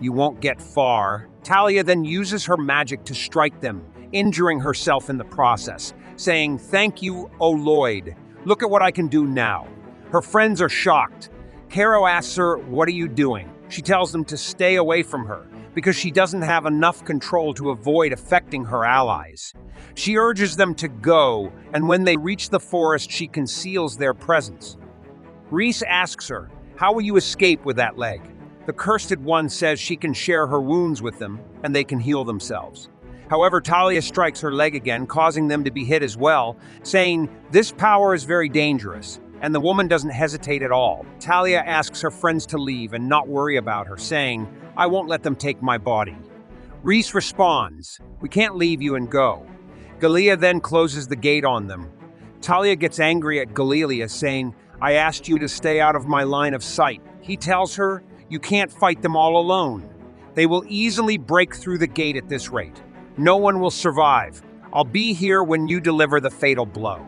You won't get far. Talia then uses her magic to strike them, injuring herself in the process, saying, thank you, O Lloyd. Look at what I can do now. Her friends are shocked. Caro asks her, what are you doing? She tells them to stay away from her, because she doesn't have enough control to avoid affecting her allies. She urges them to go, and when they reach the forest, she conceals their presence. Reese asks her, how will you escape with that leg? The cursed one says she can share her wounds with them, and they can heal themselves. However, Talia strikes her leg again, causing them to be hit as well, saying, this power is very dangerous, and the woman doesn't hesitate at all. Talia asks her friends to leave and not worry about her, saying, "I won't let them take my body." Reese responds, "We can't leave you and go." Galea then closes the gate on them. Talia gets angry at Galilea, saying, "I asked you to stay out of my line of sight." He tells her, "You can't fight them all alone. They will easily break through the gate at this rate. No one will survive. I'll be here when you deliver the fatal blow."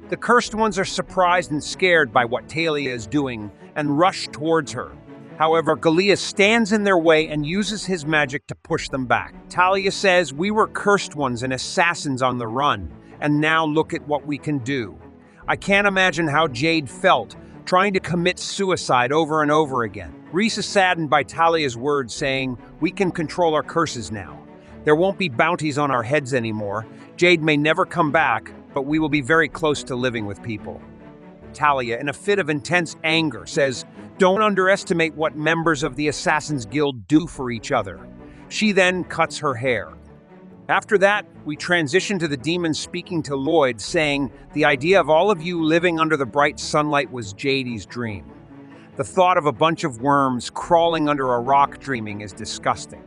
The cursed ones are surprised and scared by what Talia is doing and rush towards her. However, Galea stands in their way and uses his magic to push them back. Talia says, "We were cursed ones and assassins on the run, and now look at what we can do." I can't imagine how Jade felt, trying to commit suicide over and over again. Reese is saddened by Talia's words, saying, "We can control our curses now. There won't be bounties on our heads anymore. Jade may never come back, but we will be very close to living with people." Talia, in a fit of intense anger, says, "Don't underestimate what members of the Assassin's Guild do for each other." She then cuts her hair. After that, we transition to the demon speaking to Lloyd, saying, "The idea of all of you living under the bright sunlight was Jade's dream. The thought of a bunch of worms crawling under a rock dreaming is disgusting.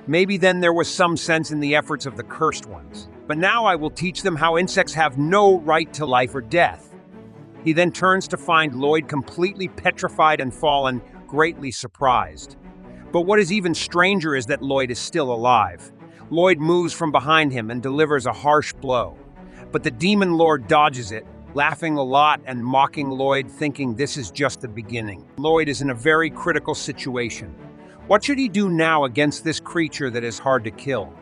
Maybe then there was some sense in the efforts of the cursed ones. But now I will teach them how insects have no right to life or death." He then turns to find Lloyd completely petrified and fallen, greatly surprised. But what is even stranger is that Lloyd is still alive. Lloyd moves from behind him and delivers a harsh blow. But the demon lord dodges it, laughing a lot and mocking Lloyd, thinking this is just the beginning. Lloyd is in a very critical situation. What should he do now against this creature that is hard to kill?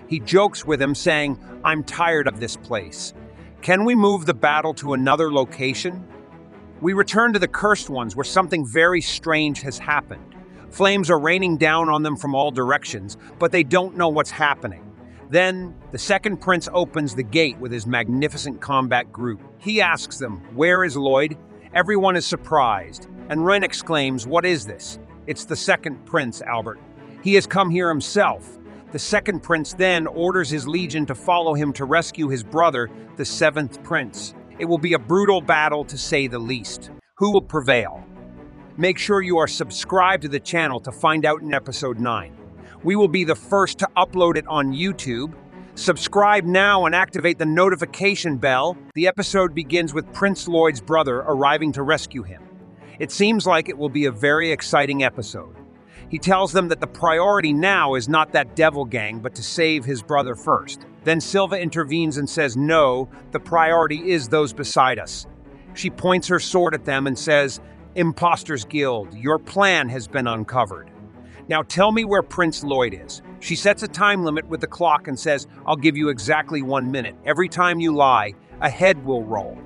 He jokes with him, saying, "I'm tired of this place. Can we move the battle to another location?" We return to the Cursed Ones, where something very strange has happened. Flames are raining down on them from all directions, but they don't know what's happening. Then, the second prince opens the gate with his magnificent combat group. He asks them, "Where is Lloyd?" Everyone is surprised, and Ren exclaims, "What is this?" "It's the second prince, Albert. He has come here himself." The second prince then orders his legion to follow him to rescue his brother, the seventh prince. It will be a brutal battle, to say the least. Who will prevail? Make sure you are subscribed to the channel to find out in episode 9. We will be the first to upload it on YouTube. Subscribe now and activate the notification bell. The episode begins with Prince Lloyd's brother arriving to rescue him. It seems like it will be a very exciting episode. He tells them that the priority now is not that devil gang, but to save his brother first. Then Silva intervenes and says, "No, the priority is those beside us." She points her sword at them and says, "Imposters Guild, your plan has been uncovered. Now tell me where Prince Lloyd is." She sets a time limit with the clock and says, "I'll give you exactly 1 minute. Every time you lie, a head will roll."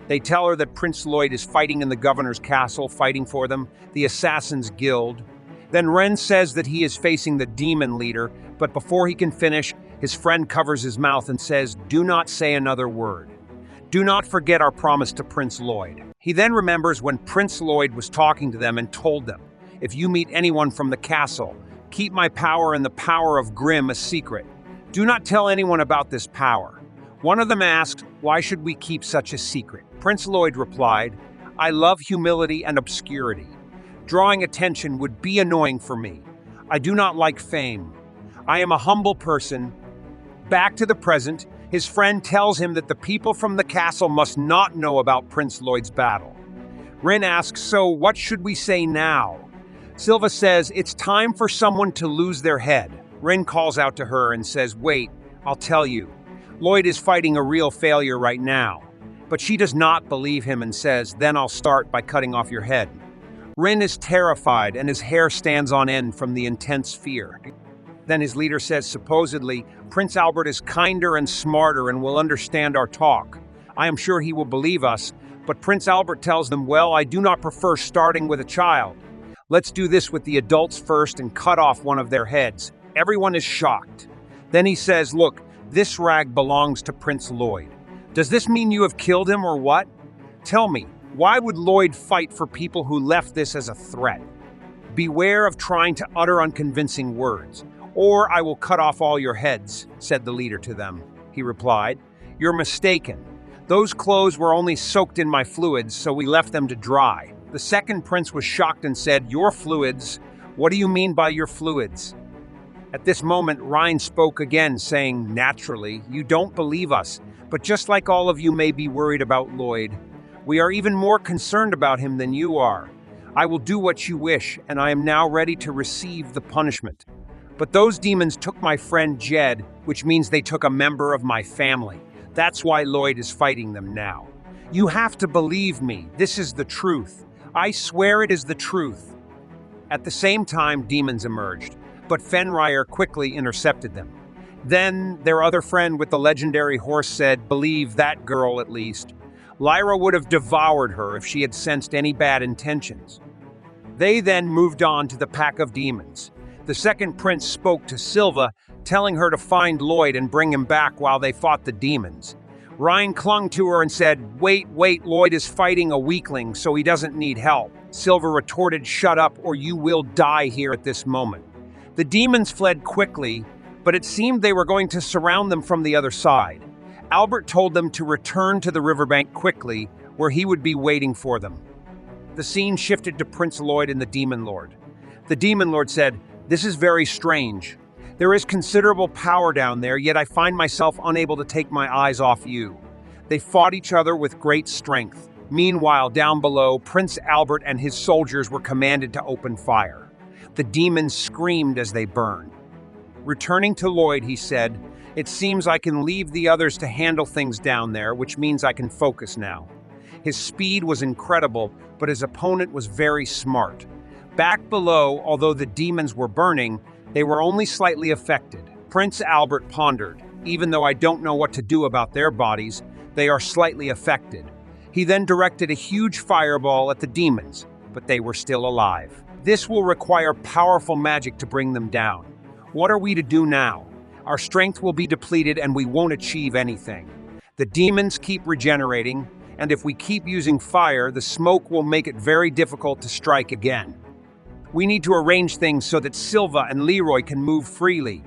They tell her that Prince Lloyd is fighting in the governor's castle, fighting for them, the Assassin's Guild. Then Ren says that he is facing the demon leader, but before he can finish, his friend covers his mouth and says, "Do not say another word. Do not forget our promise to Prince Lloyd." He then remembers when Prince Lloyd was talking to them and told them, "If you meet anyone from the castle, keep my power and the power of Grimm a secret. Do not tell anyone about this power." One of them asked, "Why should we keep such a secret?" Prince Lloyd replied, "I love humility and obscurity. Drawing attention would be annoying for me. I do not like fame. I am a humble person." Back to the present, his friend tells him that the people from the castle must not know about Prince Lloyd's battle. Ren asks, "So what should we say now?" Silva says, "It's time for someone to lose their head." Ren calls out to her and says, "Wait, I'll tell you. Lloyd is fighting a real failure right now." But she does not believe him and says, "Then I'll start by cutting off your head." Ren is terrified and his hair stands on end from the intense fear. Then his leader says, "Supposedly, Prince Albert is kinder and smarter and will understand our talk. I am sure he will believe us." But Prince Albert tells them, "Well, I do not prefer starting with a child. Let's do this with the adults first and cut off one of their heads." Everyone is shocked. Then he says, "Look, this rag belongs to Prince Lloyd. Does this mean you have killed him or what? Tell me, why would Lloyd fight for people who left this as a threat? Beware of trying to utter unconvincing words, or I will cut off all your heads," said the leader to them. He replied, "You're mistaken. Those clothes were only soaked in my fluids, so we left them to dry. The second prince was shocked and said, "Your fluids? What do you mean by your fluids?" At this moment, Rein spoke again, saying, "Naturally, you don't believe us, but just like all of you may be worried about Lloyd, we are even more concerned about him than you are. I will do what you wish, and I am now ready to receive the punishment. But those demons took my friend Jed, which means they took a member of my family. That's why Lloyd is fighting them now. You have to believe me. This is the truth. I swear it is the truth." At the same time, demons emerged, but Fenrir quickly intercepted them. Then their other friend with the legendary horse said, "Believe that girl at least. Lyra would have devoured her if she had sensed any bad intentions." They then moved on to the pack of demons. The second prince spoke to Silva, telling her to find Lloyd and bring him back while they fought the demons. Rein clung to her and said, Wait, Lloyd is fighting a weakling, so he doesn't need help." Silva retorted, "Shut up, or you will die here at this moment." The demons fled quickly, but it seemed they were going to surround them from the other side. Albert told them to return to the riverbank quickly, where he would be waiting for them. The scene shifted to Prince Lloyd and the Demon Lord. The Demon Lord said, "This is very strange. There is considerable power down there, yet I find myself unable to take my eyes off you." They fought each other with great strength. Meanwhile, down below, Prince Albert and his soldiers were commanded to open fire. The demons screamed as they burned. Returning to Lloyd, he said, "It seems I can leave the others to handle things down there, which means I can focus now." His speed was incredible, but his opponent was very smart. Back below, although the demons were burning, they were only slightly affected. Prince Albert pondered, "Even though I don't know what to do about their bodies, they are slightly affected." He then directed a huge fireball at the demons, but they were still alive. "This will require powerful magic to bring them down. What are we to do now? Our strength will be depleted and we won't achieve anything. The demons keep regenerating, and if we keep using fire, the smoke will make it very difficult to strike again. We need to arrange things so that Silva and Leroy can move freely."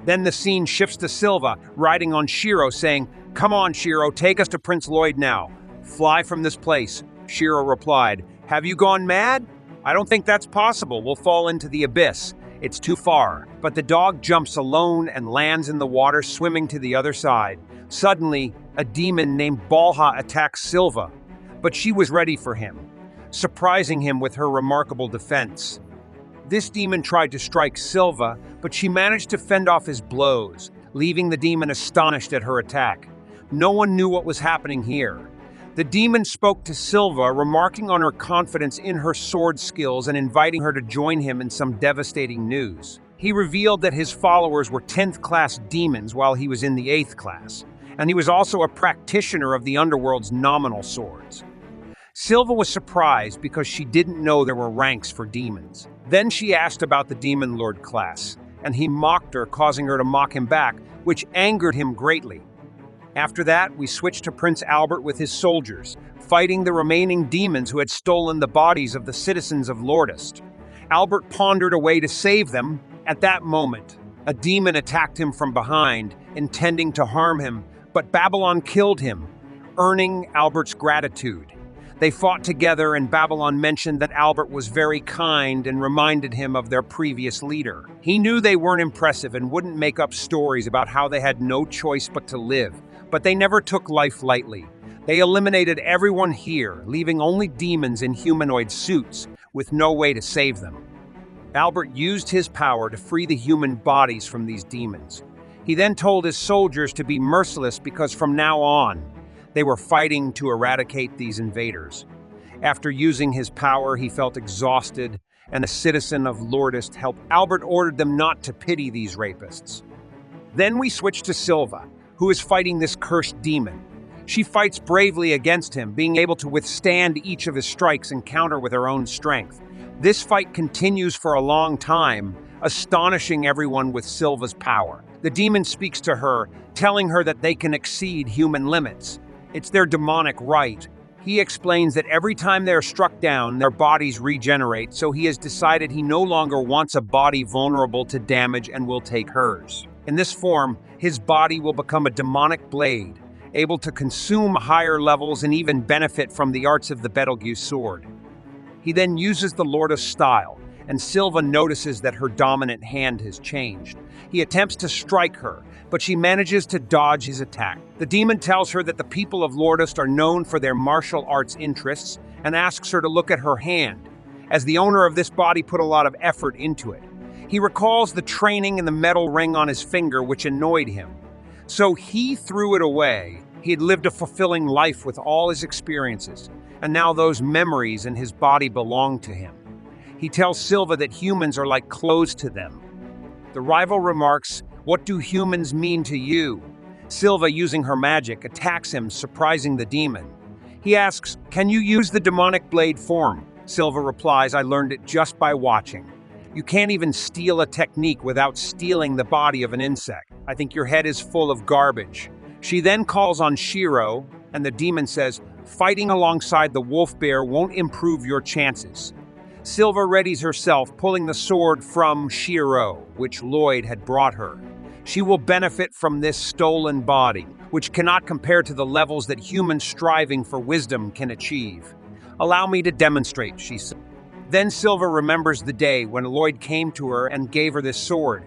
Then the scene shifts to Silva, riding on Shiro, saying, "Come on, Shiro, take us to Prince Lloyd now." "Fly from this place," Shiro replied. "Have you gone mad? I don't think that's possible. We'll fall into the abyss. It's too far." But the dog jumps alone and lands in the water, swimming to the other side. Suddenly, a demon named Balha attacks Silva, but she was ready for him, surprising him with her remarkable defense. This demon tried to strike Silva, but she managed to fend off his blows, leaving the demon astonished at her attack. No one knew what was happening here. The demon spoke to Silva, remarking on her confidence in her sword skills and inviting her to join him in some devastating news. He revealed that his followers were 10th class demons while he was in the 8th class, and he was also a practitioner of the underworld's nominal swords. Silva was surprised because she didn't know there were ranks for demons. Then she asked about the Demon Lord class, and he mocked her, causing her to mock him back, which angered him greatly. After that, we switched to Prince Albert with his soldiers, fighting the remaining demons who had stolen the bodies of the citizens of Lordest. Albert pondered a way to save them. At that moment, a demon attacked him from behind, intending to harm him, but Babylon killed him, earning Albert's gratitude. They fought together, and Babylon mentioned that Albert was very kind and reminded him of their previous leader. He knew they weren't impressive and wouldn't make up stories about how they had no choice but to live, but they never took life lightly. They eliminated everyone here, leaving only demons in humanoid suits, with no way to save them. Albert used his power to free the human bodies from these demons. He then told his soldiers to be merciless because from now on, they were fighting to eradicate these invaders. After using his power, he felt exhausted, and a citizen of Lordest helped. Albert ordered them not to pity these rapists. Then we switched to Silva, who is fighting this cursed demon. She fights bravely against him, being able to withstand each of his strikes and counter with her own strength. This fight continues for a long time, astonishing everyone with Silva's power. The demon speaks to her, telling her that they can exceed human limits. It's their demonic right. He explains that every time they are struck down, their bodies regenerate, so he has decided he no longer wants a body vulnerable to damage and will take hers. In this form, his body will become a demonic blade, able to consume higher levels and even benefit from the arts of the Betelgeuse sword. He then uses the Lord of Style, and Silva notices that her dominant hand has changed. He attempts to strike her, but she manages to dodge his attack. The demon tells her that the people of Lordust are known for their martial arts interests and asks her to look at her hand, as the owner of this body put a lot of effort into it. He recalls the training and the metal ring on his finger, which annoyed him. So he threw it away. He had lived a fulfilling life with all his experiences, and now those memories and his body belong to him. He tells Silva that humans are like clothes to them. The rival remarks, "What do humans mean to you?" Silva, using her magic, attacks him, surprising the demon. He asks, "Can you use the demonic blade form?" Silva replies, "I learned it just by watching. You can't even steal a technique without stealing the body of an insect. I think your head is full of garbage." She then calls on Shiro, and the demon says, "Fighting alongside the wolf bear won't improve your chances." Silva readies herself, pulling the sword from Shiro, which Lloyd had brought her. She will benefit from this stolen body, which cannot compare to the levels that humans striving for wisdom can achieve. "Allow me to demonstrate," she said. Then Silva remembers the day when Lloyd came to her and gave her this sword.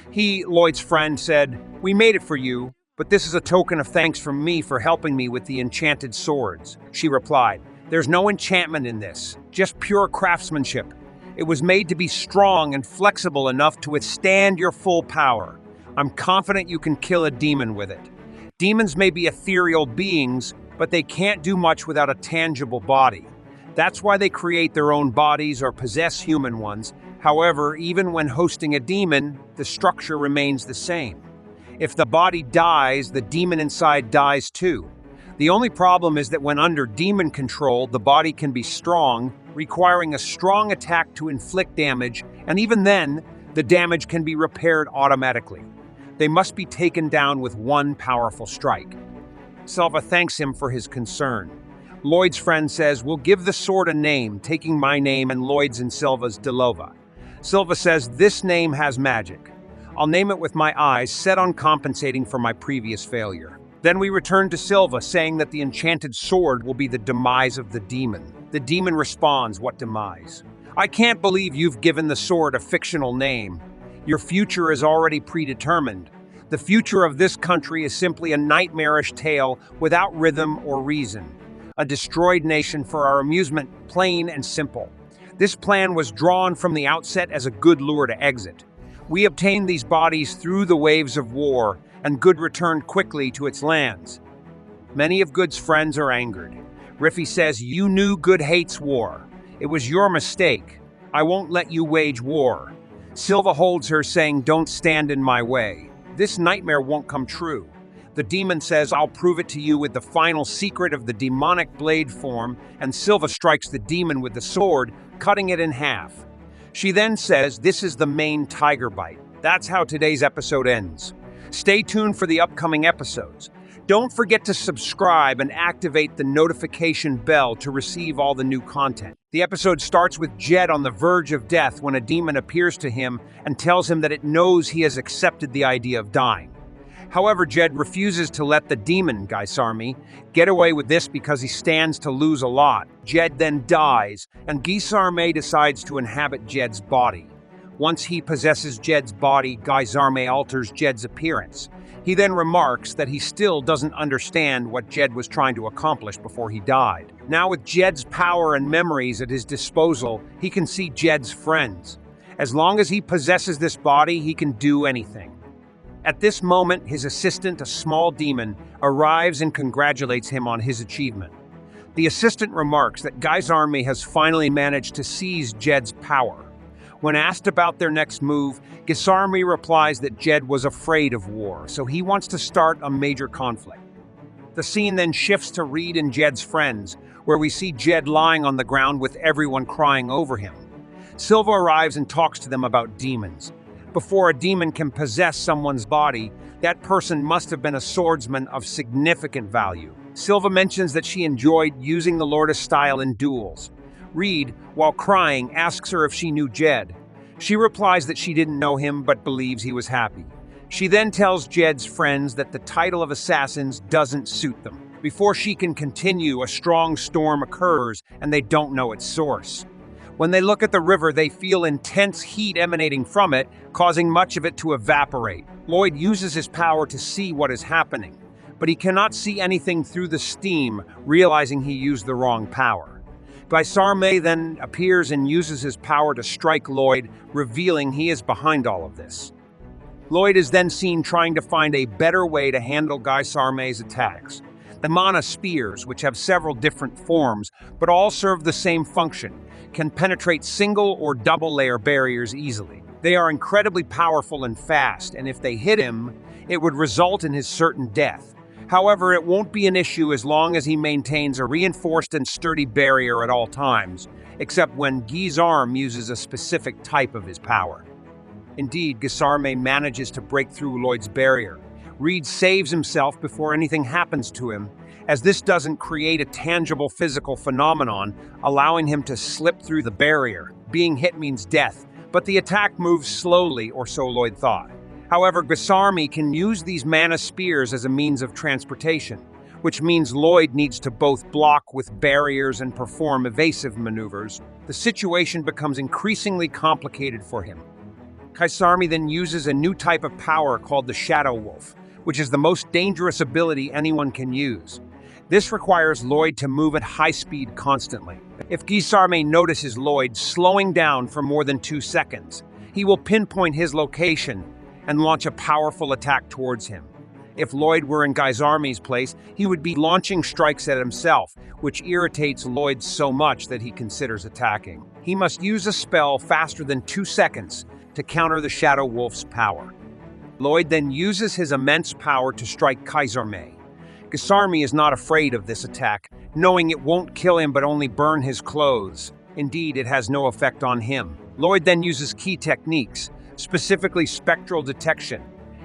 He, Lloyd's friend, said, "We made it for you, but this is a token of thanks from me for helping me with the enchanted swords." She replied, "There's no enchantment in this, just pure craftsmanship. It was made to be strong and flexible enough to withstand your full power. I'm confident you can kill a demon with it." Demons may be ethereal beings, but they can't do much without a tangible body. That's why they create their own bodies or possess human ones. However, even when hosting a demon, the structure remains the same. If the body dies, the demon inside dies too. The only problem is that when under demon control, the body can be strong, requiring a strong attack to inflict damage, and even then, the damage can be repaired automatically. They must be taken down with one powerful strike. Silva thanks him for his concern. Lloyd's friend says, "We'll give the sword a name, taking my name and Lloyd's and Silva's Delova." Silva says, "This name has magic. I'll name it with my eyes, set on compensating for my previous failure." Then we return to Silva, saying that the enchanted sword will be the demise of the demon. The demon responds, "What demise? I can't believe you've given the sword a fictional name. Your future is already predetermined. The future of this country is simply a nightmarish tale without rhythm or reason. A destroyed nation for our amusement, plain and simple. This plan was drawn from the outset as a good lure to exit. We obtained these bodies through the waves of war, and Good returned quickly to its lands. Many of Good's friends are angered. Riffy says, "You knew Good hates war. It was your mistake. I won't let you wage war." Silva holds her, saying, "Don't stand in my way. This nightmare won't come true." The demon says, "I'll prove it to you with the final secret of the demonic blade form," and Silva strikes the demon with the sword, cutting it in half. She then says, "This is the main tiger bite." That's how today's episode ends. Stay tuned for the upcoming episodes. Don't forget to subscribe and activate the notification bell to receive all the new content. The episode starts with Jed on the verge of death when a demon appears to him and tells him that it knows he has accepted the idea of dying. However, Jed refuses to let the demon, Gaisarmi, get away with this because he stands to lose a lot. Jed then dies, and Gaisarmi decides to inhabit Jed's body. Once he possesses Jed's body, Gaisarmi alters Jed's appearance. He then remarks that he still doesn't understand what Jed was trying to accomplish before he died. Now with Jed's power and memories at his disposal, he can see Jed's friends. As long as he possesses this body, he can do anything. At this moment, his assistant, a small demon, arrives and congratulates him on his achievement. The assistant remarks that Gaisarmi has finally managed to seize Jed's power. When asked about their next move, Gaisarmi replies that Jed was afraid of war, so he wants to start a major conflict. The scene then shifts to Reed and Jed's friends, where we see Jed lying on the ground with everyone crying over him. Silva arrives and talks to them about demons. Before a demon can possess someone's body, that person must have been a swordsman of significant value. Silva mentions that she enjoyed using the Lord of Style in duels. Reed, while crying, asks her if she knew Jed. She replies that she didn't know him but believes he was happy. She then tells Jed's friends that the title of assassins doesn't suit them. Before she can continue, a strong storm occurs and they don't know its source. When they look at the river, they feel intense heat emanating from it, causing much of it to evaporate. Lloyd uses his power to see what is happening, but he cannot see anything through the steam, realizing he used the wrong power. Guisarme then appears and uses his power to strike Lloyd, revealing he is behind all of this. Lloyd is then seen trying to find a better way to handle Guisarme's attacks. The mana spears, which have several different forms, but all serve the same function, can penetrate single or double layer barriers easily. They are incredibly powerful and fast, and if they hit him, it would result in his certain death. However, it won't be an issue as long as he maintains a reinforced and sturdy barrier at all times, except when Guy's arm uses a specific type of his power. Indeed, Guisarme manages to break through Lloyd's barrier. Reed saves himself before anything happens to him, as this doesn't create a tangible physical phenomenon, allowing him to slip through the barrier. Being hit means death, but the attack moves slowly, or so Lloyd thought. However, Guisarme can use these mana spears as a means of transportation, which means Lloyd needs to both block with barriers and perform evasive maneuvers. The situation becomes increasingly complicated for him. Guisarme then uses a new type of power called the Shadow Wolf, which is the most dangerous ability anyone can use. This requires Lloyd to move at high speed constantly. If Guisarme notices Lloyd slowing down for more than 2 seconds, he will pinpoint his location and launch a powerful attack towards him. If Lloyd were in Guisarme's place, he would be launching strikes at himself, which irritates Lloyd so much that he considers attacking. He must use a spell faster than 2 seconds to counter the Shadow Wolf's power. Lloyd then uses his immense power to strike Guisarme. Guisarme is not afraid of this attack, knowing it won't kill him but only burn his clothes. Indeed, it has no effect on him. Lloyd then uses key techniques, specifically spectral detection,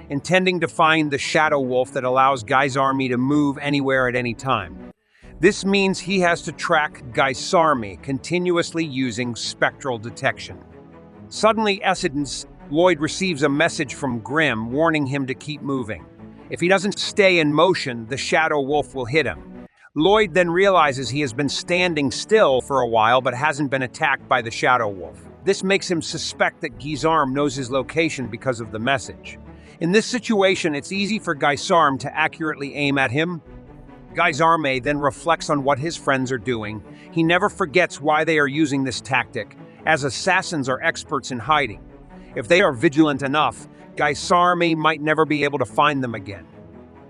intending to find the Shadow Wolf that allows Guisarme to move anywhere at any time. This means he has to track Guisarme continuously using spectral detection. Suddenly, Lloyd receives a message from Grimm warning him to keep moving. If he doesn't stay in motion, the Shadow Wolf will hit him. Lloyd then realizes he has been standing still for a while but hasn't been attacked by the Shadow Wolf. This makes him suspect that Guy's knows his location because of the message. In this situation, it's easy for Guisarme to accurately aim at him. Guisarme then reflects on what his friends are doing. He never forgets why they are using this tactic, as assassins are experts in hiding. If they are vigilant enough, Guisarme might never be able to find them again.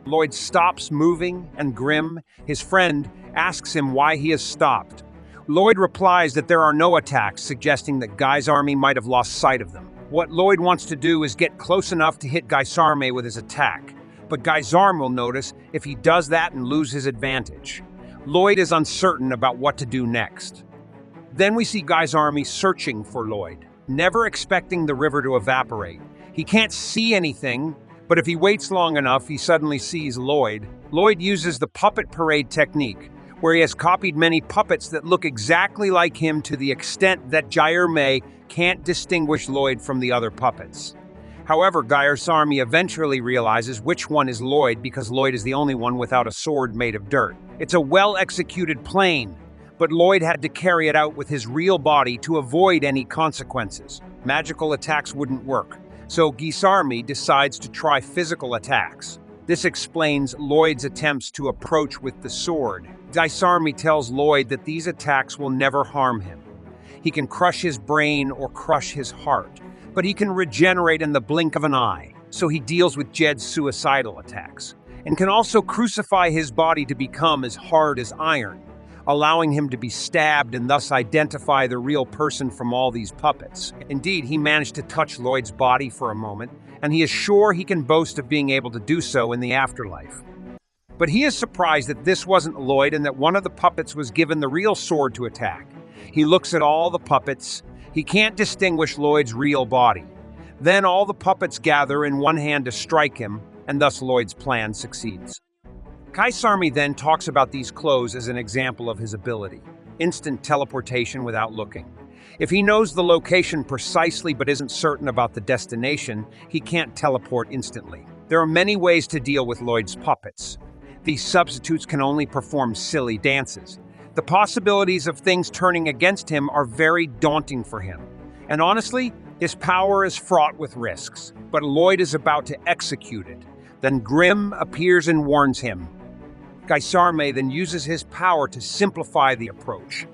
Lloyd stops moving, and Grimm, his friend, asks him why he has stopped. Lloyd replies that there are no attacks, suggesting that Guisarme might have lost sight of them. What Lloyd wants to do is get close enough to hit Guisarme with his attack, but Guisarme will notice if he does that and lose his advantage. Lloyd is uncertain about what to do next. Then we see Guisarme searching for Lloyd, never expecting the river to evaporate. He can't see anything, but if he waits long enough, he suddenly sees Lloyd. Lloyd uses the puppet parade technique, where he has copied many puppets that look exactly like him to the extent that Guisarme can't distinguish Lloyd from the other puppets. However, Guisarme eventually realizes which one is Lloyd because Lloyd is the only one without a sword made of dirt. It's a well-executed plan, but Lloyd had to carry it out with his real body to avoid any consequences. Magical attacks wouldn't work, so Guisarme decides to try physical attacks. This explains Lloyd's attempts to approach with the sword. Guisarme tells Lloyd that these attacks will never harm him. He can crush his brain or crush his heart, but he can regenerate in the blink of an eye, so he deals with Jed's suicidal attacks, and can also crucify his body to become as hard as iron, allowing him to be stabbed and thus identify the real person from all these puppets. Indeed, he managed to touch Lloyd's body for a moment, and he is sure he can boast of being able to do so in the afterlife. But he is surprised that this wasn't Lloyd and that one of the puppets was given the real sword to attack. He looks at all the puppets. He can't distinguish Lloyd's real body. Then all the puppets gather in one hand to strike him, and thus Lloyd's plan succeeds. Guisarme then talks about these clothes as an example of his ability: instant teleportation without looking. If he knows the location precisely but isn't certain about the destination, he can't teleport instantly. There are many ways to deal with Lloyd's puppets. These substitutes can only perform silly dances. The possibilities of things turning against him are very daunting for him. And honestly, his power is fraught with risks. But Lloyd is about to execute it. Then Grimm appears and warns him. Gaisarme then uses his power to simplify the approach.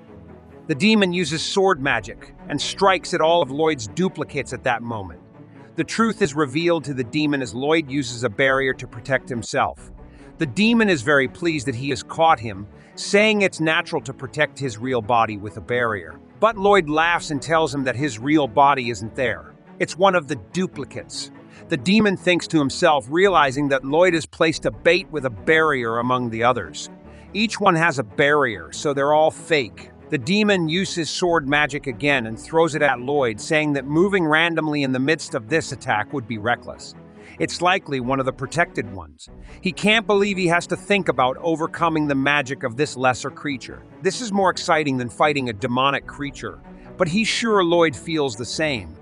The demon uses sword magic and strikes at all of Lloyd's duplicates at that moment. The truth is revealed to the demon as Lloyd uses a barrier to protect himself. The demon is very pleased that he has caught him, saying it's natural to protect his real body with a barrier. But Lloyd laughs and tells him that his real body isn't there. It's one of the duplicates. The demon thinks to himself, realizing that Lloyd has placed a bait with a barrier among the others. Each one has a barrier, so they're all fake. The demon uses sword magic again and throws it at Lloyd, saying that moving randomly in the midst of this attack would be reckless. It's likely one of the protected ones. He can't believe he has to think about overcoming the magic of this lesser creature. This is more exciting than fighting a demonic creature, but he's sure Lloyd feels the same.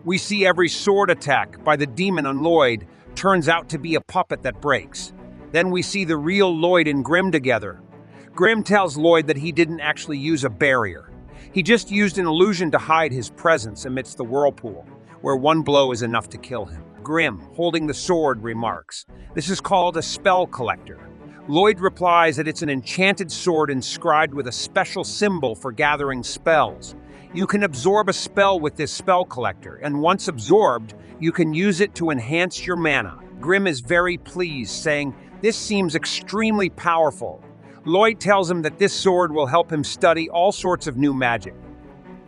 We see every sword attack by the demon on Lloyd turns out to be a puppet that breaks. Then we see the real Lloyd and Grimm together. Grimm tells Lloyd that he didn't actually use a barrier. He just used an illusion to hide his presence amidst the whirlpool, where one blow is enough to kill him. Grimm, holding the sword, remarks, "This is called a spell collector." Lloyd replies that it's an enchanted sword inscribed with a special symbol for gathering spells. You can absorb a spell with this spell collector, and once absorbed, you can use it to enhance your mana. Grimm is very pleased, saying, "This seems extremely powerful." Lloyd tells him that this sword will help him study all sorts of new magic.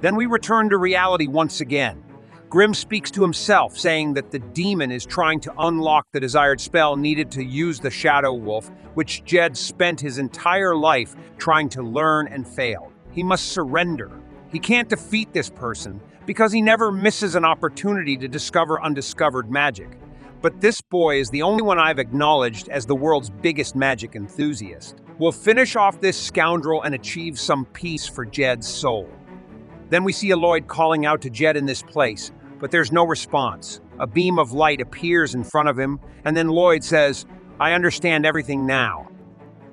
Then we return to reality once again. Grimm speaks to himself, saying that the demon is trying to unlock the desired spell needed to use the Shadow Wolf, which Jed spent his entire life trying to learn and failed. He must surrender. He can't defeat this person because he never misses an opportunity to discover undiscovered magic. But this boy is the only one I've acknowledged as the world's biggest magic enthusiast. We'll finish off this scoundrel and achieve some peace for Jed's soul. Then we see a Lloyd calling out to Jed in this place, but there's no response. A beam of light appears in front of him, and then Lloyd says, "I understand everything now."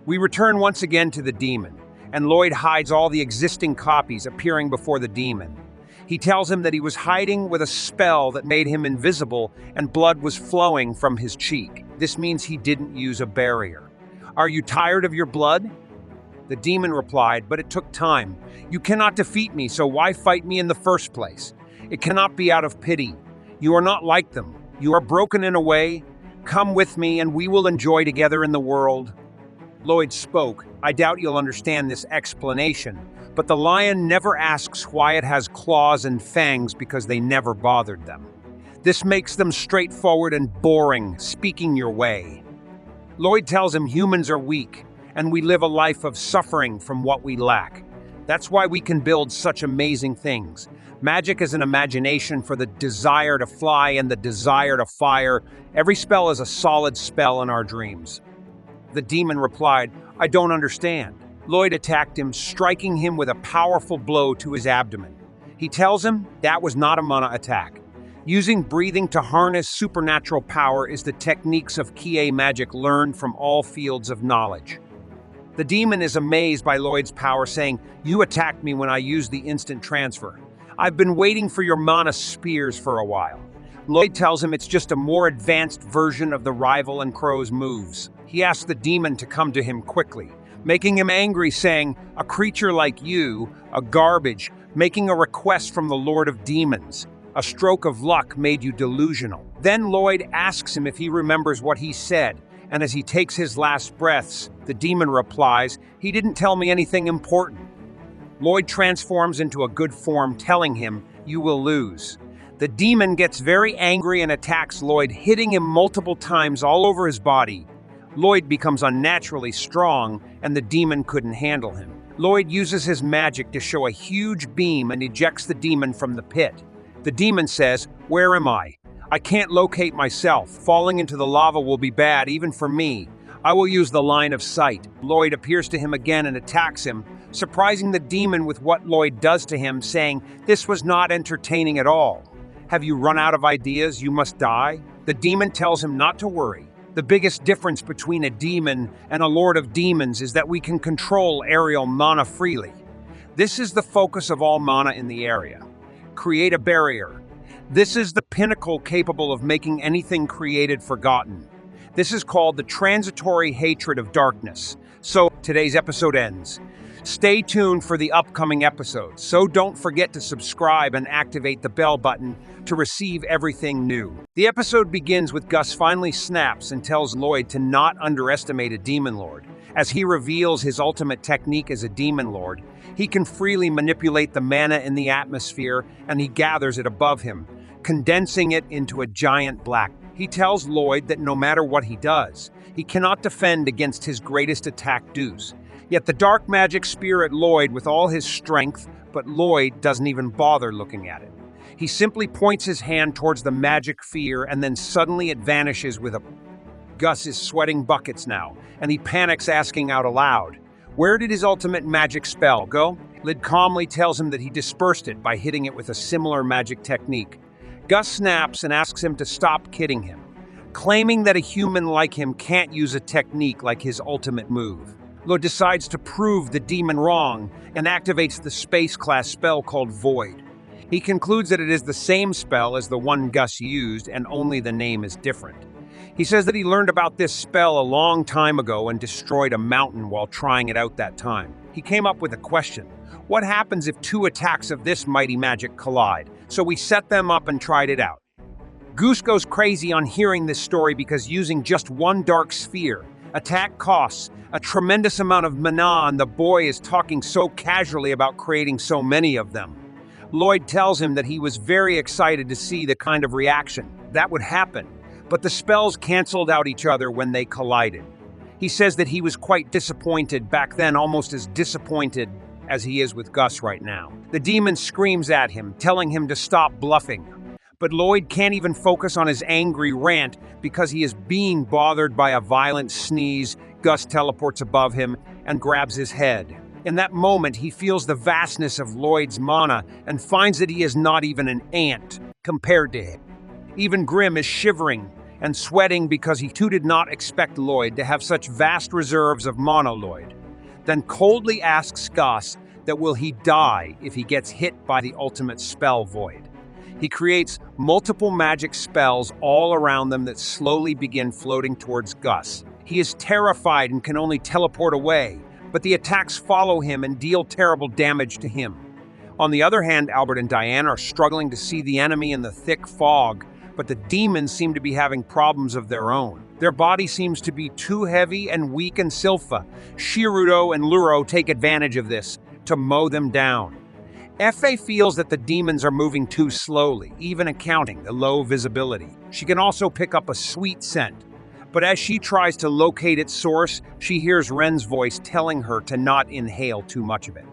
We return once again to the demon, and Lloyd hides all the existing copies appearing before the demon. He tells him that he was hiding with a spell that made him invisible and blood was flowing from his cheek. This means he didn't use a barrier. "Are you tired of your blood?" The demon replied, "But it took time. You cannot defeat me, so why fight me in the first place? It cannot be out of pity. You are not like them. You are broken in a way. Come with me and we will enjoy together in the world." Lloyd spoke, "I doubt you'll understand this explanation, but the lion never asks why it has claws and fangs because they never bothered them. This makes them straightforward and boring, speaking your way." Lloyd tells him humans are weak, and we live a life of suffering from what we lack. That's why we can build such amazing things. Magic is an imagination for the desire to fly and the desire to fire. Every spell is a solid spell in our dreams. The demon replied, "I don't understand." Lloyd attacked him, striking him with a powerful blow to his abdomen. He tells him that was not a mana attack. Using breathing to harness supernatural power is the techniques of Kie magic learned from all fields of knowledge. The demon is amazed by Lloyd's power, saying, "You attacked me when I used the instant transfer. I've been waiting for your mana spears for a while." Lloyd tells him it's just a more advanced version of the rival and crow's moves. He asks the demon to come to him quickly, making him angry, saying, "A creature like you, a garbage, making a request from the Lord of Demons. A stroke of luck made you delusional." Then Lloyd asks him if he remembers what he said, and as he takes his last breaths, the demon replies, "He didn't tell me anything important." Lloyd transforms into a good form, telling him, "You will lose." The demon gets very angry and attacks Lloyd, hitting him multiple times all over his body. Lloyd becomes unnaturally strong, and the demon couldn't handle him. Lloyd uses his magic to show a huge beam and ejects the demon from the pit. The demon says, "Where am I? I can't locate myself. Falling into the lava will be bad even for me. I will use the line of sight. Lloyd appears to him again and attacks him, surprising the demon with what Lloyd does to him, saying, "This was not entertaining at all. Have you run out of ideas? You must die." The demon tells him not to worry. The biggest difference between a demon and a lord of demons is that we can control aerial mana freely. This is the focus of all mana in the area. Create a barrier. This is the pinnacle capable of making anything created forgotten. This is called the transitory hatred of darkness. So today's episode ends. Stay tuned for the upcoming episodes, so don't forget to subscribe and activate the bell button to receive everything new. The episode begins with Gus finally snaps and tells Lloyd to not underestimate a demon lord. As he reveals his ultimate technique as a demon lord, he can freely manipulate the mana in the atmosphere, and he gathers it above him, condensing it into a giant black. He tells Lloyd that no matter what he does, he cannot defend against his greatest attack Deuce. Yet the dark magic spear at Lloyd with all his strength, but Lloyd doesn't even bother looking at it. He simply points his hand towards the magic fear, and then suddenly it vanishes with a... Gus is sweating buckets now, and he panics, asking out aloud, "Where did his ultimate magic spell go?" Lloyd calmly tells him that he dispersed it by hitting it with a similar magic technique. Gus snaps and asks him to stop kidding him, claiming that a human like him can't use a technique like his ultimate move. Lloyd decides to prove the demon wrong and activates the space-class spell called Void. He concludes that it is the same spell as the one Gus used, and only the name is different. He says that he learned about this spell a long time ago and destroyed a mountain while trying it out that time. He came up with a question. What happens if two attacks of this mighty magic collide? So we set them up and tried it out. Goose goes crazy on hearing this story because using just one dark sphere, attack costs a tremendous amount of mana, and the boy is talking so casually about creating so many of them. Lloyd tells him that he was very excited to see the kind of reaction that would happen, but the spells canceled out each other when they collided. He says that he was quite disappointed back then, almost as disappointed as he is with Gus right now. The demon screams at him, telling him to stop bluffing. But Lloyd can't even focus on his angry rant because he is being bothered by a violent sneeze. Gus teleports above him and grabs his head. In that moment, he feels the vastness of Lloyd's mana and finds that he is not even an ant compared to him. Even Grim is shivering and sweating because he too did not expect Lloyd to have such vast reserves of mana. Lloyd then coldly asks Gus that will he die if he gets hit by the ultimate spell Void. He creates multiple magic spells all around them that slowly begin floating towards Gus. He is terrified and can only teleport away, but the attacks follow him and deal terrible damage to him. On the other hand, Albert and Dainana are struggling to see the enemy in the thick fog, but the demons seem to be having problems of their own. Their body seems to be too heavy and weak, and Silpha, Shirudo, and Luro take advantage of this to mow them down. Effie feels that the demons are moving too slowly, even accounting the low visibility. She can also pick up a sweet scent, but as she tries to locate its source, she hears Ren's voice telling her to not inhale too much of it.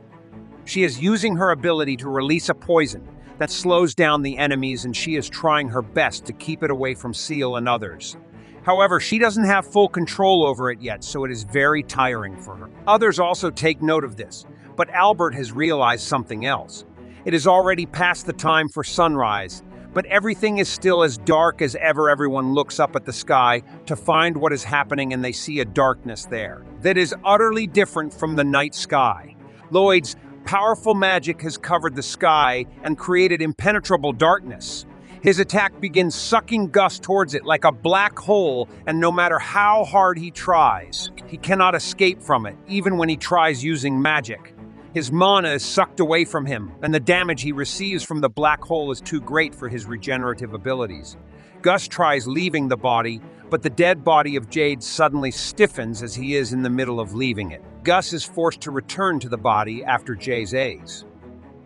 She is using her ability to release a poison that slows down the enemies, and she is trying her best to keep it away from Seal and others. However, she doesn't have full control over it yet, so it is very tiring for her. Others also take note of this, but Albert has realized something else. It is already past the time for sunrise, but everything is still as dark as ever. Everyone looks up at the sky to find what is happening, and they see a darkness there that is utterly different from the night sky. Lloyd's powerful magic has covered the sky and created impenetrable darkness. His attack begins sucking Gus towards it like a black hole, and no matter how hard he tries, he cannot escape from it, even when he tries using magic. His mana is sucked away from him, and the damage he receives from the black hole is too great for his regenerative abilities. Gus tries leaving the body, but the dead body of Jade suddenly stiffens as he is in the middle of leaving it. Gus is forced to return to the body after Jade's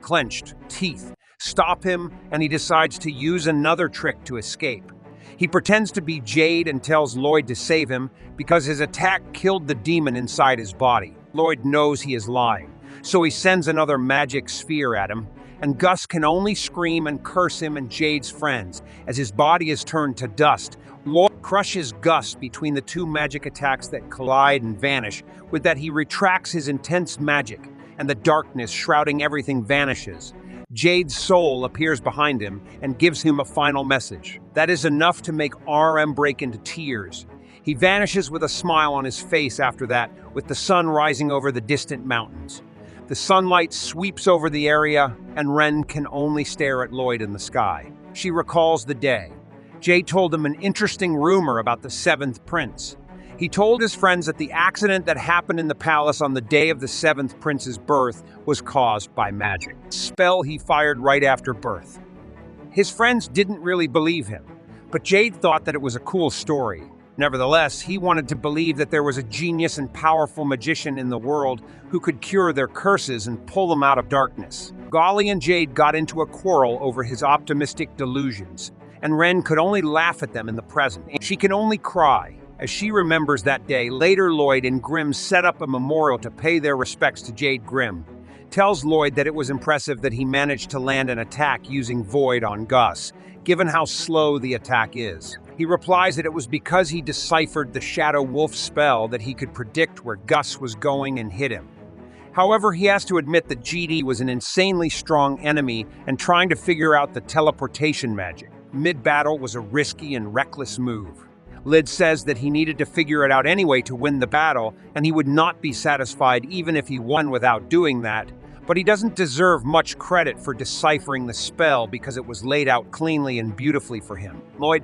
clenched teeth stop him, and he decides to use another trick to escape. He pretends to be Jade and tells Lloyd to save him because his attack killed the demon inside his body. Lloyd knows he is lying, so he sends another magic sphere at him, and Gus can only scream and curse him and Jade's friends as his body is turned to dust. Lloyd crushes Gus between the two magic attacks that collide and vanish. With that, he retracts his intense magic, and the darkness shrouding everything vanishes. Jade's soul appears behind him and gives him a final message. That is enough to make RM break into tears. He vanishes with a smile on his face after that, with the sun rising over the distant mountains. The sunlight sweeps over the area, and Ren can only stare at Lloyd in the sky. She recalls the day. Jade told him an interesting rumor about the seventh prince. He told his friends that the accident that happened in the palace on the day of the seventh prince's birth was caused by magic. Spell he fired right after birth. His friends didn't really believe him, but Jade thought that it was a cool story. Nevertheless, he wanted to believe that there was a genius and powerful magician in the world who could cure their curses and pull them out of darkness. Golly and Jade got into a quarrel over his optimistic delusions, and Ren could only laugh at them in the present. She can only cry as she remembers that day. Later, Lloyd and Grimm set up a memorial to pay their respects to Jade. Grimm tells Lloyd that it was impressive that he managed to land an attack using Void on Gus, given how slow the attack is. He replies that it was because he deciphered the Shadow Wolf spell that he could predict where Gus was going and hit him. However, he has to admit that GD was an insanely strong enemy, and trying to figure out the teleportation magic mid-battle was a risky and reckless move. Lyd says that he needed to figure it out anyway to win the battle, and he would not be satisfied even if he won without doing that, but he doesn't deserve much credit for deciphering the spell because it was laid out cleanly and beautifully for him. Lloyd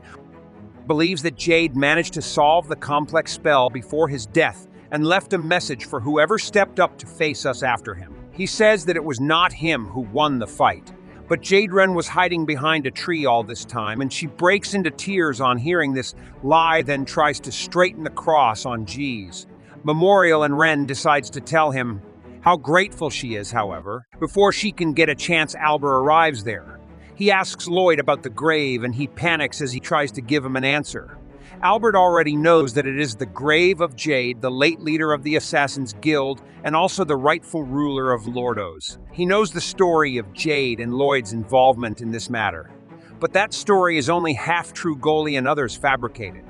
believes that Jade managed to solve the complex spell before his death and left a message for whoever stepped up to face us after him. He says that it was not him who won the fight, but Jade Ren was hiding behind a tree all this time, and she breaks into tears on hearing this lie, then tries to straighten the cross on G's memorial, and Ren decides to tell him how grateful she is. However, before she can get a chance, Albert arrives there. He asks Lloyd about the grave, and he panics as he tries to give him an answer. Albert already knows that it is the grave of Jade, the late leader of the Assassin's Guild, and also the rightful ruler of Lordos. He knows the story of Jade and Lloyd's involvement in this matter. But that story is only half true. Golly and others fabricated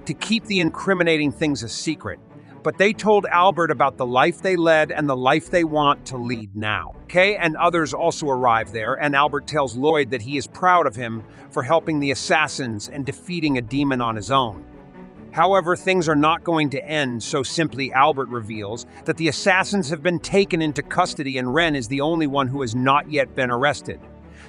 to keep the incriminating things a secret. But they told Albert about the life they led and the life they want to lead now. Kay and others also arrive there, and Albert tells Lloyd that he is proud of him for helping the assassins and defeating a demon on his own. However, things are not going to end so simply. Albert reveals that the assassins have been taken into custody, and Ren is the only one who has not yet been arrested.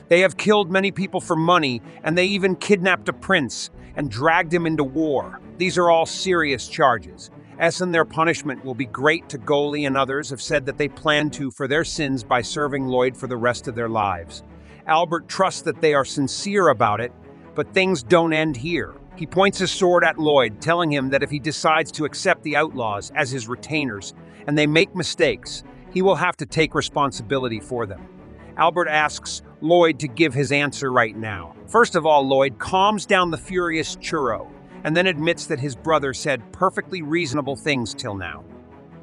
They have killed many people for money, and they even kidnapped a prince and dragged him into war. These are all serious charges. And their punishment will be great. To Golly and others have said that they plan to for their sins by serving Lloyd for the rest of their lives. Albert trusts that they are sincere about it, but things don't end here. He points his sword at Lloyd, telling him that if he decides to accept the outlaws as his retainers and they make mistakes, he will have to take responsibility for them. Albert asks Lloyd to give his answer right now. First of all, Lloyd calms down the furious Churro and then admits that his brother said perfectly reasonable things till now.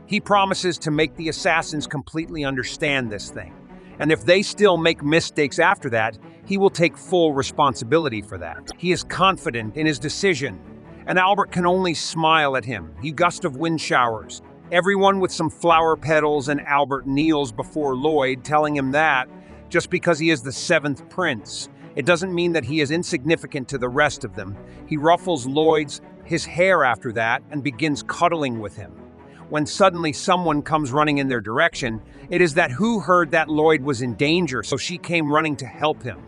He promises to make the assassins completely understand this thing, and if they still make mistakes after that, he will take full responsibility for that. He is confident in his decision, and Albert can only smile at him. A gust of wind showers, everyone with some flower petals, and Albert kneels before Lloyd, telling him that just because he is the seventh prince, it doesn't mean that he is insignificant to the rest of them. He ruffles his hair after that and begins cuddling with him. When suddenly someone comes running in their direction, it is that who heard that Lloyd was in danger, so she came running to help him.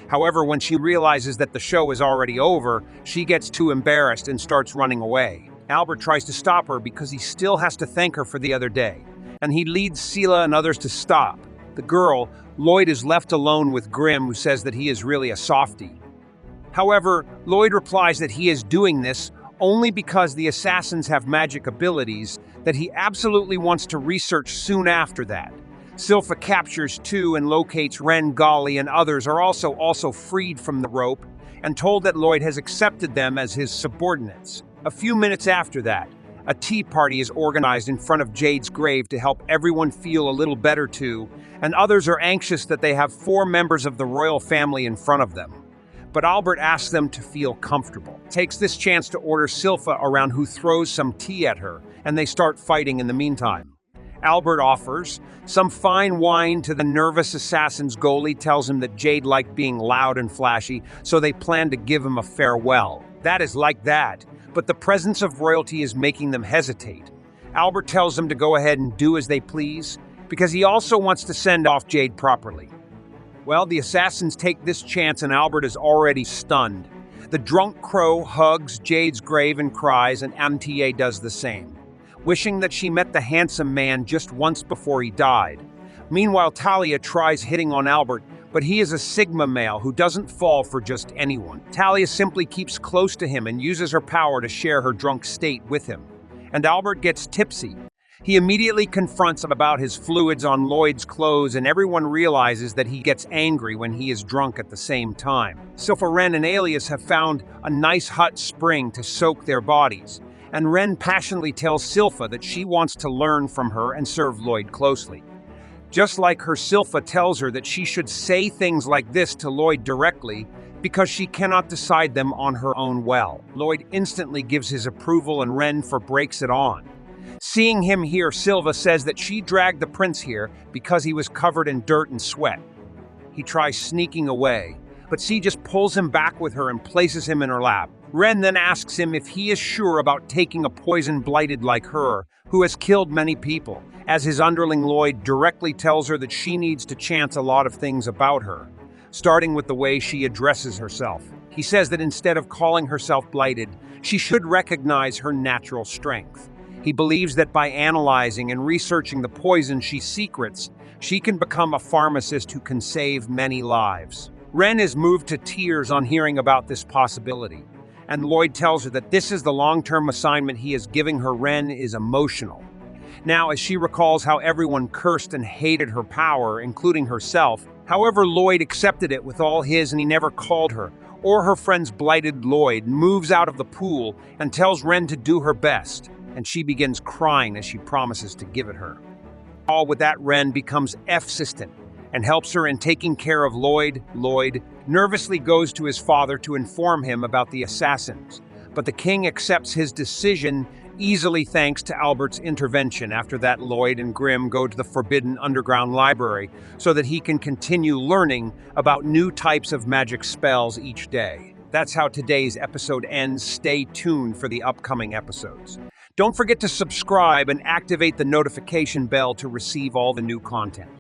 However, when she realizes that the show is already over, she gets too embarrassed and starts running away. Albert tries to stop her because he still has to thank her for the other day, and he leads Sela and others to stop. The girl, Lloyd, is left alone with Grimm, who says that he is really a softie. However, Lloyd replies that he is doing this only because the assassins have magic abilities that he absolutely wants to research soon after that. Silpha captures two and locates Ren. Golly and others are also freed from the rope and told that Lloyd has accepted them as his subordinates. A few minutes after that, A tea party is organized in front of Jade's grave to help everyone feel a little better too, and others are anxious that they have 4 members of the royal family in front of them. But Albert asks them to feel comfortable, takes this chance to order Silpha around, who throws some tea at her, and they start fighting in the meantime. Albert offers some fine wine to the nervous assassin's goalie, tells him that Jade liked being loud and flashy, so they plan to give him a farewell. That is like that, but the presence of royalty is making them hesitate. Albert tells them to go ahead and do as they please, because he also wants to send off Jade properly. Well, the assassins take this chance and Albert is already stunned. The drunk crow hugs Jade's grave and cries, and MTA does the same, wishing that she met the handsome man just once before he died. Meanwhile, Talia tries hitting on Albert, but he is a Sigma male who doesn't fall for just anyone. Talia simply keeps close to him and uses her power to share her drunk state with him. And Albert gets tipsy. He immediately confronts him about his fluids on Lloyd's clothes, and everyone realizes that he gets angry when he is drunk at the same time. Silpha, Ren, and Alias have found a nice hot spring to soak their bodies, and Ren passionately tells Silpha that she wants to learn from her and serve Lloyd closely. Just like her, Silpha tells her that she should say things like this to Lloyd directly because she cannot decide them on her own well. Lloyd instantly gives his approval and Ren breaks it on. Seeing him here, Silpha says that she dragged the prince here because he was covered in dirt and sweat. He tries sneaking away, but she just pulls him back with her and places him in her lap. Ren then asks him if he is sure about taking a poison blighted like her, who has killed many people, as his underling Lloyd directly tells her that she needs to chance a lot of things about her, starting with the way she addresses herself. He says that instead of calling herself blighted, she should recognize her natural strength. He believes that by analyzing and researching the poison she secretes, she can become a pharmacist who can save many lives. Ren is moved to tears on hearing about this possibility, and Lloyd tells her that this is the long-term assignment he is giving her. Ren is emotional. Now, as she recalls how everyone cursed and hated her power, including herself, however, Lloyd accepted it with all his and he never called her or her friends blighted. Lloyd moves out of the pool and tells Ren to do her best, and she begins crying as she promises to give it her. All with that, Ren becomes assistant and helps her in taking care of Lloyd. Lloyd nervously goes to his father to inform him about the assassins, but the king accepts his decision easily thanks to Albert's intervention. After that, Lloyd and Grimm go to the Forbidden Underground Library so that he can continue learning about new types of magic spells each day. That's how today's episode ends. Stay tuned for the upcoming episodes. Don't forget to subscribe and activate the notification bell to receive all the new content.